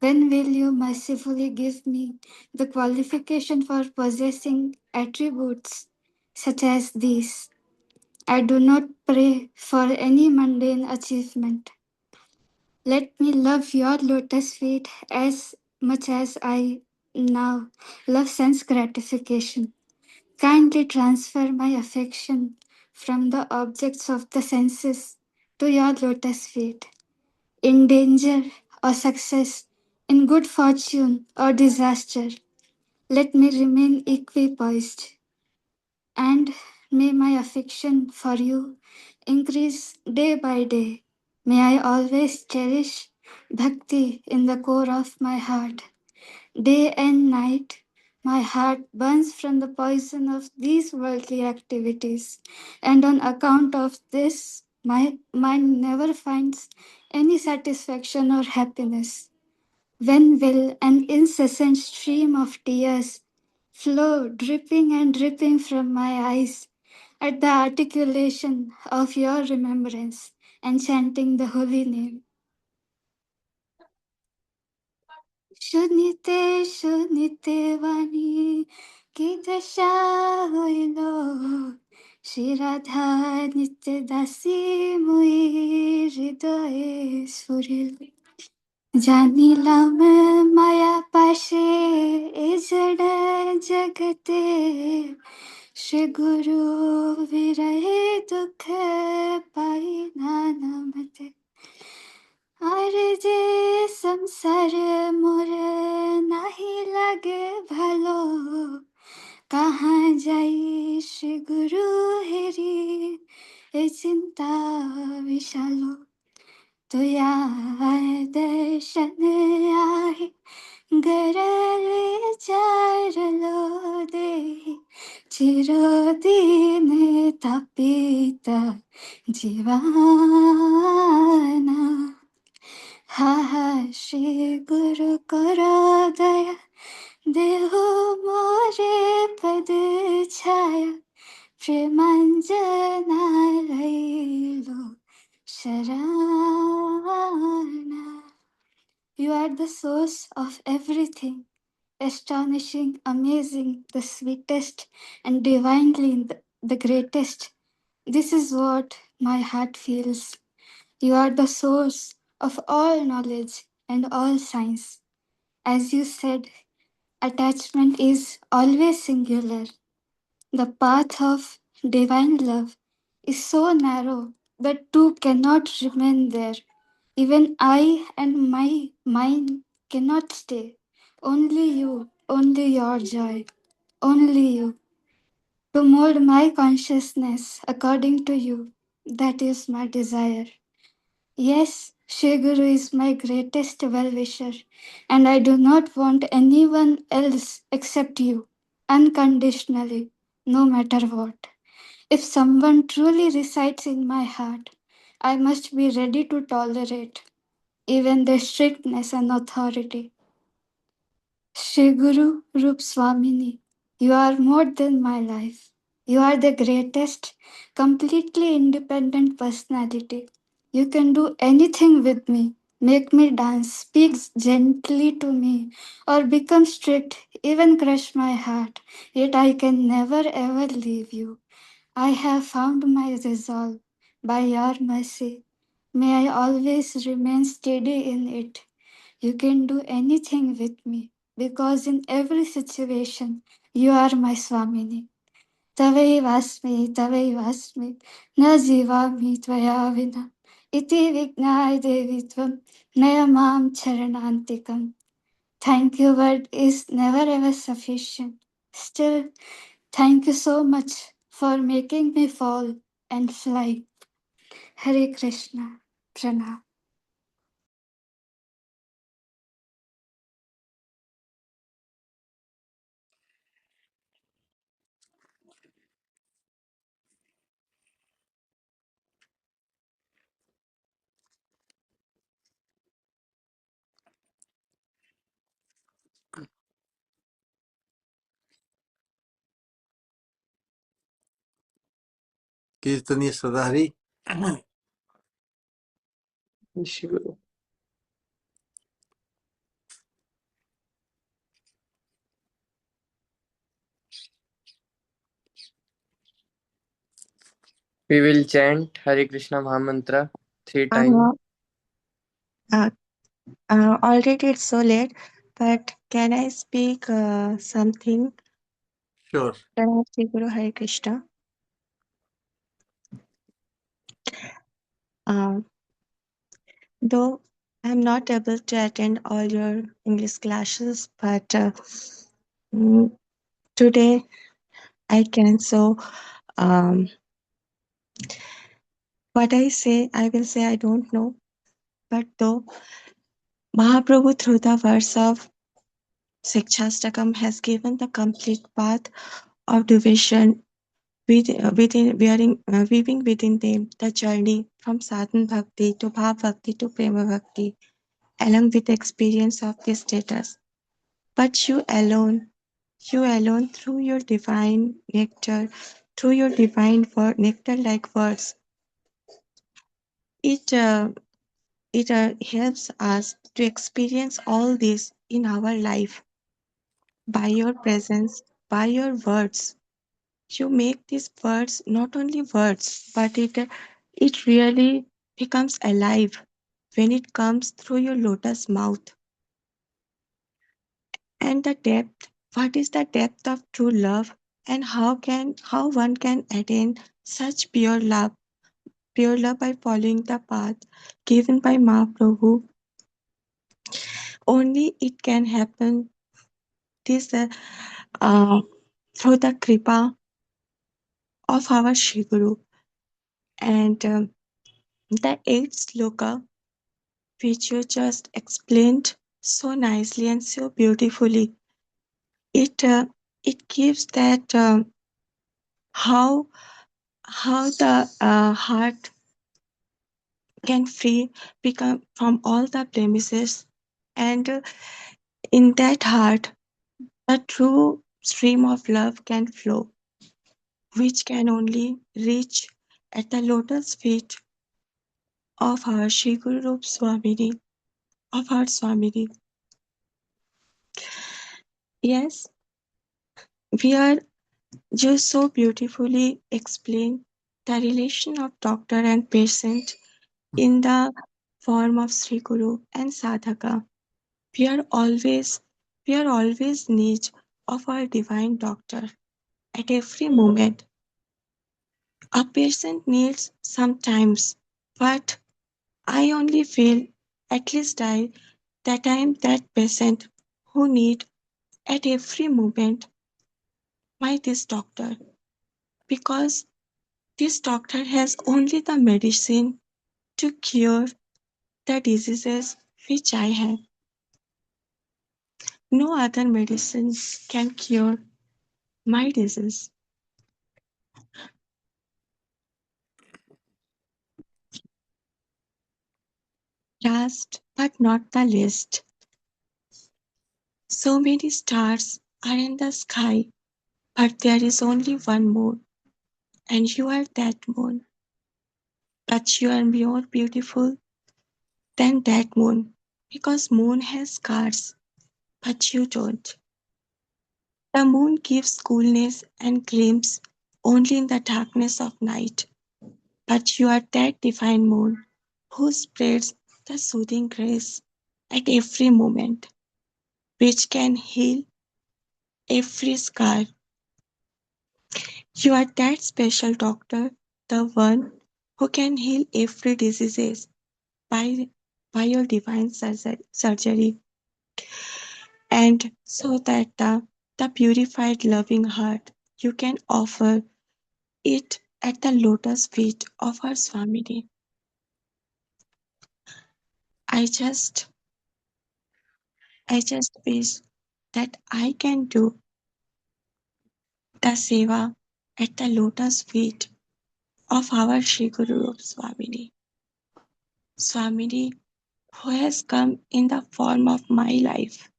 When will you mercifully give me the qualification for possessing attributes such as these? I do not pray for any mundane achievement. Let me love your lotus feet as much as I now love sense gratification. Kindly transfer my affection from the objects of the senses to your lotus feet. In danger or success, in good fortune or disaster, let me remain equipoised, and may my affection for you increase day by day. May I always cherish bhakti in the core of my heart. Day and night, my heart burns from the poison of these worldly activities, and on account of this, my mind never finds any satisfaction or happiness. When will an incessant stream of tears flow dripping and dripping from my eyes at the articulation of your remembrance and chanting the holy name. Shunite, shunite vani, ki dasha hoilo. Shri Radha nitya dasi mui hridaye suril. জানিলাম মায়া পাশে এ জড় জগতে শ্রী গুরু বিরহে দুঃখ পাই না নামতে আর যে সংসার মোর নাহি লাগে ভালো কাহা যাই শ্রী গুরু হেরি এ চিন্তা বিশালো तुया दर्शन आहे गरले चारलो दे चिरदिन तपित जीवाना हा हा श्री गुरु करो दया देहो मोरे पद छाया प्रेमांजना लैलो Sharana. You are the source of everything, astonishing, amazing, the sweetest, and divinely the greatest. This is what my heart feels. You are the source of all knowledge and all science. As you said, attachment is always singular. The path of divine love is so narrow that two cannot remain there. Even I and my mind cannot stay. Only you, only your joy, only you. To mold my consciousness according to you, that is my desire. Yes, Shri Guru is my greatest well-wisher, and I do not want anyone else except you, unconditionally, no matter what. If someone truly resides in my heart, I must be ready to tolerate even their strictness and authority. Shri Guru Rup Swamini, you are more than my life. You are the greatest, completely independent personality. You can do anything with me, make me dance, speak gently to me, or become strict, even crush my heart. Yet I can never ever leave you. I have found my resolve by your mercy. May I always remain steady in it. You can do anything with me because in every situation you are my Swamini. Tavai vasmi, na jivami tvaya vina. Iti vignai devi tvam, nayamam charanantikam. Thank you word is never ever sufficient. Still, thank you so much for making me fall and fly. Hare Krishna. Pranam. Kirtaniya Sadhari. Shri Guru. We will chant Hare Krishna Mahamantra 3 times. Uh, Already it's so late, but can I speak something? Sure. Sri Guru Hare Krishna. Though I'm not able to attend all your English classes, but today I can. So, what I will say, I don't know. But though Mahaprabhu, through the verse of Sikshastakam, has given the complete path of devotion weaving within them the journey from sadhan bhakti to bhav bhakti to prema bhakti, along with the experience of this status. But you alone through your divine nectar, through your divine word, nectar-like words. It helps us to experience all this in our life by your presence, by your words. You make these words not only words, but it really becomes alive when it comes through your lotus mouth. And the depth, what is the depth of true love, and how one can attain such pure love by following the path given by Mahaprabhu. Only it can happen this uh, through the kripa of our Shri Guru. And the eighth sloka, which you just explained so nicely and so beautifully, it it gives that how the heart can free become from all the blemishes, and in that heart a true stream of love can flow, which can only reach at the lotus feet of our Shri Guru Rup Swamini, of our Swamini. Yes, we are just so beautifully explain the relation of doctor and patient in the form of Sri Guru and Sadhaka. We are always we are always need of our divine doctor at every moment. A patient needs sometimes, but I only feel, at least that I am that patient who need at every moment my this doctor, because this doctor has only the medicine to cure the diseases which I have. No other medicine can cure my disease. Last but not the least, so many stars are in the sky, but there is only one moon, and you are that moon. But you are more beautiful than that moon, because moon has scars, but you don't. The moon gives coolness and gleams only in the darkness of night, but you are that divine moon who spreads the soothing grace at every moment, which can heal every scar. You are that special doctor, the one who can heal every disease by, by your divine surgery, and so that the purified loving heart you can offer it at the lotus feet of our Swamini. I just I just wish that I can do the seva at the lotus feet of our Sri Guru Swamini. Swamini, who has come in the form of my life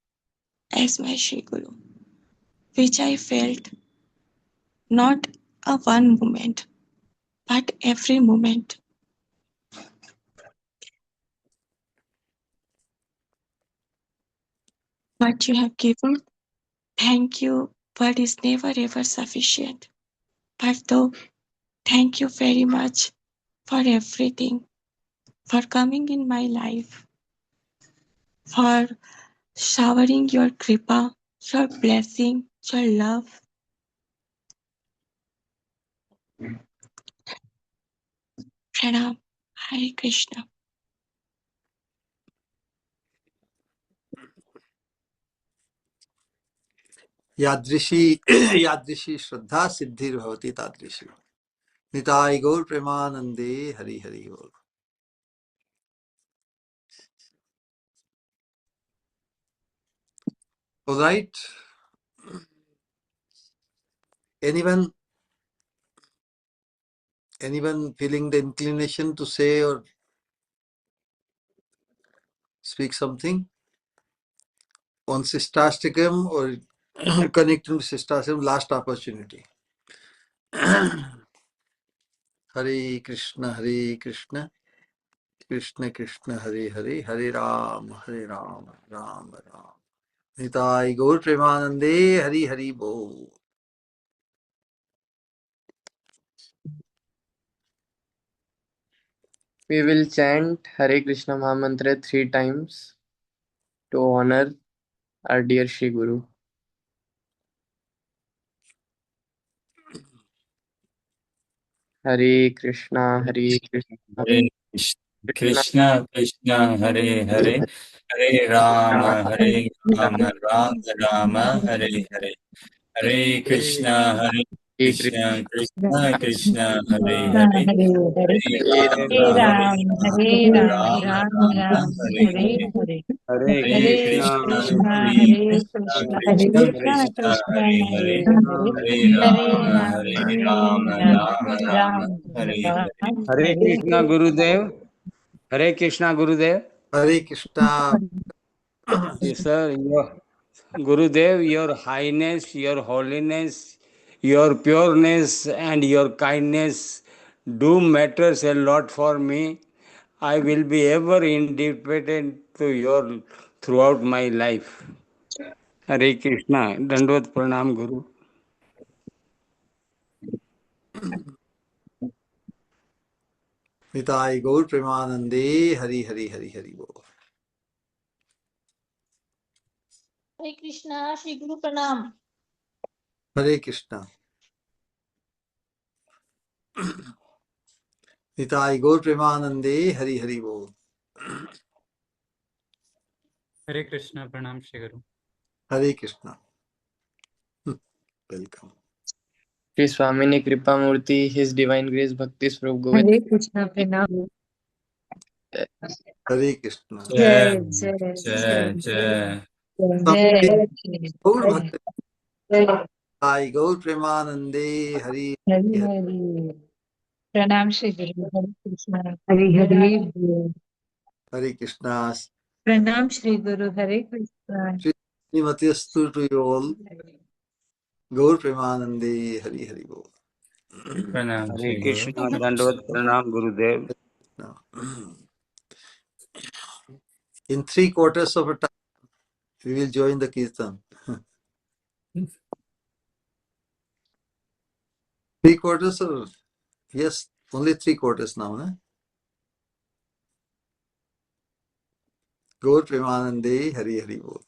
as my Sri Guru, which I felt not a one moment, but every moment. What you have given, thank you, but is never ever sufficient. But though, thank you very much for everything, for coming in my life, for showering your kripa, your blessing, your love. Pranam. Hare Krishna. यादृशी यादृशी श्रद्धा सिद्धिर्भवति तादृशी निताय गौर प्रेमानंदे हरि हरि बोल. All right. Anyone feeling the inclination to say or speak something on Sistastakam or connecting to Sistastakam? Last opportunity. Hare Krishna, Krishna Krishna, Hare Hare Ram, Ram Ram. Nitai Gaur Premanande, Hari Hari Bol. We will chant Hare Krishna Mahamantra 3 times to honor our dear Shri Guru. Hare Krishna, Hare Krishna, Hare Krishna Krishna, Krishna Hare Hare, Hare Rama, Hare Rama, Rama Rama, Hare Hare. Hare Krishna, Hare Krishna, Krishna Krishna, Hare Hare Hare, Hare, Hare Hare Rama, Ram, Hare Ram, Rama Ram Rama, Ram, Hare Hare Hare. Hare. Hare Hare Hare Krishna, Krishna, Krishna, Hare Hare Krishna, Krishna, Krishna Krishna Krishna, Krishna, Hare Hare Hare, Hare. Hare Hare Rama, Ram, Hare Hare Rama, Ram, Rama Rama, Ram Hare Hare. Ram, Hare Hare Krishna Gurudev, Hare Krishna Gurudev. Hare Krishna. Yes, sir. Gurudev, your highness, your holiness, your pureness, and your kindness do matters a lot for me. I will be ever independent to your throughout my life. Hare Krishna, Dandvat Pranam Guru. Nitai Gaur Premanande, Hari Hari Hari Hari Bol. Hare Krishna, Shri Guru Pranam. Hare Krishna. Nitai Gaur Premanande, Hari Hari Bol. Hare Krishna, Pranam Shri Guru. Hare Krishna. Welcome. Shri Swamini Kripa Murti, His Divine Grace Bhaktisvarupa Govinda. Hare Krishna, Pranam. Hare Krishna. Jai, Jai, Jai, Jai, Jai, Jai. Jai, Gaur Jai, Bhakti. Jai. Nitai Gaur Premanande, Hari Hare Hari. Hare. Pranam Shri Guru, Hare Krishna, Hare Hare. Hare Krishna. Pranam Shri Guru, Hare Krishna. Srimati Astu to you all. Gaur Premanande, Hari Hari Bol. Pranam Hare Shri Guru. Krishna, Dandvat Pranam Gurudev. Now, in 3/4 of a time, we will join the Kirtan. 3/4 or yes, only 3/4 now. Na? Gaur Premanande, Hari Hari Bol.